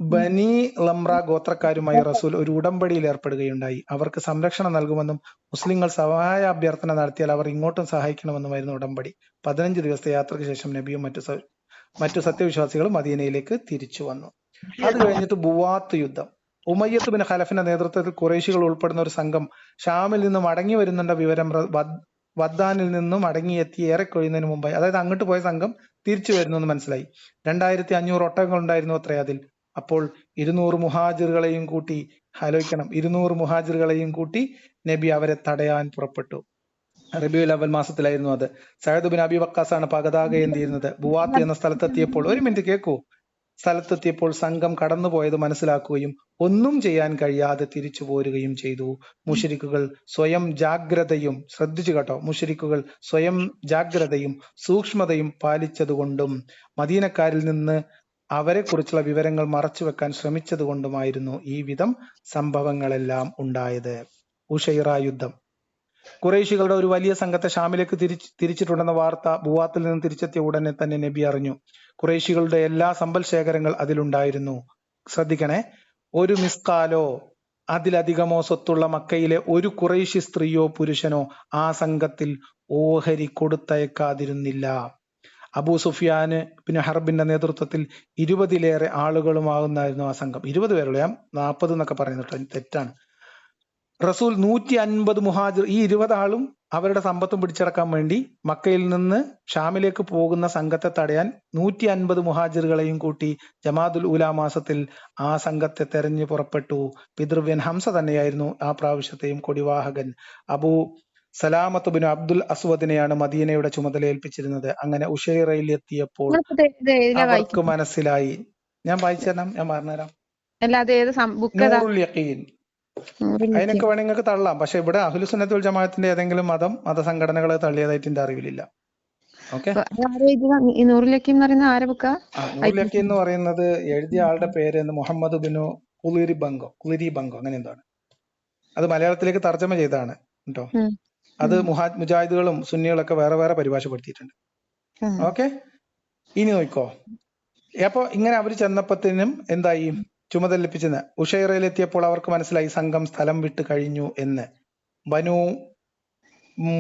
ബനി ലംറ ഗോത്രക്കാരുമായി റസൂൽ ഒരു ഉടമ്പടിയിൽ ഏർപ്പെടുകയുണ്ടായി. അവർക്ക് സംരക്ഷണം നൽകുമെന്നും മുസ്ലിങ്ങൾ സഹായ അഭ്യർത്ഥന നടത്തിയാൽ അവർ ഇങ്ങോട്ടും സഹായിക്കണമെന്നുമായിരുന്നു ഉടമ്പടി. 15 ദിവസത്തെ യാത്രയ്ക്ക് ശേഷം നബിയും മറ്റു സത്യവിശ്വാസികളും മദീനയിലേക്ക് തിരിച്ചു വന്നു. അത് കഴിഞ്ഞിട്ട് ബുവാത്ത് യുദ്ധം. ഉമയ്യത്ത് ബിൻ ഖലഫിന്റെ നേതൃത്വത്തിൽ ഖുറൈശികൾ ഉൾപ്പെടുന്ന ഒരു സംഘം ഷാമിൽ നിന്ന് മടങ്ങി വരുന്നുണ്ട വിവരം വദ്ദാനിൽ നിന്നും മടങ്ങിയെത്തി ഏറെ കൊഴിയുന്നതിന് മുമ്പായി, അതായത് അങ്ങോട്ട് പോയ സംഘം തിരിച്ചു വരുന്നു എന്ന് മനസ്സിലായി. 2500 ഒട്ടകങ്ങൾ ഉണ്ടായിരുന്നു അത്രേ അതിൽ. അപ്പോൾ 200 മുഹാജിറുകളെയും കൂട്ടി, ആലോചിക്കണം, 200 മുഹാജിറുകളെയും കൂട്ടി നബി അവരെ തടയാൻ പുറപ്പെട്ടു. റബീഉൽ അവൽ മാസത്തിലായിരുന്നു അത്. സഅദ് ബിൻ അബി വക്കാസാണ് പതാക ഏന്തിയിരുന്നത്. ബുവാത്ത് എന്ന സ്ഥലത്തെത്തിയപ്പോൾ, ഒരു മിനിറ്റ് കേൾക്കൂ, സ്ഥലത്തെത്തിയപ്പോൾ സംഘം കടന്നുപോയത് മനസ്സിലാക്കുകയും ഒന്നും ചെയ്യാൻ കഴിയാതെ തിരിച്ചു പോരുകയും ചെയ്തു. മുശ്രിക്കുകൾ സ്വയം ജാഗ്രതയും, ശ്രദ്ധിച്ചു കേട്ടോ, മുശ്രിക്കുകൾ സ്വയം ജാഗ്രതയും സൂക്ഷ്മതയും പാലിച്ചതുകൊണ്ടും മദീനക്കാരിൽ നിന്ന് അവരെ കുറിച്ചുള്ള വിവരങ്ങൾ മറച്ചുവെക്കാൻ ശ്രമിച്ചതുകൊണ്ടുമായിരുന്നു ഈ വിധം സംഭവങ്ങളെല്ലാം ഉണ്ടായത്. ഉഷൈറ യുദ്ധം. ഖുറൈശികളുടെ ഒരു വലിയ സംഘത്തെ ഷാമിലേക്ക് തിരിച്ചിട്ടുണ്ടെന്ന വാർത്ത ബുവാത്തിൽ നിന്ന് തിരിച്ചെത്തിയ ഉടനെ തന്നെ നബി അറിഞ്ഞു. ഖുറൈശികളുടെ എല്ലാ സമ്പൽ ശേഖരങ്ങൾ അതിലുണ്ടായിരുന്നു. ശ്രദ്ധിക്കണേ, ഒരു മിസ്കാലോ അതിലധികമോ സ്വത്തുള്ള മക്കയിലെ ഒരു ഖുറൈശി സ്ത്രീയോ പുരുഷനോ ആ സംഘത്തിൽ ഓഹരി കൊടുത്തയക്കാതിരുന്നില്ല. അബൂ സുഫിയാന് പിന്നെ ഹർബിന്റെ നേതൃത്വത്തിൽ 20-ലേറെ ആളുകളുമാകുന്നായിരുന്നു ആ സംഘം. 20 പേരുള്ള, ഞാൻ 40 എന്നൊക്കെ പറയുന്നുട്ടോ, തെറ്റാണ്. റസൂൽ 150 മുഹാജിർ, ഈ 20 ആളും അവരുടെ സമ്പത്തും പിടിച്ചടക്കാൻ വേണ്ടി മക്കയിൽ നിന്ന് ഷാമിലേക്ക് പോകുന്ന സംഘത്തെ തടയാൻ 150 മുഹാജിറുകളെയും കൂട്ടി ജമാദുൽ ഊല മാസത്തിൽ ആ സംഘത്തെ തെരഞ്ഞു പുറപ്പെട്ടു. പിതൃവ്യൻ ഹംസ തന്നെയായിരുന്നു ആ പ്രാവശ്യത്തെയും കൊടിവാഹകൻ. അബൂ സലാമത്ത് ബിൻ അബ്ദുൽ അസ്വദിനെയാണ് മദീനയുടെ ചുമതല ഏൽപ്പിച്ചിരുന്നത്. അങ്ങനെ ഉഷൈറയിൽ എത്തിയപ്പോൾ അവർക്ക് മനസ്സിലായി. ഞാൻ വായിച്ചു തരാം, ഞാൻ പറഞ്ഞുതരാം. നൂറുൽ യഖീൻ, അതിനൊക്കെ വേണമെങ്കിൽ നിങ്ങൾക്ക് തള്ളാം. പക്ഷെ ഇവിടെ അഹ്ലു സുന്നത്ത് വൽ ജമാഅത്തിന്റെ ഏതെങ്കിലും മതസംഘടനകളെ തള്ളിയതായിട്ട് എന്റെ അറിവിലില്ല. ഓക്കെ, നൂറുൽ യഖീൻ എന്ന് പറയുന്നത് എഴുതിയ ആളുടെ പേര് മുഹമ്മദ് ബിനു കുളിരി ബംഗോ അങ്ങനെ എന്താണ്. അത് മലയാളത്തിലേക്ക് തർജ്ജമ ചെയ്തതാണ് കേട്ടോ. അത് മുജാഹിദുകളും സുന്നികളൊക്കെ വേറെ വേറെ പരിഭാഷപ്പെടുത്തിയിട്ടുണ്ട്. ഓക്കെ, ഇനി നോക്കോ. അപ്പൊ ഇങ്ങനെ അവർ ചെന്നപ്പത്തിനും എന്തായി, ചുമതല ലഭിച്ചത്. ഉഷൈറയിലെത്തിയപ്പോൾ അവർക്ക് മനസ്സിലായി സംഘം സ്ഥലം വിട്ട് കഴിഞ്ഞു എന്ന്. ബനു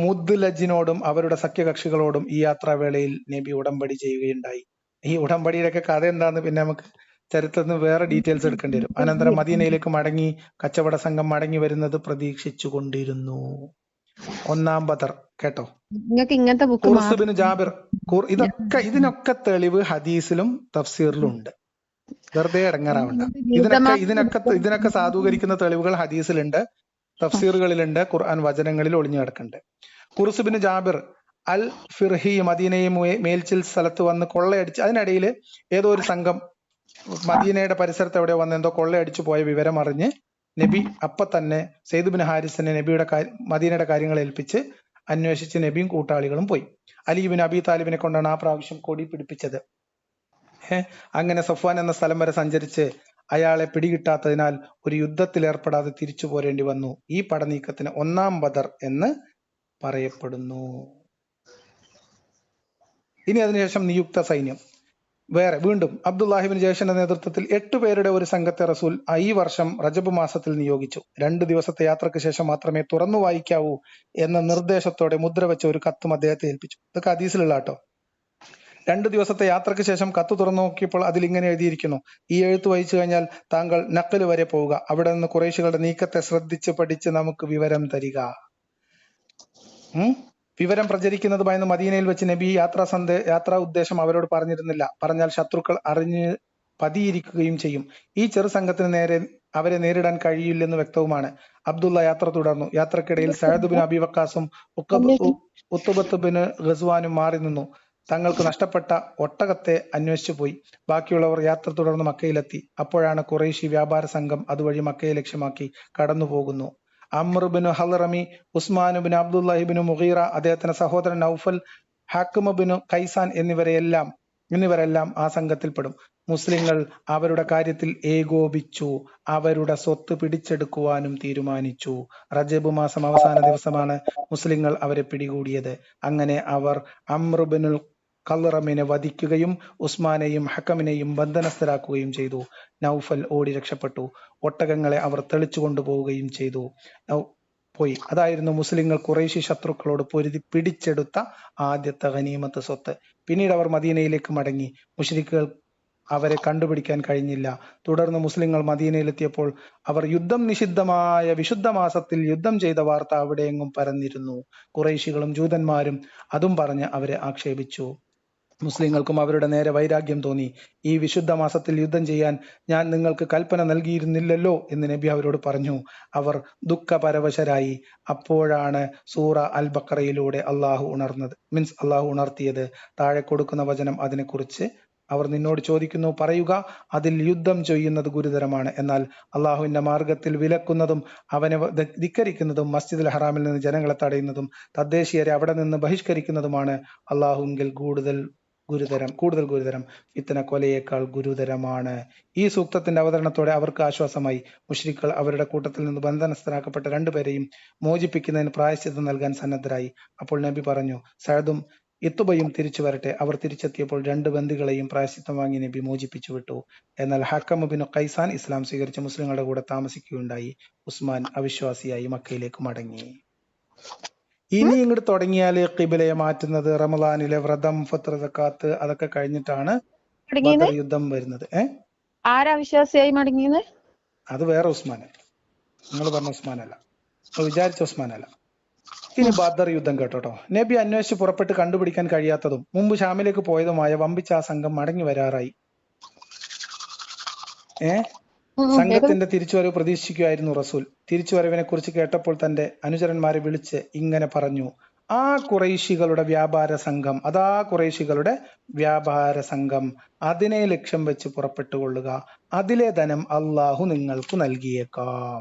മുദ്ലജിനോടും അവരുടെ സഖ്യകക്ഷികളോടും ഈ യാത്രാവേളയിൽ നബി ഉടമ്പടി ചെയ്യുകയുണ്ടായി. ഈ ഉടമ്പടിയിലൊക്കെ കഥ എന്താന്ന് പിന്നെ നമുക്ക് ചരിത്രത്തിന് വേറെ ഡീറ്റെയിൽസ് എടുക്കേണ്ടി വരും. അനന്തരം മദീനയിലേക്ക് മടങ്ങി കച്ചവട സംഘം മടങ്ങി വരുന്നത് പ്രതീക്ഷിച്ചു കൊണ്ടിരുന്നു. 1-ാം ബദർ കേട്ടോ. ഖുർസ് ബിൻ ജാബിർ, ഇതിനൊക്കെ തെളിവ് ഹദീസിലും തഫ്സീറിലും ഉണ്ട്. വെറുതെ ഇടങ്ങാറാവണ്ട. ഇതിനൊക്കെ സാധൂകരിക്കുന്ന തെളിവുകൾ ഹദീസിലുണ്ട്, തഫ്സീറുകളിലുണ്ട്, ഖുർആൻ വചനങ്ങളിൽ ഒളിഞ്ഞു കിടക്കുന്നുണ്ട്. ഖുർസ് ബിൻ ജാബിർ അൽ ഫിർഹി മദീനയെ മേൽച്ചിൽ സ്ഥലത്ത് വന്ന് കൊള്ളയടിച്ച്, അതിനിടയിൽ ഏതോ ഒരു സംഘം മദീനയുടെ പരിസരത്ത് എവിടെ വന്ന് എന്തോ കൊള്ളയടിച്ചു പോയ വിവരം അറിഞ്ഞ് നബി അപ്പൊ തന്നെ സെയ്ദ് ബിൻ ഹാരിസിനെ മദീനയുടെ കാര്യങ്ങൾ ഏൽപ്പിച്ച് അന്വേഷിച്ച് നബിയും കൂട്ടാളികളും പോയി. അലി ബിൻ അബി താലിബിനെ കൊണ്ടാണ് ആ പ്രാവശ്യം കൊടി പിടിപ്പിച്ചത്. അങ്ങനെ സഫ്വാൻ എന്ന സ്ഥലം വരെ സഞ്ചരിച്ച് അയാളെ പിടികിട്ടാത്തതിനാൽ ഒരു യുദ്ധത്തിൽ ഏർപ്പെടാതെ തിരിച്ചു പോരേണ്ടി വന്നു. ഈ പടനീക്കത്തിന് 1-ാം ബദർ എന്ന് പറയപ്പെടുന്നു. ഇനി അതിനുശേഷം നിയുക്ത സൈന്യം. വേറെ വീണ്ടും അബ്ദുല്ലാഹിബിൻ ജേഷന്റെ നേതൃത്വത്തിൽ 8 പേരുടെ ഒരു സംഘത്തെ റസൂൽ ഈ വർഷം റജബ് മാസത്തിൽ നിയോഗിച്ചു. 2 ദിവസത്തെ യാത്രക്ക് ശേഷം മാത്രമേ തുറന്നു വായിക്കാവൂ എന്ന നിർദ്ദേശത്തോടെ മുദ്ര വെച്ച ഒരു കത്തും അദ്ദേഹത്തെ ഏൽപ്പിച്ചു. ഇതൊക്കെ ഹദീസിലുള്ള കേട്ടോ. 2 ദിവസത്തെ യാത്രക്ക് ശേഷം കത്ത് തുറന്നു നോക്കിയപ്പോൾ അതിൽ ഇങ്ങനെ എഴുതിയിരിക്കുന്നു: ഈ എഴുത്ത് വായിച്ചു കഴിഞ്ഞാൽ താങ്കൾ നഖൽ വരെ പോവുക. അവിടെ നിന്ന് ഖുറൈശികളുടെ നീക്കത്തെ ശ്രദ്ധിച്ച് പഠിച്ച് നമുക്ക് വിവരം തരിക. വിവരം പ്രചരിക്കുന്നത് ഭയന്ന് മദീനയിൽ വെച്ച് നബി യാത്രാ ഉദ്ദേശം അവരോട് പറഞ്ഞിരുന്നില്ല. പറഞ്ഞാൽ ശത്രുക്കൾ അറിഞ്ഞ് പതിയിരിക്കുകയും ചെയ്യും. ഈ ചെറു സംഘത്തിന് നേരെ അവരെ നേരിടാൻ കഴിയില്ലെന്ന് വ്യക്തവുമാണ്. അബ്ദുള്ള യാത്ര തുടർന്നു. യാത്രക്കിടയിൽ സഅദ് ബിൻ അബി വക്കാസും ഉത്ബത്ത് ബിൻ ഗസ്വാനും മാറി നിന്നു. തങ്ങൾക്ക് നഷ്ടപ്പെട്ട ഒട്ടകത്തെ അന്വേഷിച്ചു പോയി. ബാക്കിയുള്ളവർ യാത്ര തുടർന്ന് മക്കയിലെത്തി. അപ്പോഴാണ് ഖുറൈശി വ്യാപാര സംഘം അതുവഴി മക്കയെ ലക്ഷ്യമാക്കി കടന്നു പോകുന്നു. അമ്ർ ബിൻ ഹൽറമി, ഉസ്മാൻ ബിൻ അബ്ദുല്ലാഹിബിൻ മുഗീറ, അദ്ദേഹത്തിന്റെ സഹോദരൻ നൗഫൽ, ഹാക്കിമ ബിൻ ഖൈസാൻ എന്നിവരെല്ലാം ആ സംഘത്തിൽപ്പെടും. മുസ്ലിങ്ങൾ അവരുടെ കാര്യത്തിൽ ഏകോപിച്ചു. അവരുടെ സ്വത്ത് പിടിച്ചെടുക്കുവാനും തീരുമാനിച്ചു. റജബ് മാസം അവസാന ദിവസമാണ് മുസ്ലിങ്ങൾ അവരെ പിടികൂടിയത്. അങ്ങനെ അവർ അമ്ർ ബിൻ ഖൽറമിനെ വധിക്കുകയും ഉസ്മാനെയും ഹക്കമിനെയും ബന്ധനസ്ഥരാക്കുകയും ചെയ്തു. നൗഫൽ ഓടി രക്ഷപ്പെട്ടു. ഒട്ടകങ്ങളെ അവർ തെളിച്ചു കൊണ്ടുപോവുകയും പോയി. അതായിരുന്നു മുസ്ലിങ്ങൾ ഖുറൈശി ശത്രുക്കളോട് പൊരുതി പിടിച്ചെടുത്ത ആദ്യത്തെ ഗനീമത്ത് സ്വത്ത്. പിന്നീട് അവർ മദീനയിലേക്ക് മടങ്ങി. മുശ്രിക്കുകൾ അവരെ കണ്ടുപിടിക്കാൻ കഴിഞ്ഞില്ല. തുടർന്ന് മുസ്ലിങ്ങൾ മദീനയിലെത്തിയപ്പോൾ അവർ യുദ്ധം നിഷിദ്ധമായ വിശുദ്ധ മാസത്തിൽ യുദ്ധം ചെയ്ത വാർത്ത അവിടെയെങ്ങും പരന്നിരുന്നു. ഖുറൈശികളും ജൂതന്മാരും അതും പറഞ്ഞ് അവരെ ആക്ഷേപിച്ചു. മുസ്ലിങ്ങൾക്കും അവരുടെ നേരെ വൈരാഗ്യം തോന്നി. ഈ വിശുദ്ധ മാസത്തിൽ യുദ്ധം ചെയ്യാൻ ഞാൻ നിങ്ങൾക്ക് കൽപ്പന നൽകിയിരുന്നില്ലല്ലോ എന്ന് നബി അവരോട് പറഞ്ഞു. അവർ ദുഃഖപരവശരായി. അപ്പോഴാണ് സൂറ അൽ ബഖറയിലൂടെ അള്ളാഹു ഉണർത്തിയത്. താഴെ കൊടുക്കുന്ന വചനം അതിനെക്കുറിച്ച്: അവർ നിന്നോട് ചോദിക്കുന്നു, പറയുക, അതിൽ യുദ്ധം ചെയ്യുന്നത് ഗുരുതരമാണ്. എന്നാൽ അള്ളാഹുവിന്റെ മാർഗത്തിൽ വിലക്കുന്നതും അവനെ ധിക്കരിക്കുന്നതും മസ്ജിദുൽ ഹറാമിൽ നിന്ന് ജനങ്ങളെ തടയുന്നതും തദ്ദേശീയരെ അവിടെ നിന്ന് ബഹിഷ്കരിക്കുന്നതുമാണ് അള്ളാഹുവിൽ കൂടുതൽ ഗുരുതരം. ഫിത്ന കൊലയേക്കാൾ ഗുരുതരമാണ്. ഈ സൂക്തത്തിന്റെ അവതരണത്തോടെ അവർക്ക് ആശ്വാസമായി. മുശ്രിക്കുകൾ അവരുടെ കൂട്ടത്തിൽ നിന്ന് ബന്ധനസ്ഥരാക്കപ്പെട്ട 2 പേരെയും മോചിപ്പിക്കുന്നതിന് പ്രായശ്ചിത്തം നൽകാൻ സന്നദ്ധരായി. അപ്പോൾ നബി പറഞ്ഞു, സഅദും ഇത്തുബയും തിരിച്ചു വരട്ടെ. അവർ തിരിച്ചെത്തിയപ്പോൾ 2 ബന്ദികളെയും പ്രായശ്ചിത്തം വാങ്ങി നബി മോചിപ്പിച്ചു വിട്ടു. എന്നാൽ ഹക്കമ ബിൻ ഖൈസാൻ ഇസ്ലാം സ്വീകരിച്ച് മുസ്ലിങ്ങളുടെ കൂടെ താമസിക്കുകയുണ്ടായി. ഉസ്മാൻ അവിശ്വാസിയായി മക്കയിലേക്ക് മടങ്ങി. ഇനി ഇങ്ങോട്ട് തുടങ്ങിയാല് ഖിബലയെ മാറ്റുന്നത്, റമദാനിലെ വ്രതം, ഫത്ർ, സക്കാത്ത് അതൊക്കെ കഴിഞ്ഞിട്ടാണ് ബദർ യുദ്ധം വരുന്നത്. ആരാ വിശ്വാസിയായി മടങ്ങിയത്? അത് വേറെ ഉസ്മാൻ, നിങ്ങൾ പറഞ്ഞ ഉസ്മാനല്ല, വിചാരിച്ച ഉസ്മാനല്ല. ഇനി ബദർ യുദ്ധം കേട്ടോട്ടോ. നബി അന്വേഷിച്ച് പുറപ്പെട്ട് കണ്ടുപിടിക്കാൻ കഴിയാത്തതും മുമ്പ് ഷാമിലേക്ക് പോയതുമായ വമ്പിച്ച ആ സംഘം മടങ്ങി വരാറായി. സംഘത്തിന്റെ തിരിച്ചുവരവ് പ്രതീക്ഷിക്കുകയായിരുന്നു റസൂൽ. തിരിച്ചുവരവിനെ കുറിച്ച് കേട്ടപ്പോൾ തന്റെ അനുചരന്മാരെ വിളിച്ച് ഇങ്ങനെ പറഞ്ഞു: ആ ഖുറൈശികളുടെ വ്യാപാര സംഘം അതിനെ ലക്ഷ്യം വെച്ച് പുറപ്പെട്ടുകൊള്ളുക. അതിലെ ധനം അള്ളാഹു നിങ്ങൾക്ക് നൽകിയേക്കാം.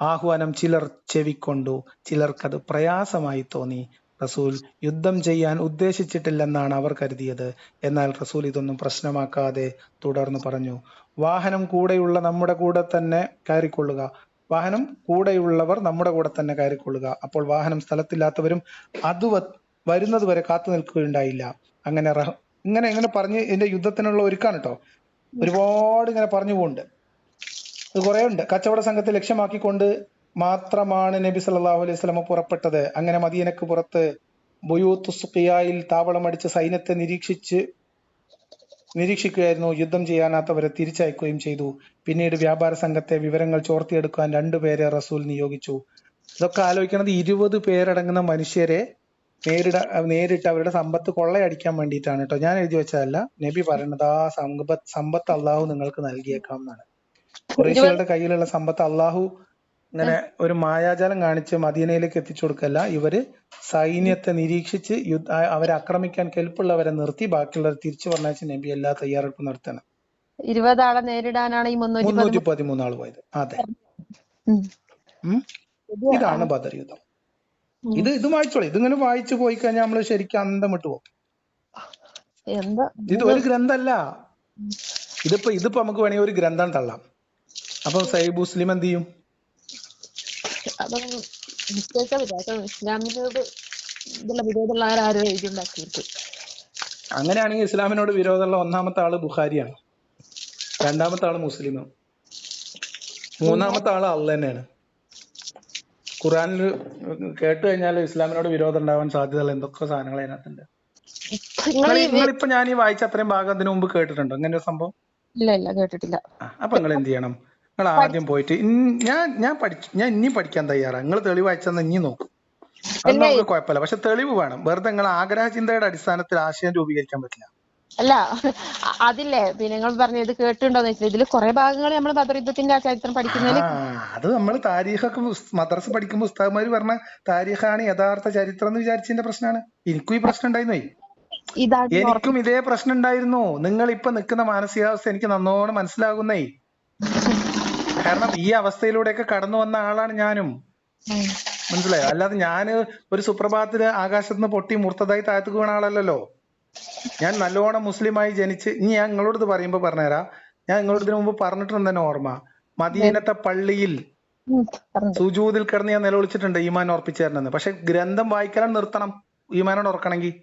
ആഹ്വാനം ചിലർ ചെവിക്കൊണ്ടു, ചിലർക്കത് പ്രയാസമായി തോന്നി. റസൂൽ യുദ്ധം ചെയ്യാൻ ഉദ്ദേശിച്ചിട്ടില്ലെന്നാണ് അവർ കരുതിയത്. എന്നാൽ റസൂൽ ഇതൊന്നും പ്രശ്നമാക്കാതെ തുടർന്ന് പറഞ്ഞു: വാഹനം കൂടെയുള്ളവർ നമ്മുടെ കൂടെ തന്നെ കയറിക്കൊള്ളുക. അപ്പോൾ വാഹനം സ്ഥലത്തില്ലാത്തവരും അത് വരുന്നത് വരെ കാത്തു നിൽക്കുകയുണ്ടായില്ല. ഇങ്ങനെ പറഞ്ഞ് ഇതിന്റെ യുദ്ധത്തിനുള്ള ഒരുക്കാണ് കേട്ടോ. ഒരുപാട് ഇങ്ങനെ പറഞ്ഞു പോകുന്നുണ്ട്, ഇത് കുറെ ഉണ്ട്. കച്ചവട സംഘത്തെ ലക്ഷ്യമാക്കിക്കൊണ്ട് മാത്രമാണ് നബി സല്ലല്ലാഹു അലൈഹി വസല്ലം പുറപ്പെട്ടത്. അങ്ങനെ മദീനക്ക് പുറത്ത് ബുയൂത്ത് സുഖിയായിൽ താവളമടിച്ച് സൈന്യത്തെ നിരീക്ഷിക്കുകയായിരുന്നു. യുദ്ധം ചെയ്യാനാത്തവരെ തിരിച്ചയക്കുകയും ചെയ്തു. പിന്നീട് വ്യാപാര സംഘത്തെ വിവരങ്ങൾ ചോർത്തിയെടുക്കാൻ 2 പേരെ റസൂൽ നിയോഗിച്ചു. ഇതൊക്കെ ആലോചിക്കുന്നത് 20 പേരടങ്ങുന്ന മനുഷ്യരെ നേരിട്ട് അവരുടെ സമ്പത്ത് കൊള്ളയടിക്കാൻ വേണ്ടിയിട്ടാണ് കേട്ടോ. ഞാൻ എഴുതി വെച്ചതല്ല, നബി പറയുന്നത് ആ സമ്പത്ത് അള്ളാഹു നിങ്ങൾക്ക് നൽകിയേക്കാം എന്നാണ്. ഖുറൈശികളുടെ കയ്യിലുള്ള സമ്പത്ത് അള്ളാഹു ഇങ്ങനെ ഒരു മായാജാലം കാണിച്ച് മദീനയിലേക്ക് എത്തിച്ചു കൊടുക്കല്ല. ഇവര് സൈന്യത്തെ നിരീക്ഷിച്ച് അവരെ ആക്രമിക്കാൻ കെൽപ്പുള്ളവരെ നിർത്തി ബാക്കിയുള്ളവർ തിരിച്ചു പറഞ്ഞാൽ നബി എല്ലാ തയ്യാറെടുപ്പും നടത്തണം. 20 ആളെ നേരിടാനാണ് ഈ 313 ആള് പോയത്. അതെ, ഇതാണ് ബദർ യുദ്ധം. ഇത് വായിച്ചോളൂ. ഇതിങ്ങനെ വായിച്ചു പോയി കഴിഞ്ഞാൽ നമ്മള് ശരിക്കും അന്തം വിട്ടു പോകും. ഇത് ഒരു ഗ്രന്ഥമല്ല. ഇതിപ്പോ നമുക്ക് വേണമെങ്കിൽ ഒരു ഗ്രന്ഥം തള്ളാം. അപ്പൊ സഹീഹ് മുസ്ലിം എന്ത് ചെയ്യും? ഇസ്ലാമിനോട് വിരോധമുള്ള ആരും എഴുതിണ്ടാക്കിയിട്ട് അങ്ങനെയാണെങ്കിൽ ഇസ്ലാമിനോട് വിരോധമുള്ള ഒന്നാമത്തെ ആള് ബുഖാരിയാണ്, രണ്ടാമത്തെ ആള് മുസ്ലിമും, മൂന്നാമത്തെ ആള് അള്ളാഹ് തന്നെയാണ്. ഖുറാനിൽ കേട്ട് കഴിഞ്ഞാൽ ഇസ്ലാമിനോട് വിരോധം ഉണ്ടാവാൻ സാധ്യതയുള്ള എന്തൊക്കെ സാധനങ്ങൾ അതിനകത്തുണ്ട്. നിങ്ങളിപ്പോ ഞാൻ ഈ വായിച്ച അത്രയും ഭാഗം അതിനു മുമ്പ് കേട്ടിട്ടുണ്ടോ അങ്ങനെ ഒരു സംഭവം? ഇല്ല കേട്ടിട്ടില്ല. അപ്പൊ നിങ്ങൾ എന്ത് ചെയ്യണം, നിങ്ങൾ ആദ്യം പോയിട്ട് ഞാൻ ഇനിയും പഠിക്കാൻ തയ്യാറാണ്. നിങ്ങൾ തെളിവ് അയച്ചെന്ന് ഇനി നോക്കും, അത് നമുക്ക് കുഴപ്പമില്ല. പക്ഷെ തെളിവ് വേണം. വെറുതെ നിങ്ങൾ ആഗ്രഹ ചിന്തയുടെ അടിസ്ഥാനത്തിൽ ആശയം രൂപീകരിക്കാൻ പറ്റില്ല. അല്ല അതില്ലേ പിന്നെ നിങ്ങൾ പറഞ്ഞ ഇത് കേട്ടിട്ടുണ്ടോന്ന് വെച്ചാൽ ഇതില് കുറെ ഭാഗങ്ങൾ നമ്മൾ ബദർ യുദ്ധത്തിന്റെ ആ ചരിത്രം പഠിക്കുന്നതിൽ അത് നമ്മൾ താരീഖൊക്കെ മദ്രസ പഠിക്കുമ്പോൾ ഉസ്താദ്മാര് പറഞ്ഞ താരീഖാണ് യഥാർത്ഥ ചരിത്രം എന്ന് വിചാരിച്ചതിന്റെ പ്രശ്നമാണ്. എനിക്കും ഈ പ്രശ്നം ഉണ്ടായിരുന്നേ, എനിക്കും ഇതേ പ്രശ്നം ഉണ്ടായിരുന്നു. നിങ്ങൾ ഇപ്പൊ നിൽക്കുന്ന മാനസികാവസ്ഥ എനിക്ക് നന്നോണം മനസ്സിലാകുന്നേ. കാരണം ഈ അവസ്ഥയിലൂടെയൊക്കെ കടന്നു വന്ന ആളാണ് ഞാനും, മനസ്സിലായോ? അല്ലാതെ ഞാൻ ഒരു സുപ്രഭാതത്തില് ആകാശത്ത് നിന്ന് പൊട്ടി മുർത്തതായി താഴത്തേക്ക് വീണ ആളല്ലല്ലോ. ഞാൻ നല്ലോണം മുസ്ലിമായി ജനിച്ച്, ഇനി ഞാൻ നിങ്ങളോട് ഇത് പറയുമ്പോ പറഞ്ഞുതരാം. ഞാൻ നിങ്ങളോട് ഇതിനു മുമ്പ് പറഞ്ഞിട്ടുണ്ട് തന്നെ ഓർമ്മ. മദീനത്തെ പള്ളിയിൽ സുജൂദിൽ കിടന്ന് ഞാൻ നിലവിളിച്ചിട്ടുണ്ട് ഈമാൻ ഉറപ്പിച്ചു തരണമെന്ന്. പക്ഷെ ഗ്രന്ഥം വായിക്കാൻ നിർത്തണം ഈമാനോട് ഉറക്കണമെങ്കിൽ.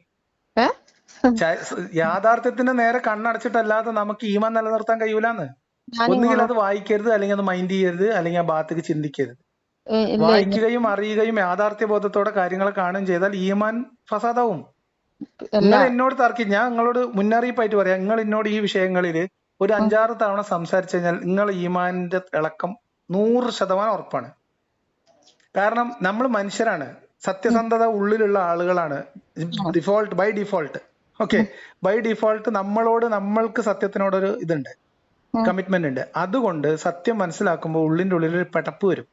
യാഥാർത്ഥ്യത്തിന്റെ നേരെ കണ്ണടച്ചിട്ടല്ലാതെ നമുക്ക് ഈമാൻ നിലനിർത്താൻ കഴിയൂലെന്ന്. ഒന്നുകിൽ അത് വായിക്കരുത്, അല്ലെങ്കിൽ അത് മൈൻഡ് ചെയ്യരുത്, അല്ലെങ്കിൽ ആ ഭാഗത്തേക്ക് ചിന്തിക്കരുത്. വായിക്കുകയും അറിയുകയും യാഥാർത്ഥ്യ ബോധത്തോടെ കാര്യങ്ങളെ കാണുകയും ചെയ്താൽ ഈമാൻ ഫസാദാവും. നിങ്ങൾ എന്നോട് തർക്കി, ഞാൻ നിങ്ങളോട് മുന്നറിയിപ്പായിട്ട് പറയാം, നിങ്ങൾ എന്നോട് ഈ വിഷയങ്ങളിൽ ഒരു 5-6 തവണ സംസാരിച്ചു കഴിഞ്ഞാൽ നിങ്ങൾ ഈമാനിന്റെ ഇളക്കം 100% ഉറപ്പാണ്. കാരണം നമ്മൾ മനുഷ്യരാണ്, സത്യസന്ധത ഉള്ളിലുള്ള ആളുകളാണ്. ബൈ ഡിഫോൾട്ട് ബൈ ഡിഫോൾട്ട് നമ്മൾക്ക് സത്യത്തിനോടൊരു ഇതുണ്ട്, കമ്മിറ്റ്മെന്റ് ഉണ്ട്. അതുകൊണ്ട് സത്യം മനസ്സിലാക്കുമ്പോൾ ഉള്ളിന്റെ ഉള്ളിൽ ഒരു പെടപ്പ് വരും.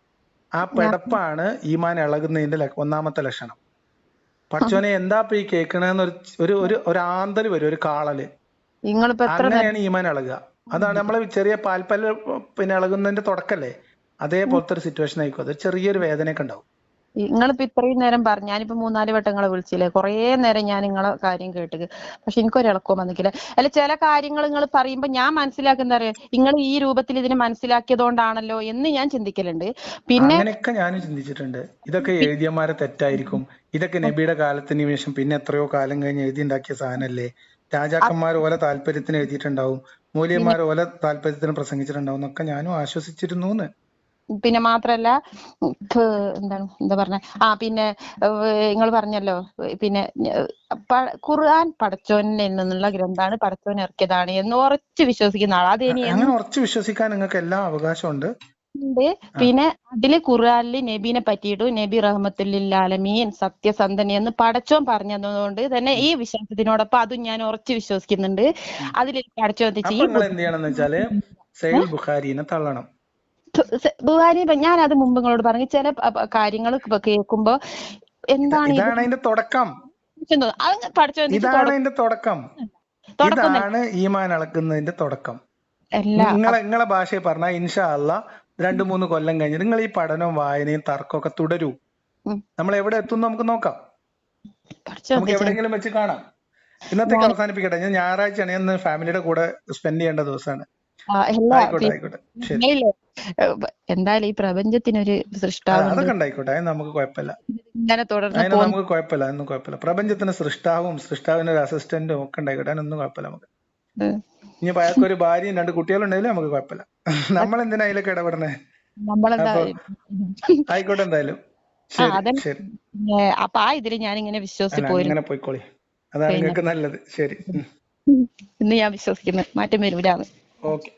ആ പെടപ്പാണ് ഈമാൻ ഇളകുന്നതിന്റെ ഒന്നാമത്തെ ലക്ഷണം. പടച്ചോനെ എന്താ ഇപ്പൊ ഈ കേൾക്കണെന്ന് ഒരു ആന്തല് വരും, ഒരു കാളല്. അങ്ങനെയാണ് ഈമാൻ ഇളകുക. അതാണ് നമ്മളെ ചെറിയ പാൽപ്പല്ല് പിന്നെ ഇളകുന്നതിന്റെ തുടക്കല്ലേ, അതേപോലത്തെ ഒരു സിറ്റുവേഷൻ ആയിക്കോ. അത് ചെറിയൊരു വേദനയൊക്കെ ഉണ്ടാവും. നിങ്ങളിപ്പോ ഇത്രയും നേരം പറഞ്ഞു, ഞാനിപ്പോ 3-4 വട്ടം നിങ്ങളെ വിളിച്ചില്ലേ, കുറേ നേരം ഞാൻ നിങ്ങളെ കാര്യം കേട്ടത്. പക്ഷെ എനിക്കൊരിളക്കവും വന്നിട്ടില്ല. അല്ല, ചില കാര്യങ്ങൾ നിങ്ങൾ പറയുമ്പോ ഞാൻ മനസ്സിലാക്കുന്ന അറിയാം, നിങ്ങൾ ഈ രൂപത്തിൽ ഇതിനെ മനസ്സിലാക്കിയതുകൊണ്ടാണല്ലോ എന്ന് ഞാൻ ചിന്തിക്കലുണ്ട്. പിന്നെ അങ്ങനെയൊക്കെ ഞാനും ചിന്തിച്ചിട്ടുണ്ട്. ഇതൊക്കെ എഴുതിയന്മാരെ തെറ്റായിരിക്കും, ഇതൊക്കെ നബിയുടെ കാലത്തിന് ശേഷം പിന്നെ എത്രയോ കാലം കഴിഞ്ഞ് എഴുതി ഉണ്ടാക്കിയ സാധനല്ലേ, രാജാക്കന്മാർ ഓല താല്പര്യത്തിന് എഴുതിയിട്ടുണ്ടാവും, മൂല്യന്മാർ ഓല താല്പര്യത്തിന് പ്രസംഗിച്ചിട്ടുണ്ടാവും എന്നൊക്കെ ഞാനും ആശ്വസിച്ചിരുന്നു. പിന്നെ മാത്രല്ല എന്താ പറഞ്ഞ പിന്നെ നിങ്ങൾ പറഞ്ഞല്ലോ, പിന്നെ ഖുർആൻ പടച്ചോനിൽ നിന്നുള്ള ഗ്രന്ഥാണ്, പടച്ചോൻ ഇറക്കിയതാണ് എന്ന് ഉറച്ചു വിശ്വസിക്കുന്ന ആൾ. അത് ഇനി അങ്ങനെ ഉറച്ചു വിശ്വസിക്കാൻ നിങ്ങൾക്ക് എല്ലാ അവകാശമുണ്ട്. പിന്നെ അതില് ഖുർആനില് നബീനെ പറ്റിയിട്ടും നബി റഹ്മത്തുൽ ആലമീൻ സത്യസന്ധൻ എന്ന് പടച്ചോൻ പറഞ്ഞതുകൊണ്ട് തന്നെ ഈ വിശ്വാസത്തിനോടൊപ്പം അതും ഞാൻ ഉറച്ചു വിശ്വസിക്കുന്നുണ്ട്. അതിൽ പടച്ചോൻ എന്ത് ചെയ്യണമെന്ന് വെച്ചാല് സഹീഹുൽ ബുഖാരിനെ തള്ളണം. ബുഖാരി ഞാൻ അത് മുമ്പ് നിങ്ങളോട് പറഞ്ഞു, ചില കാര്യങ്ങൾ കേൾക്കുമ്പോ എന്താണ് അതിന്റെ തുടക്കം, ഇതാണ് അതിന്റെ തുടക്കം, ഇതാണ് ഈമാൻ ഇളക്കുന്നതിന്റെ തുടക്കം. നിങ്ങളെ ഭാഷയിൽ പറഞ്ഞാൽ ഇൻഷാ അല്ലാഹ് 2-3 കൊല്ലം കഴിഞ്ഞ് നിങ്ങൾ ഈ പഠനവും വായനയും തർക്കമൊക്കെ തുടരൂ. നമ്മൾ എവിടെ എത്തും നമുക്ക് നോക്കാം, നമുക്ക് എവിടെയെങ്കിലും വെച്ച് കാണാം. ഇന്നത്തേക്ക് അവസാനിപ്പിക്കട്ടെ. ഞാൻ ഞായറാഴ്ചയാണ്, ഞാൻ ഫാമിലിയുടെ കൂടെ സ്പെൻഡ് ചെയ്യേണ്ട ദിവസമാണ്. ആയിക്കോട്ടെ ശരി. എന്തായാലും ഈ പ്രപഞ്ചത്തിനൊരു സൃഷ്ടാവ്, അതൊക്കെ ഉണ്ടായിക്കോട്ടെ, നമുക്ക് കുഴപ്പമില്ല, നമുക്ക് കുഴപ്പമില്ല, അതൊന്നും കുഴപ്പമില്ല. പ്രപഞ്ചത്തിന് സൃഷ്ടാവും സൃഷ്ടാവിന് ഒരു അസിസ്റ്റന്റും ഒക്കെ ഉണ്ടായിക്കോട്ടെ, അതിനൊന്നും കുഴപ്പമില്ല നമുക്ക്. ഇനി അയാൾക്ക് ഒരു ഭാര്യയും 2 കുട്ടികളുണ്ടെങ്കിലും നമുക്ക് കുഴപ്പമില്ല. നമ്മളെന്തിനാ അതിലൊക്കെ ഇടപെടണേ? ആയിക്കോട്ടെ, എന്തായാലും ശരി. അപ്പൊ ഇതില് ഞാൻ ഇങ്ങനെ വിശ്വസിച്ച് അങ്ങനെ പോയിക്കോളി, അതാണ് നിങ്ങൾക്ക് നല്ലത്. ശരി, ഇന്ന് ഞാൻ വിശ്വസിക്കുന്നത് മാറ്റം വരൂലാന്ന്. ഓക്കെ.